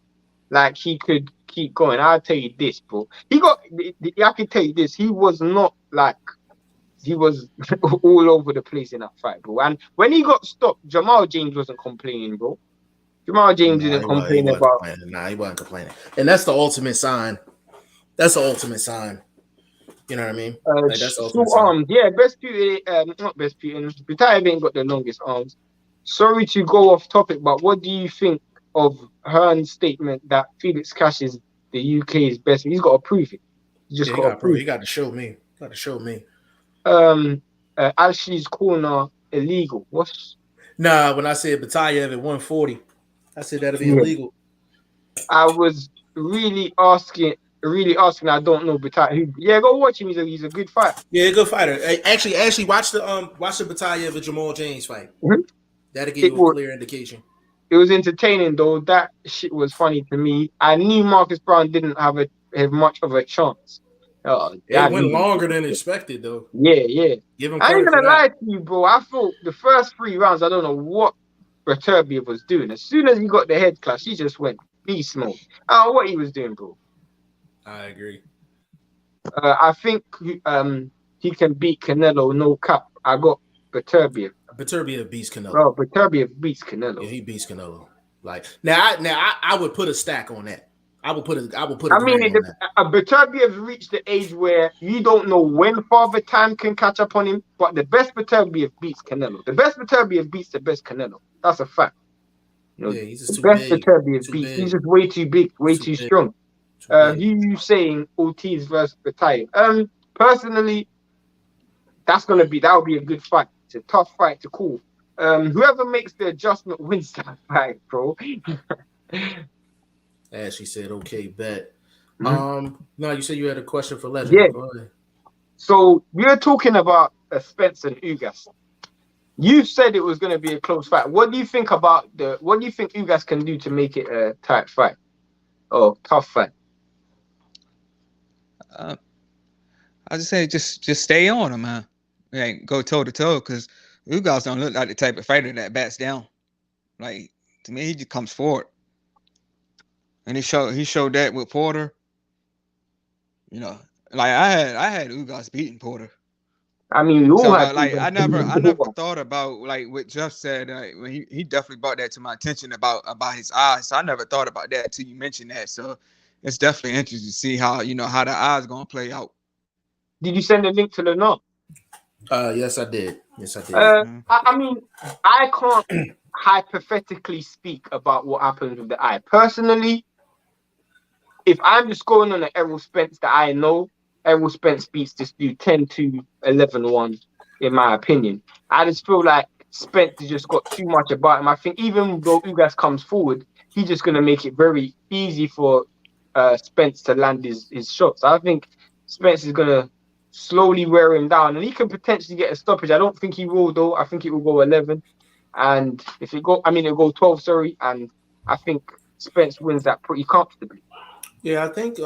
like he could keep going. I'll tell you this, bro. I can tell you this. He was not like. He was all over the place in that fight, bro. And when he got stopped, Jamal James wasn't complaining, bro. Jamal James didn't complain about. He wasn't complaining, and that's the ultimate sign. That's the ultimate sign. You know what I mean? That's the ultimate sign. Yeah, best Putin, not best Putin. Bataev ain't got the longest arms. Sorry to go off topic, but what do you think of Hearn's statement that Felix Cash is the UK's best? He's got to prove it. He got to prove. He got to show me. Got to show me. Ashley's corner illegal. Nah, when I said Bataev at 140, I said that'd be illegal. I was really asking. I don't know Bataev. Yeah, go watch him. He's a good fighter. Yeah, good fighter. Actually, watch the Bataev and Jamal James fight. Mm-hmm. That'll give you a clear indication. It was entertaining though. That shit was funny to me. I knew Marcus Brown didn't have much of a chance. It went longer than expected, though. Yeah. Give him I ain't gonna lie to you, bro. I thought the first 3 rounds, I don't know what Beterbiev was doing. As soon as he got the head clash, he just went beast mode. I don't know what he was doing, bro. I agree. I think he can beat Canelo, no cap. I got Beterbiev. Beterbiev beats Canelo. Bro, Beterbiev beats Canelo. Yeah, he beats Canelo. Like now, I would put a stack on that. I will put a I mean, grand on that. Beterbiev's reached the age where you don't know when Father Time can catch up on him, but the best Beterbiev beats Canelo. The best Beterbiev beats the best Canelo. That's a fact. You know, Yeah, he's the just too best big. Beterbiev Too beats. He's big. just way too big, way too Big. strong. Too big. Who you saying Ortiz versus Betayev? Personally, that'll be a good fight. It's a tough fight to call. Whoever makes the adjustment wins that fight, bro. As she said, okay, bet. Mhm. No, you said you had a question for Yeah. Legend. Go ahead. So we are talking about Spence and Ugas. You said it was going to be a close fight. What do you think what do you think Ugas can do to make it a tight fight or tough fight? I just say just stay on him, man. Like go toe to toe, because Ugas don't look like the type of fighter that backs down. Like to me, he just comes forward, and he showed that with Porter. You know, like I had Ugas beating Porter. I mean, you all So, had but like I never Ugas. thought about like what Jeff said. When he definitely brought that to my attention about his eyes. So I never thought about that until you mentioned that. So it's definitely interesting to see how how the eyes gonna play out. Did you send a link to the note? Yes, I did. Yes, I did. I mean, I can't hypothetically speak about what happens with the eye. Personally, if I'm just going on an Errol Spence that I know, Errol Spence beats this dude 10-2, 11-1, in my opinion. I just feel like Spence has just got too much about him. I think even though Ugas comes forward, he's just going to make it very easy for Spence to land his shots. I think Spence is going to slowly wear him down, and he can potentially get a stoppage. I don't think he will, though. I think it will go 11. And if it'll go 12, sorry. And I think Spence wins that pretty comfortably. Yeah, I think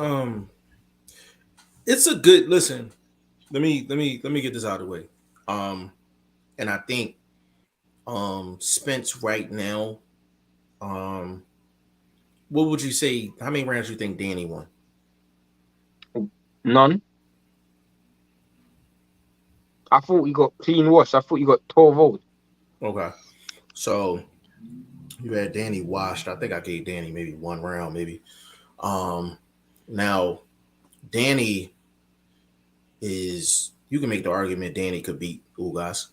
it's a good listen. Let me get this out of the way. And I think Spence right now, what would you say? How many rounds do you think Danny won? None. I thought he got clean wash. I thought he got 12-0. Okay. So you had Danny washed. I think I gave Danny maybe one round, maybe. Now Danny is, you can make the argument Danny could beat Ugas.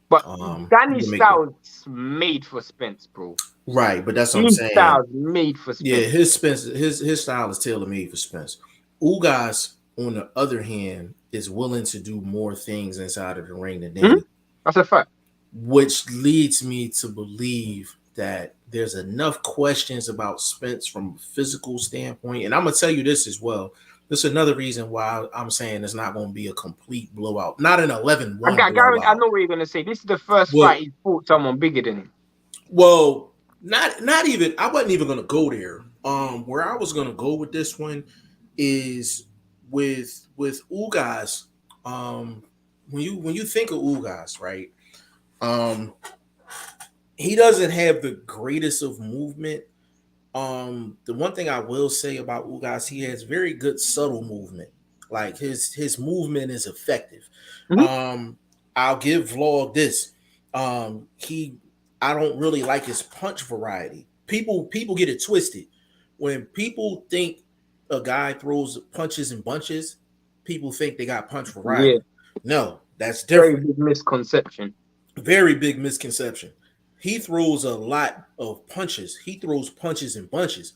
But Danny's style is made for Spence, bro. Right, but that's what I'm saying. His style is made for Spence. Yeah, his style is tailor made for Spence. Ugas, on the other hand, is willing to do more things inside of the ring than Danny. That's a fact. Which leads me to believe that there's enough questions about Spence from a physical standpoint. And I'm going to tell you this as well. This is another reason why I'm saying it's not going to be a complete blowout. Not an 11-1 blowout. I know what you're going to say. This is the first fight he fought someone bigger than him. Well, not even, I wasn't even going to go there. Where I was going to go with this one is with Ugas. When you think of Ugas, right? He doesn't have the greatest of movement. The one thing I will say about Ugas, he has very good subtle movement. Like his movement is effective. I'll give Vlog this. I don't really like his punch variety. People get it twisted. When people think a guy throws punches and bunches, people think they got punch variety. Yeah. No, that's different. Very big misconception. Very big misconception. He throws a lot of punches. He throws punches and bunches.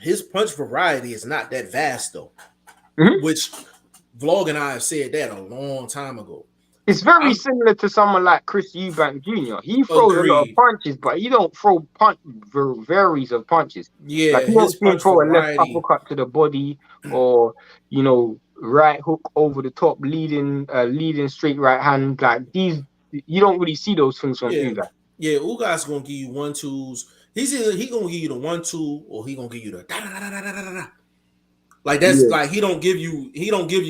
His punch variety is not that vast, though, which Vlog and I have said that a long time ago. It's very similar to someone like Chris Eubank Jr. He throws a lot of punches, but he don't throw varies of punches. Yeah, like, he don't throw a left uppercut to the body, or right hook over the top, leading straight right hand. Like you don't really see those things from Ugas. Yeah, Ugas gonna give you 1-2s. He's either gonna give you the 1-2 or he gonna give you the da da da da da da da. Like that's like he don't give you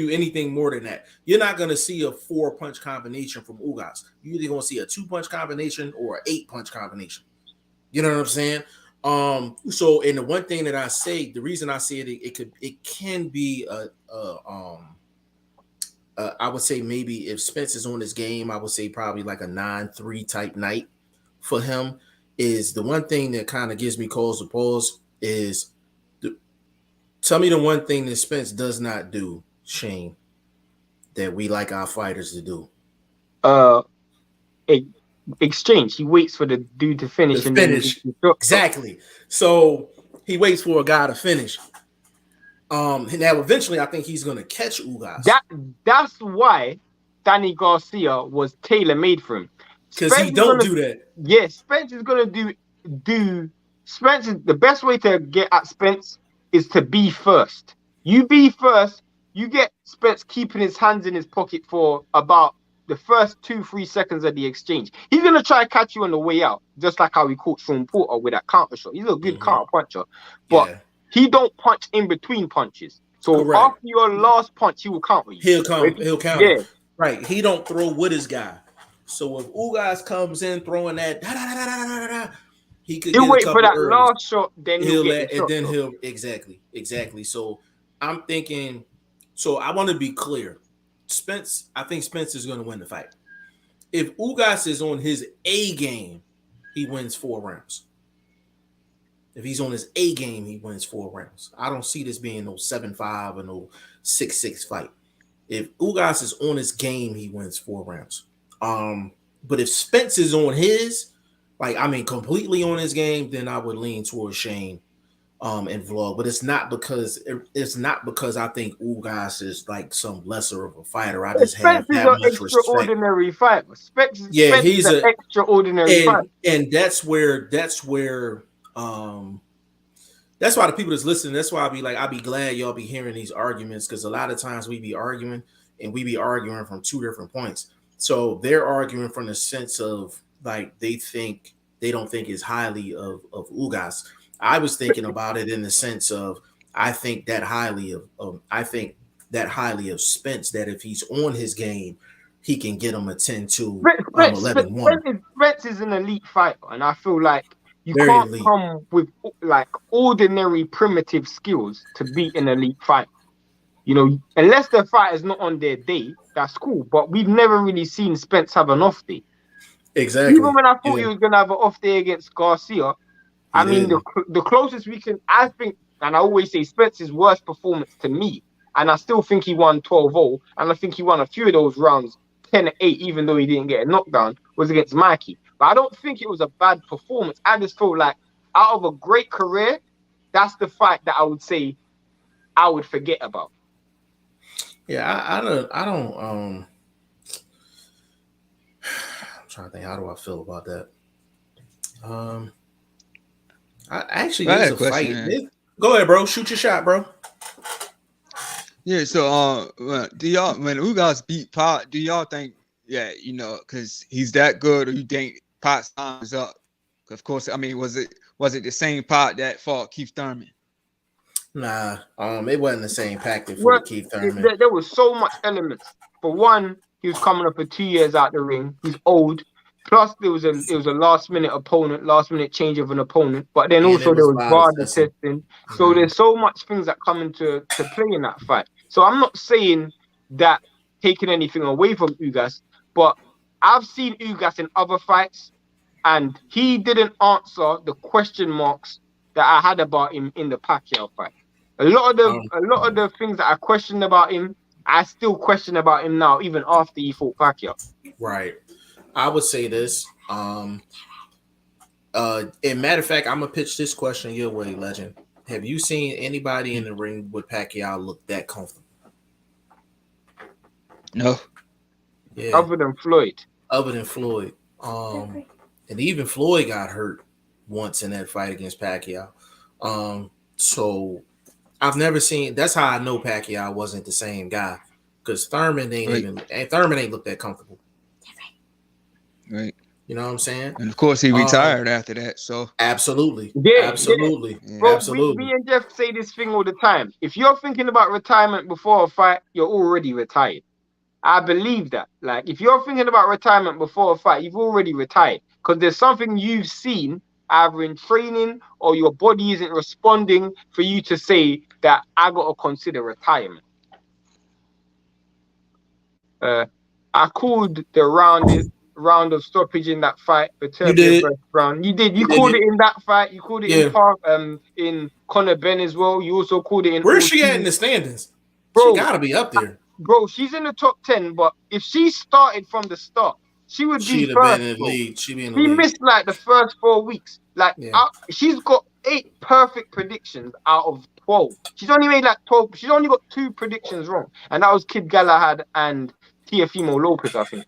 anything more than that. You're not gonna see a 4-punch combination from Ugas. You're either gonna see a 2-punch combination or an 8-punch combination. You know what I'm saying? So, and the one thing that I say, the reason I say it can be I would say maybe if Spence is on this game, I would say probably like a 9-3 type night for him. Is the one thing that kind of gives me cause to pause is Tell me the one thing that Spence does not do, Shane, that we like our fighters to do. Exchange. He waits for the dude to finish, and Finish. then Exactly. So he waits for a guy to finish. Now eventually I think he's gonna catch Ugas. That's why Danny Garcia was tailor-made for him. Because he don't do that. Yeah, Spence is gonna do Spence is the best way to get at Spence is to be first. You be first, you get Spence keeping his hands in his pocket for about the first 2-3 seconds of the exchange. He's gonna try to catch you on the way out, just like how he caught Sean Porter with that counter shot. He's a good counter puncher, but he don't punch in between punches. So after your last punch, he will counter you. He'll counter. Yeah. Right. He don't throw with his guy. So if Ugas comes in throwing that, he could he'll wait for that last shot, then he'll exactly. So I'm thinking. So I want to be clear. I think Spence is going to win the fight. If Ugas is on his A game, he wins 4 rounds. If he's on his A game, he wins 4 rounds. I don't see this being no 7-5 or no 6-6 fight. If Ugas is on his game, he wins 4 rounds. But if Spence is on his, completely on his game, then I would lean towards Shane and Vlog. But it's not because I think Ugas is like some lesser of a fighter. I just have that much respect. Spence is an extraordinary fighter. Spence is an extraordinary fighter. And that's where that's why the people that's listening, that's why I be glad y'all be hearing these arguments, because a lot of times we be arguing from 2 different points. So they're arguing from the sense of they don't think as highly of Ugas. I was thinking about it in the sense of I think that highly of Spence, that if he's on his game, he can get him a 10-2, 11-1. Spence is an elite fighter, and I feel like you can't come with ordinary primitive skills to beat an elite fighter. You know, unless the fighter's not on their day, that's cool. But we've never really seen Spence have an off day. Exactly. Even when I thought he was going to have an off day against Garcia, the closest we can, I think, and I always say Spence's worst performance to me, and I still think he won 12-0, and I think he won a few of those rounds 10-8, even though he didn't get a knockdown, was against Mikey. But I don't think it was a bad performance. I just feel like out of a great career, that's the fight that I would say I would forget about. Yeah, I don't. I'm trying to think. How do I feel about that? There's a fight. Man. Go ahead, bro. Shoot your shot, bro. Yeah. So, do y'all, when Ugas beat Pot, do y'all think, because he's that good, or you think Pot's time is up? Of course. I mean, was it the same Pot that fought Keith Thurman? Nah, it wasn't the same pack that fought Keith Thurman. There was so much elements. For one, he was coming up for 2 years out the ring. He's old. Plus, there was a last minute change of an opponent. But then also there was Valdez testing. So there's so much things that come into play in that fight. So I'm not saying that taking anything away from Ugas, but I've seen Ugas in other fights, and he didn't answer the question marks that I had about him in the Pacquiao fight. A lot of the things that I questioned about him, I still question about him now, even after he fought Pacquiao. Right. I would say this. Matter of fact, I'm gonna pitch this question your way, Legend. Have you seen anybody in the ring with Pacquiao look that comfortable? No. Yeah. Other than Floyd. And even Floyd got hurt once in that fight against Pacquiao. So I've never seen. That's how I know Pacquiao wasn't the same guy, because Thurman ain't looked that comfortable. Right. You know what I'm saying? And of course he retired after that. So absolutely. Yeah. Bro, absolutely. Me and Jeff say this thing all the time. If you're thinking about retirement before a fight, you're already retired. I believe that. Like, if you're thinking about retirement before a fight, you've already retired, because there's something you've seen either in training or your body isn't responding for you to say that I got to consider retirement. I called the round round of stoppage in that fight. You did. Versus Brown. You did. You You did called it. it in that fight. You called it in Conor Ben as well. You also called it in. Where's she at in the standings? Bro, she gotta be up there. Bro, she's in the top 10. But if she started from the start, she would be She'd have first. been in the lead. She'd be in the She lead. missed like the first 4 weeks. Like she's got 8 perfect predictions out of 12. She's only made like 12. She's only got 2 predictions wrong, and that was Kid Galahad and Teofimo Lopez, I think.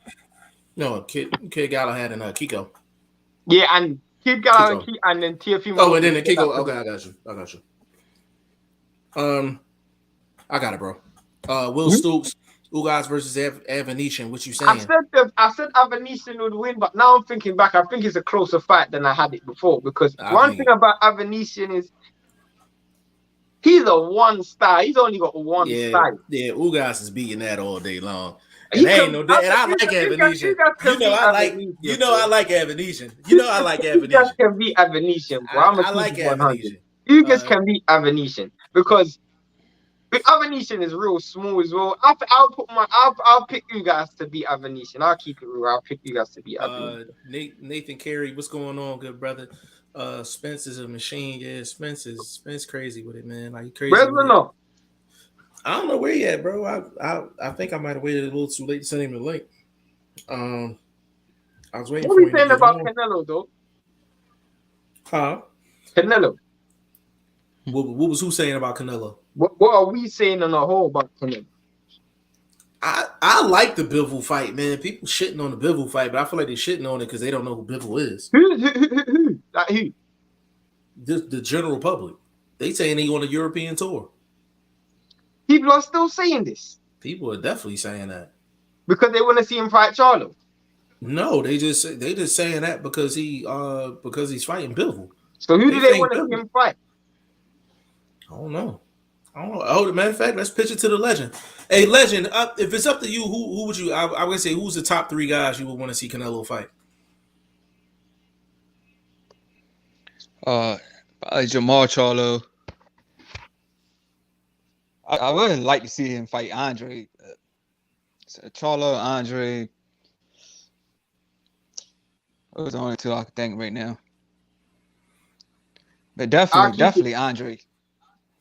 No, Kid Galahad and Kiko. Yeah, and Kid Galahad and then Teofimo. Oh, and then the Kiko. Okay, I got you. I got it, bro. Will Stoops, Ugas versus Avanesian. What you saying? I said Avanesian would win, but now I'm thinking back. I think it's a closer fight than I had it before, because one thing about Avanesian is he's a one style. He's only got one style. Yeah, Ugas is beating that all day long. And ain't no doubt. And I like Avanesian. I like Avanesian. Ugas can beat Avanesian, bro. I like Avanesian. Ugas can beat Avanesian because Avanesian is real small as well. I'll pick Ugas to beat Avanesian. I'll keep it real. I'll pick Ugas to beat Avanesian. Nathan Carey, what's going on, good brother? Spence is a machine. Yeah, Spence crazy with it, man. Like crazy. Where's Renault? I don't know where he at, bro. I think I might have waited a little too late to send him the link. I was waiting. What are we saying about Canelo, though? Huh? Canelo. What was who saying about Canelo? What are we saying on the whole about Canelo? I like the Bivol fight, man. People shitting on the Bivol fight, but I feel like they're shitting on it because they don't know who Bivol is. Who? Like who? The general public. They saying he on a European tour. People are still saying this. People are definitely saying that because they want to see him fight Charlo. No, they just saying that because he's fighting Bivol. So who do they want to see him fight? I don't know. Oh, matter of fact, let's pitch it to the legend. Hey, legend, if it's up to you, who would you? I would say who's the top 3 guys you would want to see Canelo fight? Jamal Charlo. I would like to see him fight Andre. Charlo, Andre. Those are the only 2 I can think right now. But definitely Andre.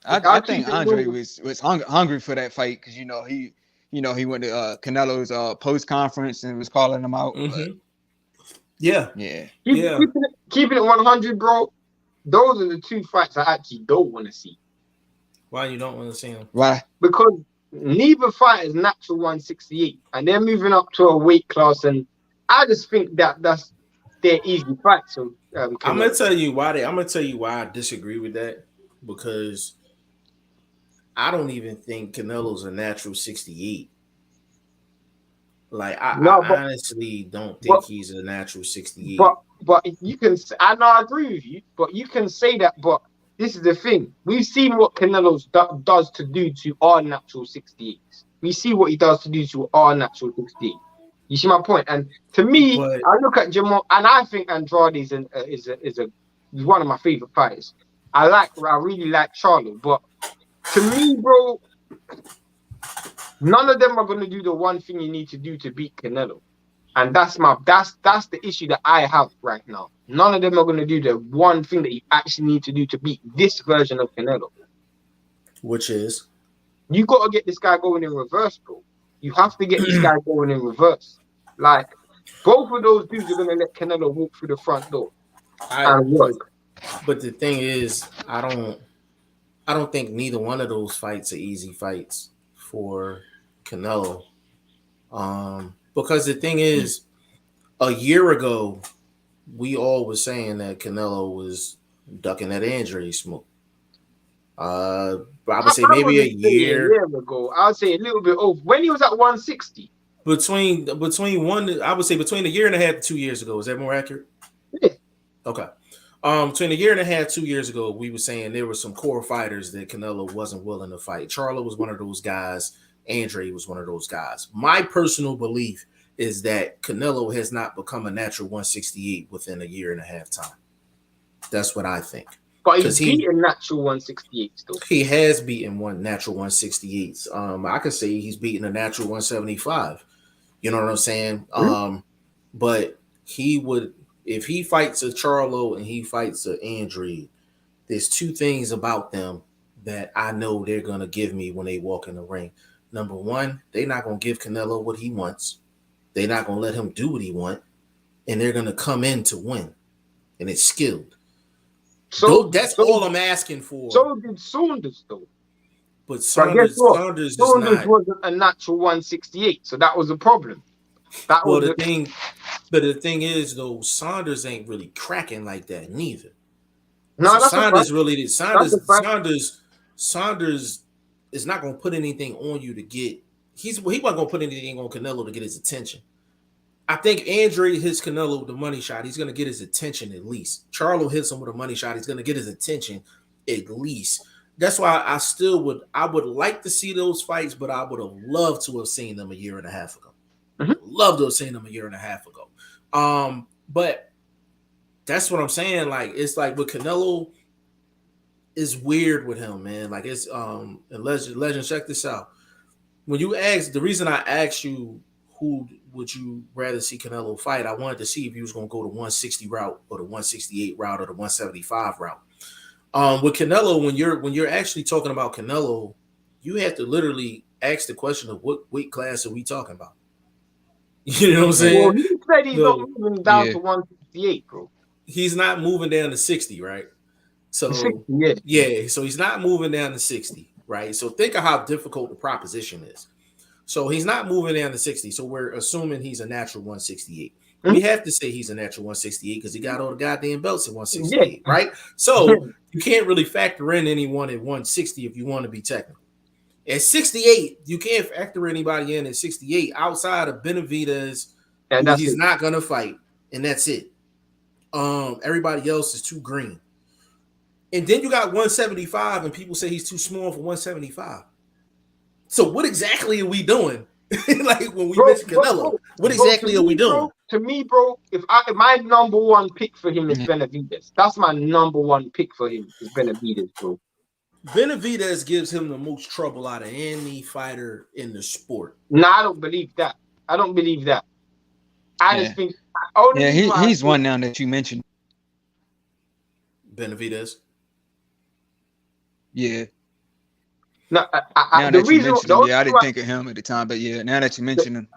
I think Andre was hungry for that fight because he went to Canelo's post conference and was calling him out. Mm-hmm. Keeping it 100, bro. Those are the 2 fights I actually don't want to see. Why you don't want to see them? Why? Because neither fight is natural 168, and they're moving up to a weight class, and I just think that's their easy fight. So I'm gonna tell you why I disagree with that, because I don't even think Canelo's a natural 68. Like I honestly don't think he's a natural 68. But you can, and I agree with you. But you can say that. But this is the thing: we've seen what Canelo does to do to our natural 68s. We see what he does to do to our natural 68. You see my point? And to me, I look at Jamal, and I think Andrade is one of my favorite fighters. I really like Charlo, but to me, bro, none of them are going to do the one thing you need to do to beat Canelo. And that's the issue that I have right now. None of them are going to do the one thing that you actually need to do to beat this version of Canelo. Which is? You got to get this guy going in reverse, bro. You have to get this guy going in reverse. Like, both of those dudes are going to let Canelo walk through the front door and work. But the thing is, I don't think neither one of those fights are easy fights for Canelo. Because the thing is, a year ago, we all were saying that Canelo was ducking that Andre smoke. I would say maybe a year ago. I would say a little bit over. When he was at 160. Between a year and a half to 2 years ago. Is that more accurate? Yeah. Okay. Between a year and a half, 2 years ago, we were saying there were some core fighters that Canelo wasn't willing to fight. Charlo was one of those guys. Andre was one of those guys. My personal belief is that Canelo has not become a natural 168 within a year and a half time. That's what I think. But he's beaten natural 168 still. He has beaten one natural 168s. I could say he's beaten a natural 175. You know what I'm saying? but he would, if he fights a Charlo and he fights a Andre, there's two things about them that I know they're gonna give me when they walk in the ring. Number one, they're not gonna give Canelo what he wants. They're not gonna let him do what he wants, and they're gonna come in to win, and it's skilled. So that's all I'm asking for. So did Saunders though. But Saunders is not. Wasn't a natural 168, so that was a problem. The thing is though, Saunders ain't really cracking like that neither. No, so that's Saunders really did. Saunders is not gonna put anything on you to get. He wasn't gonna put anything on Canelo to get his attention. I think Andre hits Canelo with the money shot. He's gonna get his attention at least. Charlo hits him with a money shot. He's gonna get his attention at least. That's why I would like to see those fights, but I would have loved to have seen them a year and a half ago. Love to have seen them a year and a half ago. But that's what I'm saying. Like, it's like with Canelo, it's weird with him, man. Like, it's and Legend, check this out. When you asked, the reason I asked you who would you rather see Canelo fight, I wanted to see if he was gonna go the 160 route or the 168 route or the 175 route. With Canelo, when you're actually talking about Canelo, you have to literally ask the question of what weight class are we talking about? You know what I'm saying? Well, he said he's not moving down to 168, bro. He's not moving down to 60, right? So 60, so he's not moving down to 60, right? So think of how difficult the proposition is. So he's not moving down to 60. So we're assuming he's a natural 168. We have to say he's a natural 168 because he got all the goddamn belts at 168, right? So you can't really factor in anyone at 160 if you want to be technical. At 68, you can't factor anybody in at 68 outside of Benavidez, and he's not gonna fight, and that's it. Everybody else is too green. And then you got 175, and people say he's too small for 175. So what exactly are we doing? Like when we mention Canelo, what exactly are we doing? To me, bro, if my number one pick for him is Benavidez. That's my number one pick for him is Benavidez, bro. Benavidez gives him the most trouble out of any fighter in the sport. No, I don't believe that. I just think he's one now that you mentioned. Benavidez. Yeah. No, I didn't think of him at the time, but now that you mention him,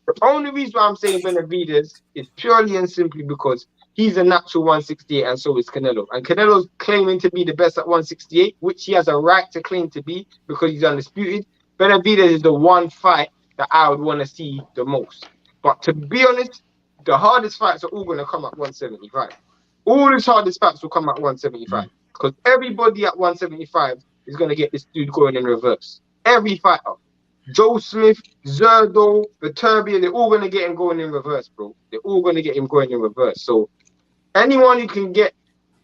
The only reason why I'm saying Benavidez is purely and simply because he's a natural 168 and so is Canelo. And Canelo's claiming to be the best at 168, which he has a right to claim to be because he's undisputed. Benavidez is the one fight that I would want to see the most. But to be honest, the hardest fights are all going to come at 175. All his hardest fights will come at 175 because everybody at 175 is going to get this dude going in reverse. Every fighter. Joe Smith, Zerdo, Viterbi, they're all going to get him going in reverse, bro. They're all going to get him going in reverse. So anyone who can get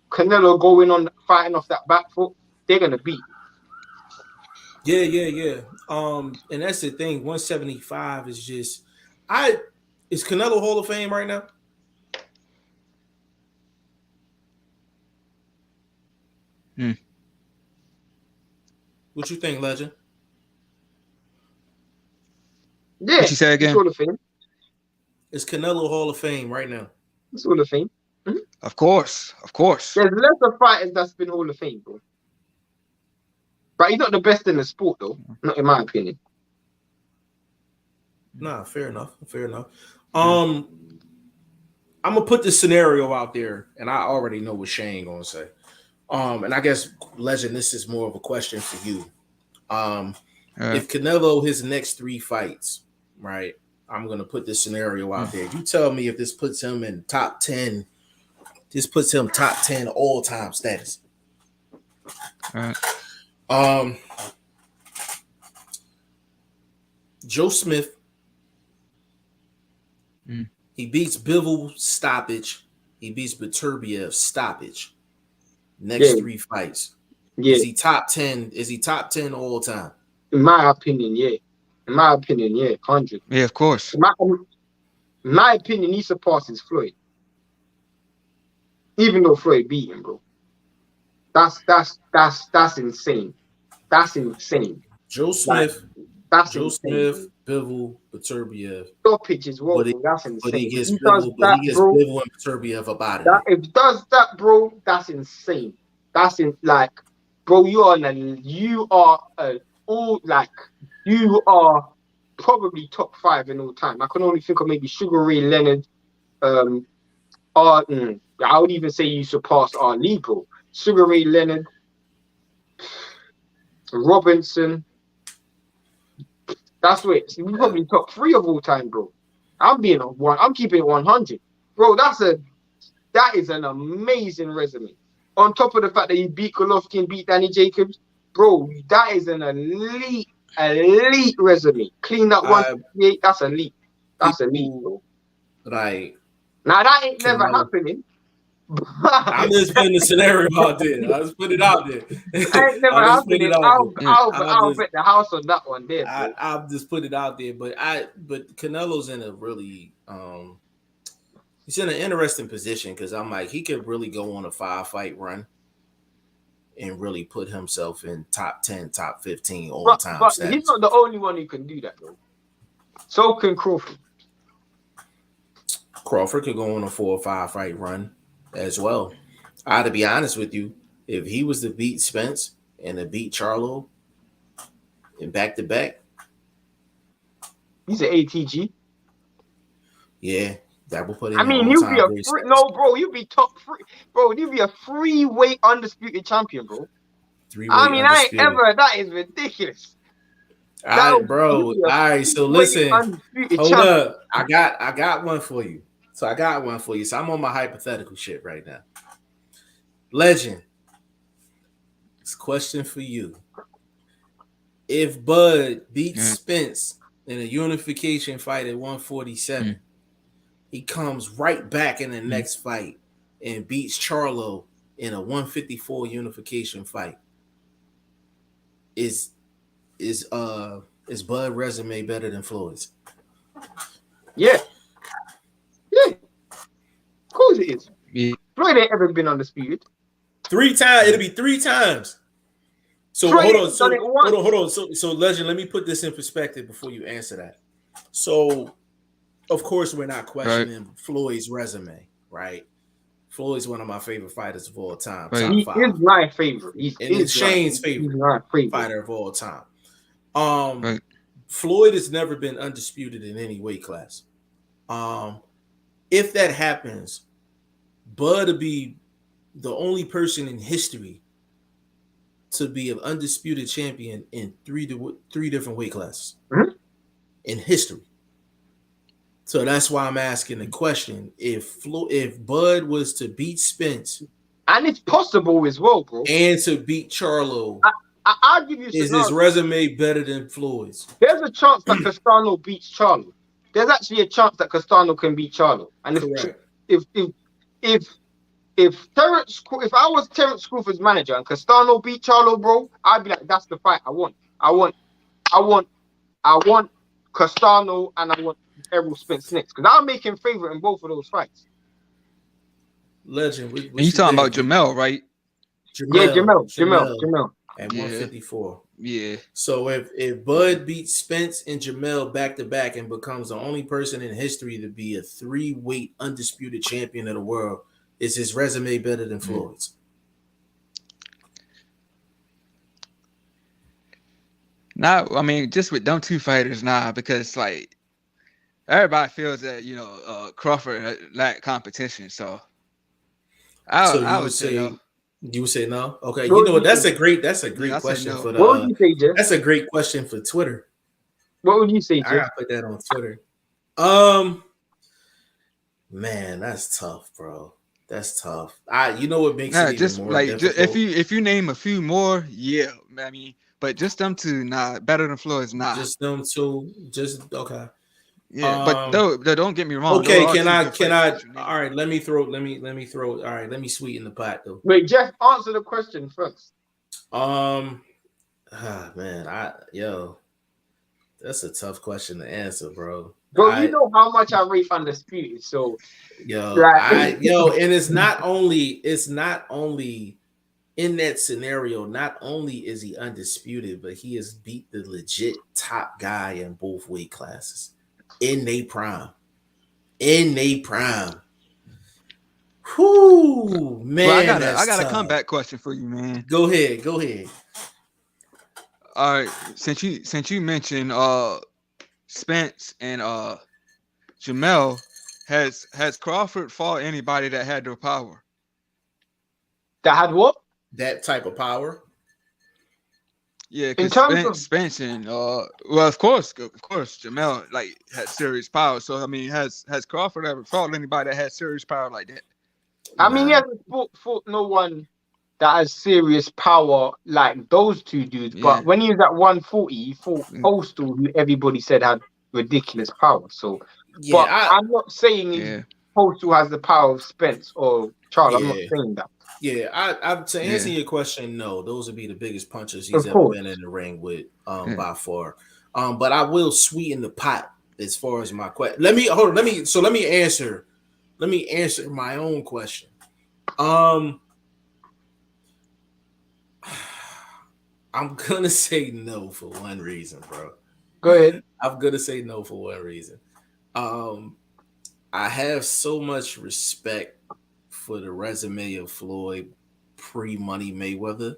Canelo going on, fighting off that back foot, they're going to beat. Yeah. And that's the thing. 175 is just, is Canelo Hall of Fame right now? What you think, Legend? Yeah, what you say again? Hall of Fame. Is Canelo Hall of Fame right now? It's Hall of Fame. Of course. There's lesser fighters that's been Hall of Fame, bro. But he's not the best in the sport, though. Not in my opinion. Nah, fair enough. I'm gonna put this scenario out there, and I already know what Shane gonna say. And I guess, Legend, this is more of a question for you. If Canelo, his next 3 fights, right? I'm gonna put this scenario out there. You tell me if this puts him in top 10. This puts him top 10 all-time status. Joe Smith. He beats Bivol stoppage. He beats Beterbiev stoppage. Next 3 fights. Yeah. Is he top 10? Is he top 10 all time? In my opinion, yeah. 100. Yeah, of course. In my opinion, he surpasses Floyd. Even though Floyd beat him, bro. That's insane. That's insane. Joe Smith. That's Joe insane. Smith, Bivol Beterbiev, stoppage as well, but he, bro. That's but he insane. gets If he does Bivol, that, bro, and Beterbiev up out of that there. if he does that, bro, that's insane. That's in like, bro, you are probably top 5 in all time. I can only think of maybe Sugar Ray Leonard. I would even say you surpassed our league, bro. Sugar Ray Leonard, Robinson. That's it. We're probably top 3 of all time, bro. I'm keeping it 100, bro. That is an amazing resume. On top of the fact that you beat Golovkin and beat Danny Jacobs, bro, that is an elite resume. Clean up 158. That's elite. That's elite, bro. Like, now that ain't never happening. I'm just putting the scenario out there. I just put it out there. That ain't never happening. I'll bet the house on that one there, bro. I'll just put it out there. But Canelo's in a really he's in an interesting position because I'm like, he could really go on a 5-fight run and really put himself in top 10, top 15 all time. But he's not the only one who can do that, though. So can Crawford. Crawford could go on a 4 or 5 fight run as well. To be honest with you, if he was to beat Spence and to beat Charlo in back-to-back, he's an ATG. Yeah, that will put him. I mean, you'd be you'd be top 3, bro. You'd be a 3-weight undisputed champion, bro. 3-weight undisputed. That is ridiculous. All right, bro. All right, so listen. Hold up. I got one for you. So I'm on my hypothetical shit right now. Legend. This question for you. If Bud beats Spence in a unification fight at 147, he comes right back in the next fight and beats Charlo in a 154 unification fight. Is Bud resume better than Floyd's? Yeah. Of course it is. Yeah. Floyd ain't ever been undisputed. 3 times. It'll be 3 times. So hold on. So Legend, let me put this in perspective before you answer that. So, of course, we're not questioning Floyd's resume, right? Floyd's one of my favorite fighters of all time. Right. He is my favorite. It's Shane's favorite fighter of all time. Floyd has never been undisputed in any weight class. If that happens, Bud will be the only person in history to be an undisputed champion in three different weight classes in history. So that's why I'm asking the question: if Bud was to beat Spence, and it's possible as well, bro, and to beat Charlo, I'll give you. Is his resume better than Floyd's? There's a chance that Castano beats Charlo. There's actually a chance that Castano can beat Charlo. And if I was Terence Crawford's manager and Castano beat Charlo, bro, I'd be like, that's the fight I want. I want Castano and I want Errol Spence next because I'll make him favorite in both of those fights. Legend. You talking about Jamel, right? Jamel. At 154. Yeah. So if Bud beats Spence and Jamel back-to-back and becomes the only person in history to be a 3-weight undisputed champion of the world, is his resume better than Floyd's? Nah, I mean, just with them 2 fighters, because like everybody feels that Crawford lacked competition. So I would say no. You would say no? Okay. You know what? That's a great question for the. What would you say, Jeff? That's a great question for Twitter. What would you say, Jeff? I gotta put that on Twitter. Man, that's tough, bro. That's tough. You know what makes it even more difficult? If you name a few more, yeah. I mean, but just them 2, better than Floyd's, Just them 2, okay. Yeah, but don't get me wrong. Okay, can I? All right, let me throw. All right, let me sweeten the pot though. Wait, Jeff, answer the question first. Man, that's a tough question to answer, bro. Bro, you know how much I rate undisputed, so and it's not only in that scenario, not only is he undisputed, but he has beat the legit top guy in both weight classes in their prime. In their prime. Whoo, man, Well, I that's got a tough. comeback question for you, man. Go ahead, go ahead. All right, since you mentioned Spence and Jamel, has Crawford fought anybody that had the power? That had what? That type of power. Yeah, In because terms of Spence and well, of course, Jamel like had serious power. So I mean, has Crawford ever fought anybody that had serious power like that? I mean, he hasn't fought no one that has serious power like those two dudes. Yeah. But when he was at 140, he fought Postal, who everybody said had ridiculous power. So, Yeah, but I'm not saying Yeah. Postal has the power of Spence or Charles. I'm not Yeah. saying that. Yeah, to answer Yeah. your question, no, those would be the biggest punches Of he's ever course. been in the ring with, Yeah. by far. But I will sweeten the pot as far as my question. Let me answer my own question. I'm gonna say no for one reason, bro. Go ahead. I'm gonna say no for one reason. I have so much respect for the resume of Floyd pre-Money Mayweather,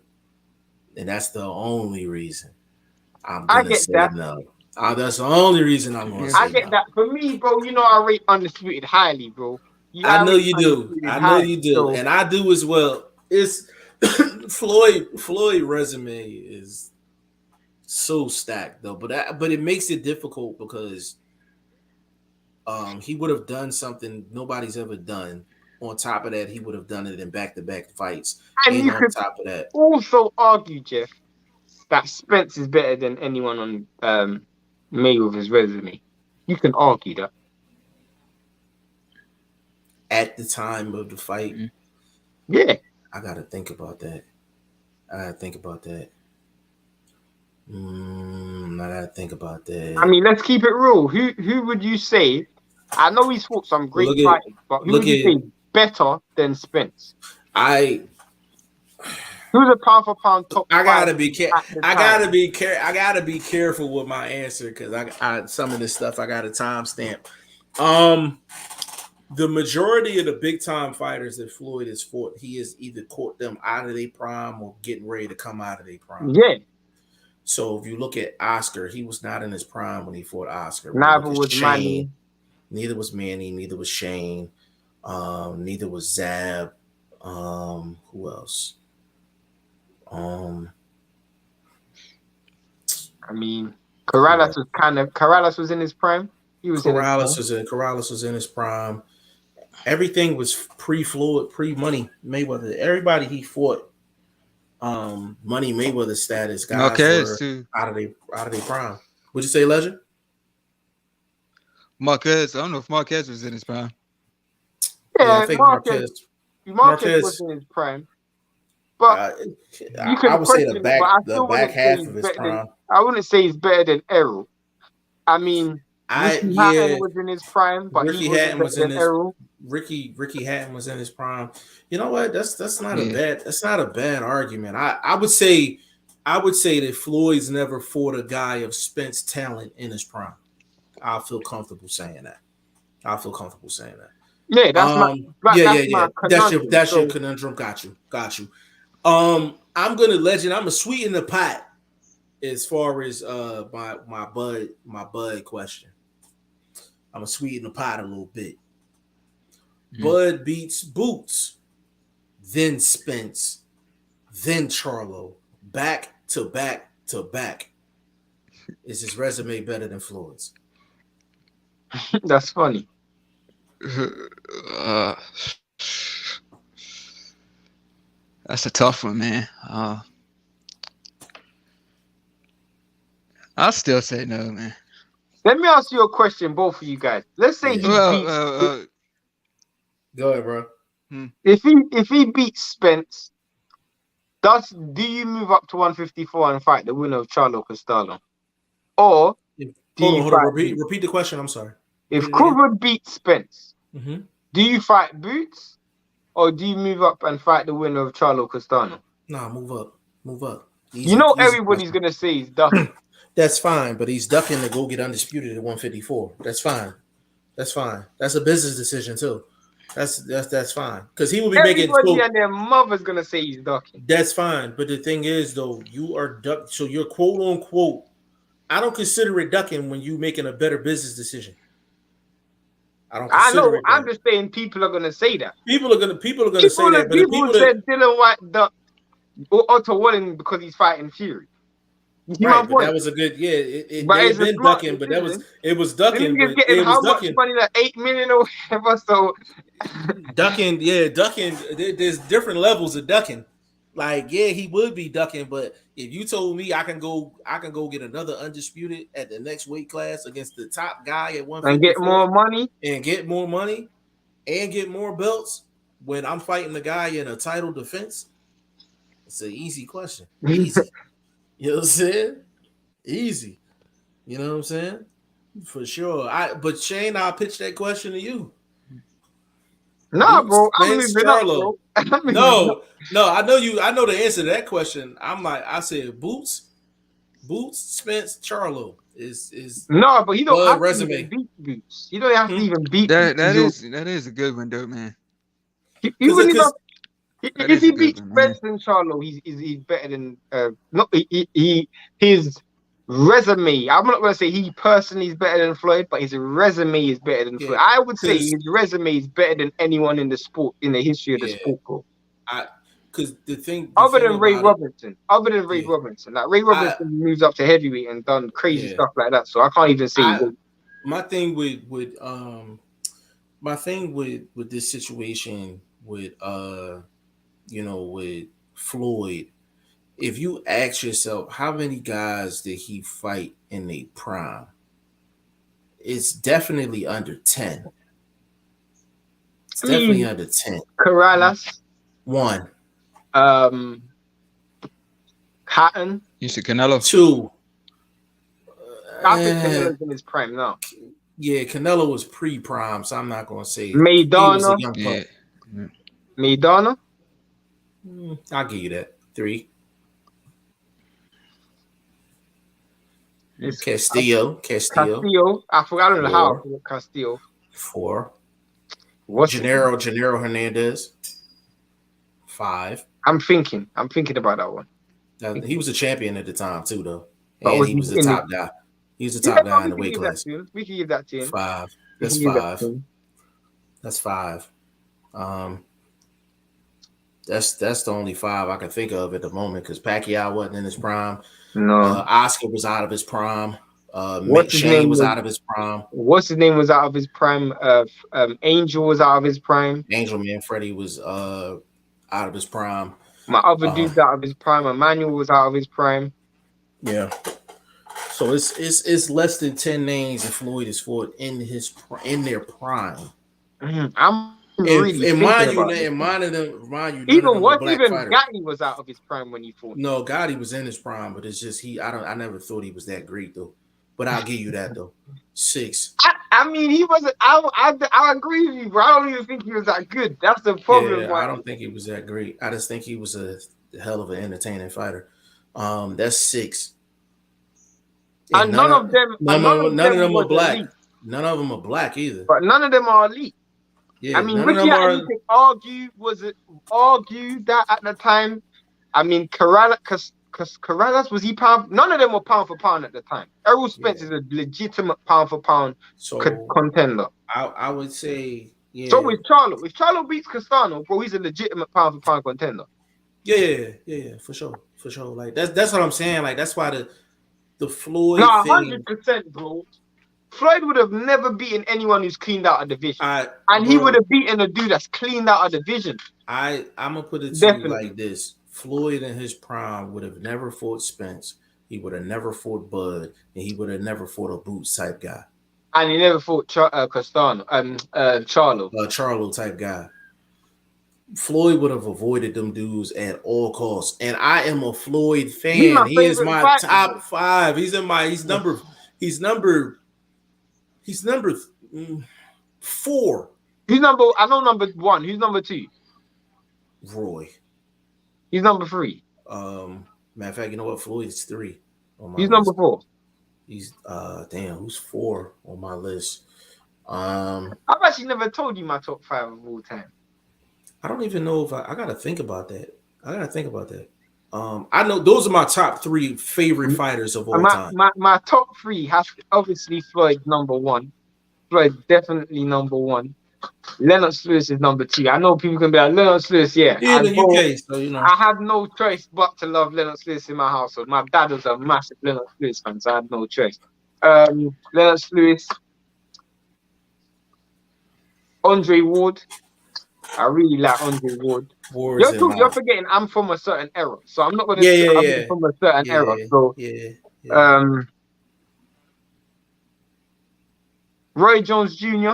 and that's the only reason I'm I gonna get say that. no. That's the only reason I'm gonna say I get no. that. For me, bro, you know I rate Undisputed highly, bro. I know you do. I know you do, So, and I do as well. It's Floyd resume is so stacked though, but it makes it difficult because he would have done something nobody's ever done. On top of that, he would have done it in back-to-back fights. and you on could top of that, also argue, Jeff, that Spence is better than anyone on Mayweather's resume. You can argue that. at the time of the fight, Yeah. I gotta think about that. I gotta think about that. I mean, let's keep it real. Who would you say? I know he's fought some great fights, but who would you say better than Spence? Who's a pound for pound top? I gotta be careful with my answer because I some of this stuff I got a timestamp. The majority of the big time fighters that Floyd has fought, he has either caught them out of their prime or getting ready to come out of their prime. Yeah. So if you look at Oscar, he was not in his prime when he fought Oscar. Neither was Manny. Neither was Manny. Neither was Shane. Neither was Zab. Who else? I mean, Corrales was in his prime. Corrales was in his prime. Everything was pre-Floyd, pre-Money Mayweather. Everybody he fought, Money Mayweather status guys were out of their prime. Would you say, Legend? Marquez. I don't know if Marquez was in his prime. Yeah, I think Marquez was in his prime. But I would say the back half of his prime. I wouldn't say he's better than Errol. I mean, Ricky Hatton was in his prime, but Ricky Hatton was in his Errol. Ricky Hatton was in his prime. You know what? That's not a bad argument. I would say that Floyd's never fought a guy of Spence talent in his prime. I feel comfortable saying that. Yeah, that's that's your conundrum. Got you. I'm gonna sweeten the pot as far as my Bud question. I'm gonna sweeten the pot a little bit. Bud beats Boots, then Spence, then Charlo, back to back to back. Is his resume better than Floyd's? That's funny. That's a tough one, man. I'll still say no, man. Let me ask you a question, both of you guys. Let's say he beats. Go ahead, bro. If he beats Spence, do you move up to 154 and fight the winner of Charlo Costello? Or hold on, repeat the question. I'm sorry. If Crawford beats Spence, do you fight Boots or do you move up and fight the winner of Charlo Castano? Nah, move up. You Easy, know easy everybody's question. gonna say he's ducking. That's fine, but he's ducking to go get undisputed at 154. That's fine. That's fine. That's a business decision too. That's fine because he will be making Everybody so. and their mother's gonna say he's ducking. That's fine, but the thing is though, you are duck. So you're quote unquote. I don't consider it ducking when you making a better business decision. I don't I consider know. it I'm that. just saying people are gonna say that. People are gonna say that, but the People people that said Dylan White ducked Otto Walling because he's fighting Fury. You see my right, but that point? was a good it But may have it's a been smart ducking, but decision. it was The ducking, nigga's but getting it was how much ducking. money? Like 8 million or whatever. So Ducking, yeah, ducking. There's different levels of ducking. Like, yeah, he would be ducking, but if you told me I can go get another undisputed at the next weight class against the top guy at and get 154 more money. and get more money and get more belts when I'm fighting the guy in a title defense, it's an easy question. Easy. You know what I'm saying? Easy. You know what I'm saying? For sure. But Shane, I'll pitch that question to you. Nah, Boots, bro, I'm Spence, moving up, Charlo. bro. I'm moving up. No, I know you. I know the answer to that question. I said Boots, Spence, Charlo is No, but he don't blood have to even resume. beat Boots. He don't have to even beat Boots. That is a good one, though, man. He wouldn't even. Because That If is a he good beats one, man. Spence and Charlo, he's better than not his resume. I'm not gonna say he personally is better than Floyd, but his resume is better than yeah, Floyd. I would say because his resume is better than anyone in the sport in the history of the yeah, sport, bro. I because the Other thing than Ray about it, Robinson, other than Ray yeah, Robinson, like Ray I Robinson moves up to heavyweight and done crazy yeah, stuff like that. So I can't even say. I my thing with my thing with this situation with with Floyd, if you ask yourself how many guys did he fight in a prime, it's definitely under 10. It's I definitely mean, under 10. Corrales, One, um, Hatton. You said Canelo? two. I think Canelo's in his prime now. Yeah, Canelo was pre-prime, so I'm not gonna say he was a Maidana, young pup. Yeah. Maidana. I'll give you that. 3. It's Castillo. Castillo. I forgot. I don't know how I 4. forgot Castillo. 4. What's it? Gennaro Hernandez. 5. I'm thinking about that one. He was a champion at the time too, though, But and was he he was the in top guy. He was the Yeah, top but guy in we the can weight give that class. to him. We can give that to him. 5. We That's can give that 5. to him. That's 5. That's the only 5 I can think of at the moment because Pacquiao wasn't in his prime. No. Oscar was out of his prime. What's his Shane name was out of his prime. What's his name was out of his prime. Angel was out of his prime. Angel Manfredi was out of his prime. My other dude's out of his prime. Emmanuel was out of his prime. Yeah. So it's less than 10 names and Floyd is fought in their prime. I'm really And thinking about it. mind you, none of Even them are what? black Even fighters. Gatti was out of his prime when he fought. No, Gotti was in his prime, but it's just I never thought he was that great though. But I'll give you that though. 6. I mean, he wasn't. I agree with you, bro. I don't even think he was that good. That's the problem. Yeah, I don't think he was that great. I just think he was a hell of an entertaining fighter. That's 6. And none of them are black. elite. None of them are black either. But none of them are elite. Yeah, I mean, none Ricky of them Hatton, are. you could argue that at the time. I mean, Corrales, was he pound? None of them were pound for pound at the time. Errol Spence is a legitimate pound for pound contender. I would say, yeah. So with Charlo, if Charlo beats Castano, bro, he's a legitimate pound for pound contender. Yeah, for sure. Like that's what I'm saying. Like that's why the Floyd. No, 100%, bro. Floyd would have never beaten anyone who's cleaned out a division, he would have beaten a dude that's cleaned out a division. I'm gonna put it to you like this: Floyd in his prime would have never fought Spence. He would have never fought Bud, and he would have never fought a Boots type guy. And he never fought Castano, Charlo. Charlo type guy. Floyd would have avoided them dudes at all costs. And I am a Floyd fan. He is my top 5. He's number 4. I know number 1. Who's number 2? Roy. He's number 3. Matter of fact, you know what? Floyd's 3 on my He's list. number 4. He's damn, who's 4 on my list? I've actually never told you my top 5 of all time. I don't even know if I gotta think about that. I know those are my top 3 favorite fighters of all time. My top 3 has to, obviously Floyd number 1. Floyd definitely number 1. Lennox Lewis is number 2. I know people can be like Lennox Lewis, yeah. Yeah, in the UK, so you know. I had no choice but to love Lennox Lewis in my household. My dad was a massive Lennox Lewis fan, so I had no choice. Lennox Lewis, Andre Ward. I really like Andre Ward. You're forgetting I'm from a certain era, so I'm not going to say I'm from a certain era. So Roy Jones Jr.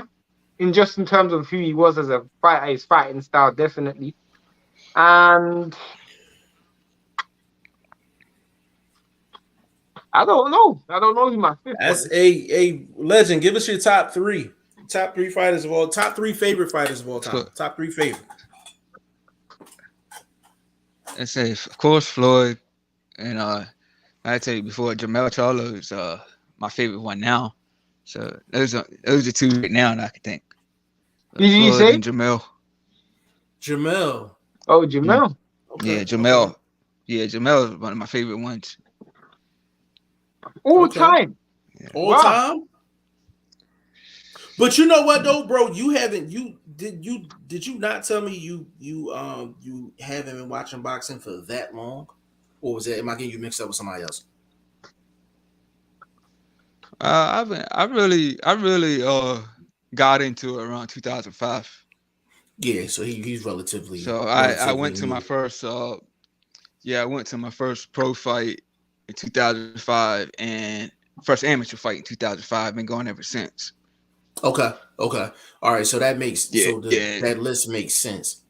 in terms of who he was as a fighter, his fighting style, definitely. And I don't know who my 5th That's was. a legend. Give us your top 3. Top 3 fighters of all. Top 3 favorite fighters of all time. Top 3 favorite. I say, of course, Floyd, and I tell you before, Jermell Charlo is my favorite one now. So those are 2 right now that I can think. Did you say Jermell? Oh, Jermell. Okay. Yeah, Jermell. Okay. Yeah, Jermell is one of my favorite ones. All time. Yeah. All time. But you know what though, bro? Did you not tell me you haven't been watching boxing for that long? Or am I getting you mixed up with somebody else? I really got into it around 2005. Yeah, so he's relatively. So I went to my first I went to my first pro fight in 2005 and first amateur fight in 2005. Been going ever since. Okay. All right, so that makes that list makes sense.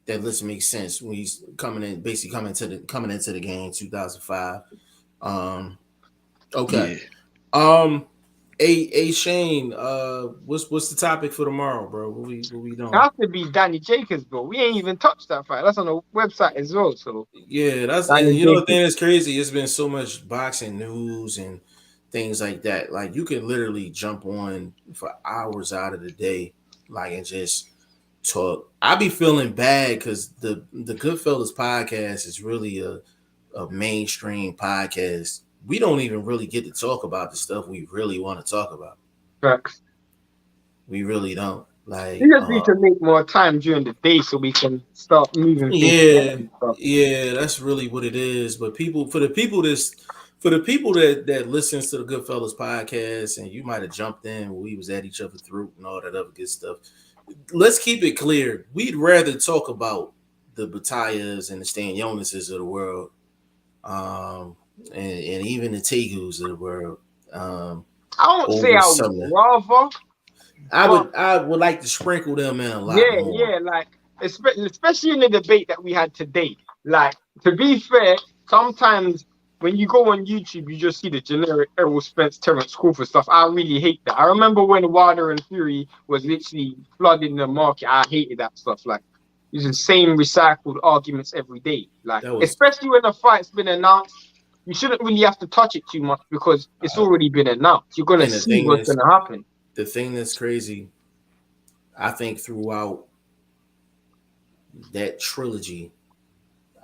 That list makes sense when he's coming into the game 2005. Okay. Yeah. Shane, what's the topic for tomorrow, bro? What we doing? It has to be Danny Jacobs, bro. We ain't even touched that fight. That's on the website as well. So yeah, the thing that's crazy. It's been so much boxing news and things like that. Like you can literally jump on for hours out of the day, like and just talk. I be feeling bad because the Goodfellas podcast is really a mainstream podcast. We don't even really get to talk about the stuff we really want to talk about. Facts. We really don't. Like we just need to make more time during the day so we can start moving. Yeah, that's really what it is. But for the people that listens to the Goodfellas podcast, and you might have jumped in when we was at each other's throat and all that other good stuff. Let's keep it clear. We'd rather talk about the Batallas and the Stan Jonases of the world, and even the Tegus of the world. I won't say I would rather. I would like to sprinkle them in a lot more. Yeah, like especially in the debate that we had today. Like, to be fair, sometimes when you go on YouTube, you just see the generic Errol Spence, Terrence Crawford stuff. I really hate that. I remember when Wilder and Fury was literally flooding the market. I hated that stuff. Like, it's the same recycled arguments every day. Like, especially when a fight's been announced, you shouldn't really have to touch it too much because it's already been announced. You're gonna see what's gonna happen. The thing that's crazy, I think throughout that trilogy,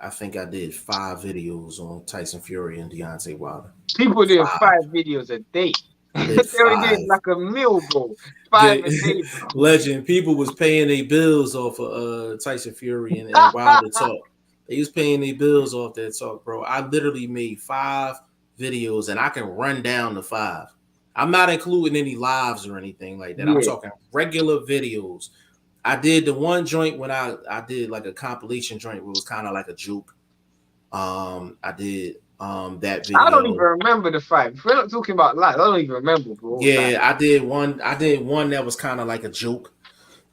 I think I did 5 videos on Tyson Fury and Deontay Wilder. People did 5 videos a day. They were getting like a meal, bro. 5 a day. Legend. People was paying their bills off of Tyson Fury and Wilder talk. They was paying their bills off that talk, bro. I literally made 5 videos, and I can run down the 5. I'm not including any lives or anything like that. Yeah. I'm talking regular videos. I did the one joint when I did like a compilation joint where it was kind of like a joke. I did that video. I don't even remember the fight. If we're not talking about lives, I don't even remember, bro. Yeah, I did one that was kind of like a joke.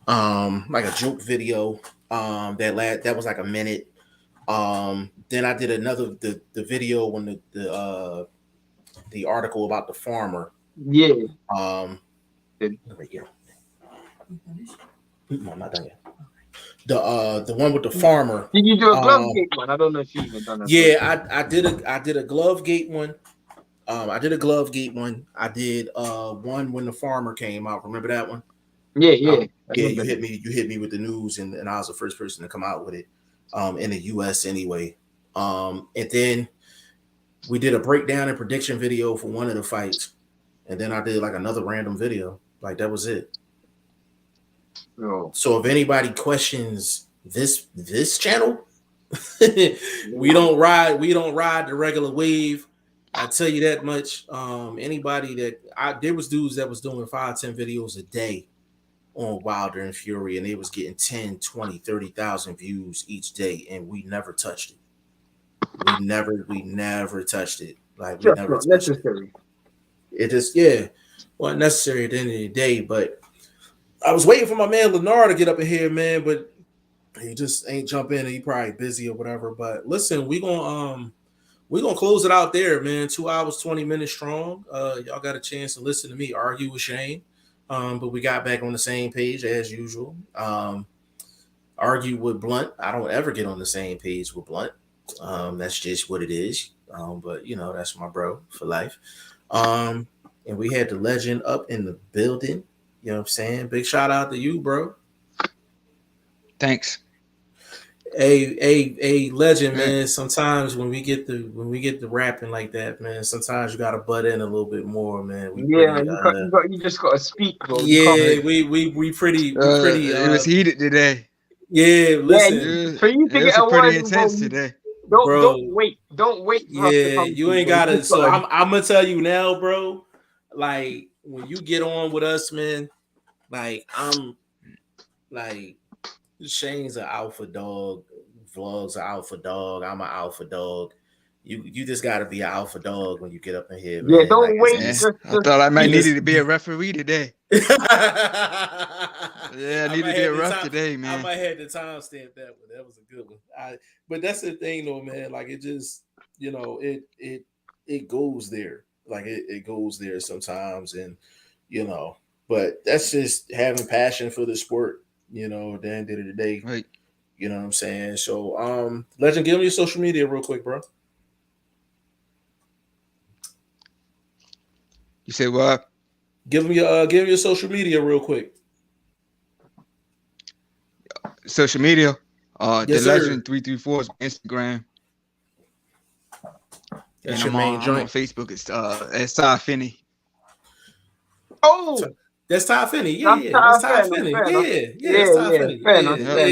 Like a joke video. That was like a minute. Then I did another the video when the article about the farmer. Yeah. No, not done yet. The one with the farmer. Did you do a glove gate one? I don't know if you even done that. Yeah, I did a glove gate one. I did a glove gate one. I did one when the farmer came out. Remember that one? Yeah. Yeah, you hit me with the news, and I was the first person to come out with it. In the US anyway. And then we did a breakdown and prediction video for one of the fights. And then I did like another random video. Like that was it. Oh. So if anybody questions this channel, we don't ride the regular wave. I tell you that much. Anybody there was dudes that was doing 5-10 videos a day on Wilder and Fury, and they was getting 10, 20, 30,000 views each day, and we never touched it. We never touched it. Like we never touched necessary. It is wasn't necessary at the end of the day. But I was waiting for my man Lennar to get up in here, man, but he just ain't jump in, and he probably busy or whatever. But listen, we're gonna close it out there, man. 2 hours, 20 minutes strong. Y'all got a chance to listen to me argue with Shane. But we got back on the same page as usual. Argue with Blunt. I don't ever get on the same page with Blunt. That's just what it is. But you know, that's my bro for life. And we had the legend up in the building. You know what I'm saying? Big shout out to you, bro. Thanks. A legend, man. Sometimes when we get the rapping like that, man, sometimes you gotta butt in a little bit more, man. You just gotta speak, bro. Yeah, we pretty. It was heated today. Yeah, listen. Yeah, for you to get a pretty award, intense today. Don't wait. Yeah, you ain't gotta. So I'm gonna tell you now, bro. Like when you get on with us, man. Like I'm like. Shane's an alpha dog. Vlogs are alpha dog. I'm an alpha dog. You just got to be an alpha dog when you get up in here. Man. Yeah, don't wait. I thought I might needed to be a referee today. I need to be a ref today, man. I might have to timestamp that one. That was a good one. But that's the thing, though, man. Like it just, you know, it goes there. Like it goes there sometimes, and you know. But that's just having passion for the sport. You know, at the end of the day, right. You know what I'm saying? So, Legend, give me your social media real quick, bro. You said what? Give me your social media real quick. Social media, yes, the sir. Legend 334 is Instagram. That's and your main joint. I'm on Facebook. It's Ty Finney. Oh. That's Ty Finney. Yeah, that's Ty Finney. Yeah, that's Ty Finney.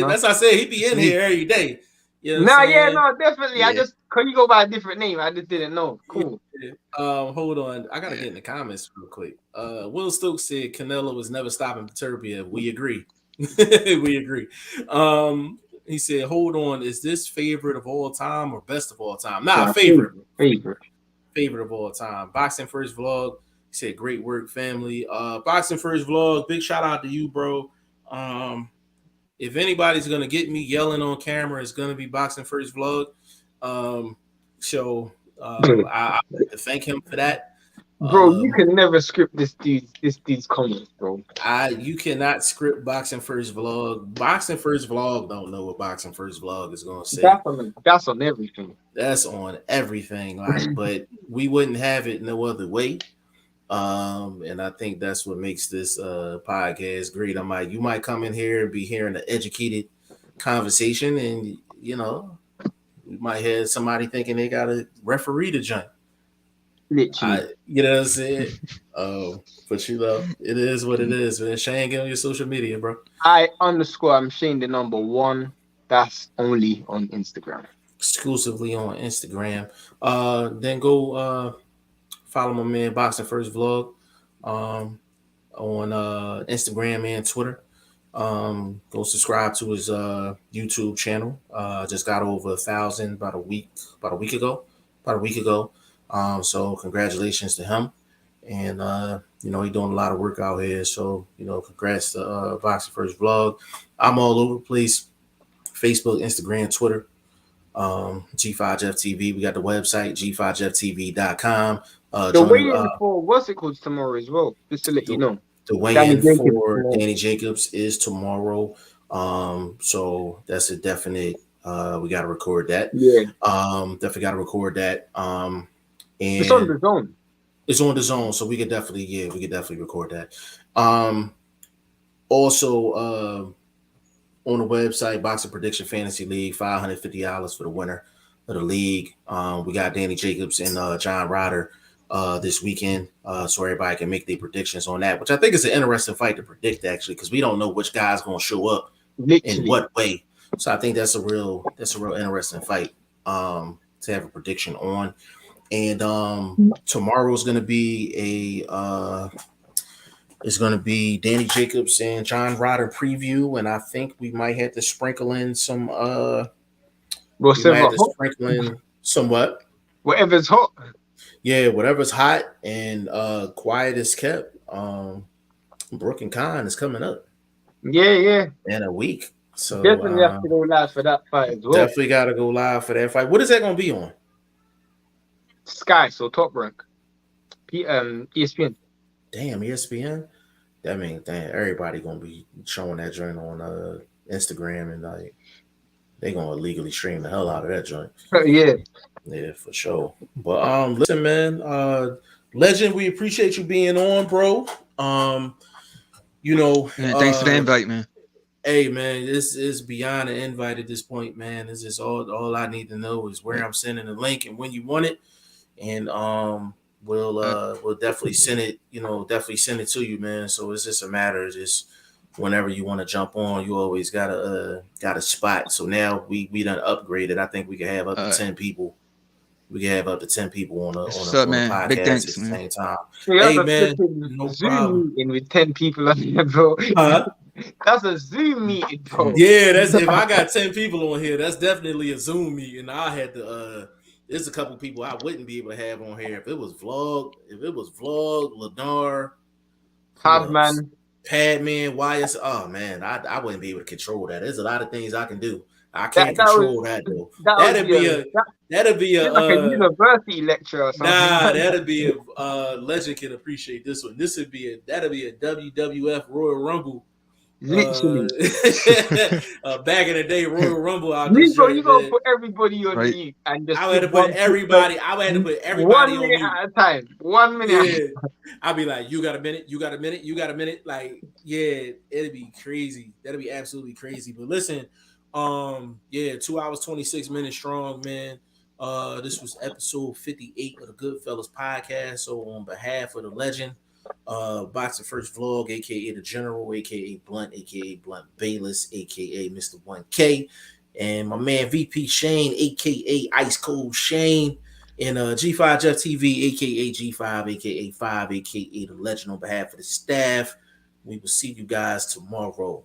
That's what I said. He be in here every day. You know definitely. Yeah. I just could you go by a different name? I just didn't know. Cool. Yeah. Hold on. I gotta get in the comments real quick. Will Stokes said Canelo was never stopping Turbia. We agree. We agree. He said, hold on, is this favorite of all time or best of all time? Favorite of all time. Boxing First Vlog. He said, great work, family. Boxing First Vlog, big shout out to you, bro. If anybody's going to get me yelling on camera, it's going to be Boxing First Vlog. I like to thank him for that. Bro, you can never script this dude's comments, bro. You cannot script Boxing First Vlog. Boxing First Vlog don't know what Boxing First Vlog is going to say. That's on everything. That's on everything. Like, but we wouldn't have it no other way. And I think that's what makes this podcast great. You might come in here and be hearing an educated conversation, and you know, you might have somebody thinking they got a referee to join. Literally. You know what I'm saying? But you know, it is what it is, man. Shane, get on your social media, bro. I'm Shane the number 1. That's only on Instagram. Exclusively on Instagram. Then go follow my man Boxing First Vlog on Instagram and Twitter. Go subscribe to his YouTube channel. Just got over 1,000 about a week ago. So congratulations to him. And you know, he's doing a lot of work out here. So, you know, congrats to Boxing First Vlog. I'm all over the place. Facebook, Instagram, Twitter. G5Jeff TV. We got the website, g5jefftv.com. The weigh-in for what's it called tomorrow as well, just to let you know. The weigh-in for Danny Jacobs is tomorrow. So that's a definite. We got to record that. Yeah. Definitely got to record that. And It's on the zone. It's on the zone, so we could definitely record that. Also, on the website, Boxing Prediction Fantasy League, $550 for the winner of the league. We got Danny Jacobs and John Ryder this weekend, so everybody can make their predictions on that, which I think is an interesting fight to predict, actually, because we don't know which guy's going to show up in what way. So I think that's a real interesting fight to have a prediction on. And tomorrow's going to be it's going to be Danny Jacobs and John Ryder preview, and I think we might have to sprinkle in some. Somewhat. Whatever's hot. Yeah, whatever's hot and quiet is kept. Brooke and Khan is coming up. Yeah. In a week, so definitely have to go live for that fight as well. Definitely got to go live for that fight. What is that going to be on? Sky, so Top Rank. ESPN. Damn, ESPN. That means everybody gonna be showing that joint on Instagram, and like they gonna illegally stream the hell out of that joint. Yeah, for sure. But listen, man, Legend, we appreciate you being on, bro. You know, thanks for the invite, man. Hey, man, this is beyond an invite at this point, man. This is all I need to know is where I'm sending the link and when you want it, and we'll definitely send it. Definitely send it to you, man. So it's just a matter of just whenever you want to jump on, you always got a spot. So now we done upgraded. I think we can have up to 10 people. We can have up to 10 people on a podcast Big thanks, at the same time. Yeah, hey, man, no Zoom problem. meeting with 10 people on here, bro. Huh? That's a Zoom meeting, bro. Yeah, that's if I got 10 people on here, that's definitely a Zoom meeting. I had to there's a couple people I wouldn't be able to have on here. If it was Vlog, Ladar, Padman, YS. Oh man, I wouldn't be able to control that. There's a lot of things I can do. I can't control that though. That'd be a like a university lecture or something. Nah, that'd be a Legend can appreciate this one. That'd be a WWF Royal Rumble. Literally. Back in the day, Royal Rumble. You gonna put everybody on the and just I had to put everybody 1 minute at a time. 1 minute. Yeah. I'd be like, you got a minute, you got a minute, you got a minute. Like, yeah, it'd be crazy. That'd be absolutely crazy. But listen, 2 hours 26 minutes strong, man. This was episode 58 of the Goodfellas podcast. So on behalf of the Legend, Boxing First Vlog, aka the General, aka Blunt, aka Blunt Bayless, aka Mr. 1K, and my man VP Shane, aka Ice Cold Shane, and G5 Jeff TV, aka G5, aka 5, aka the Legend, on behalf of the staff. We will see you guys tomorrow.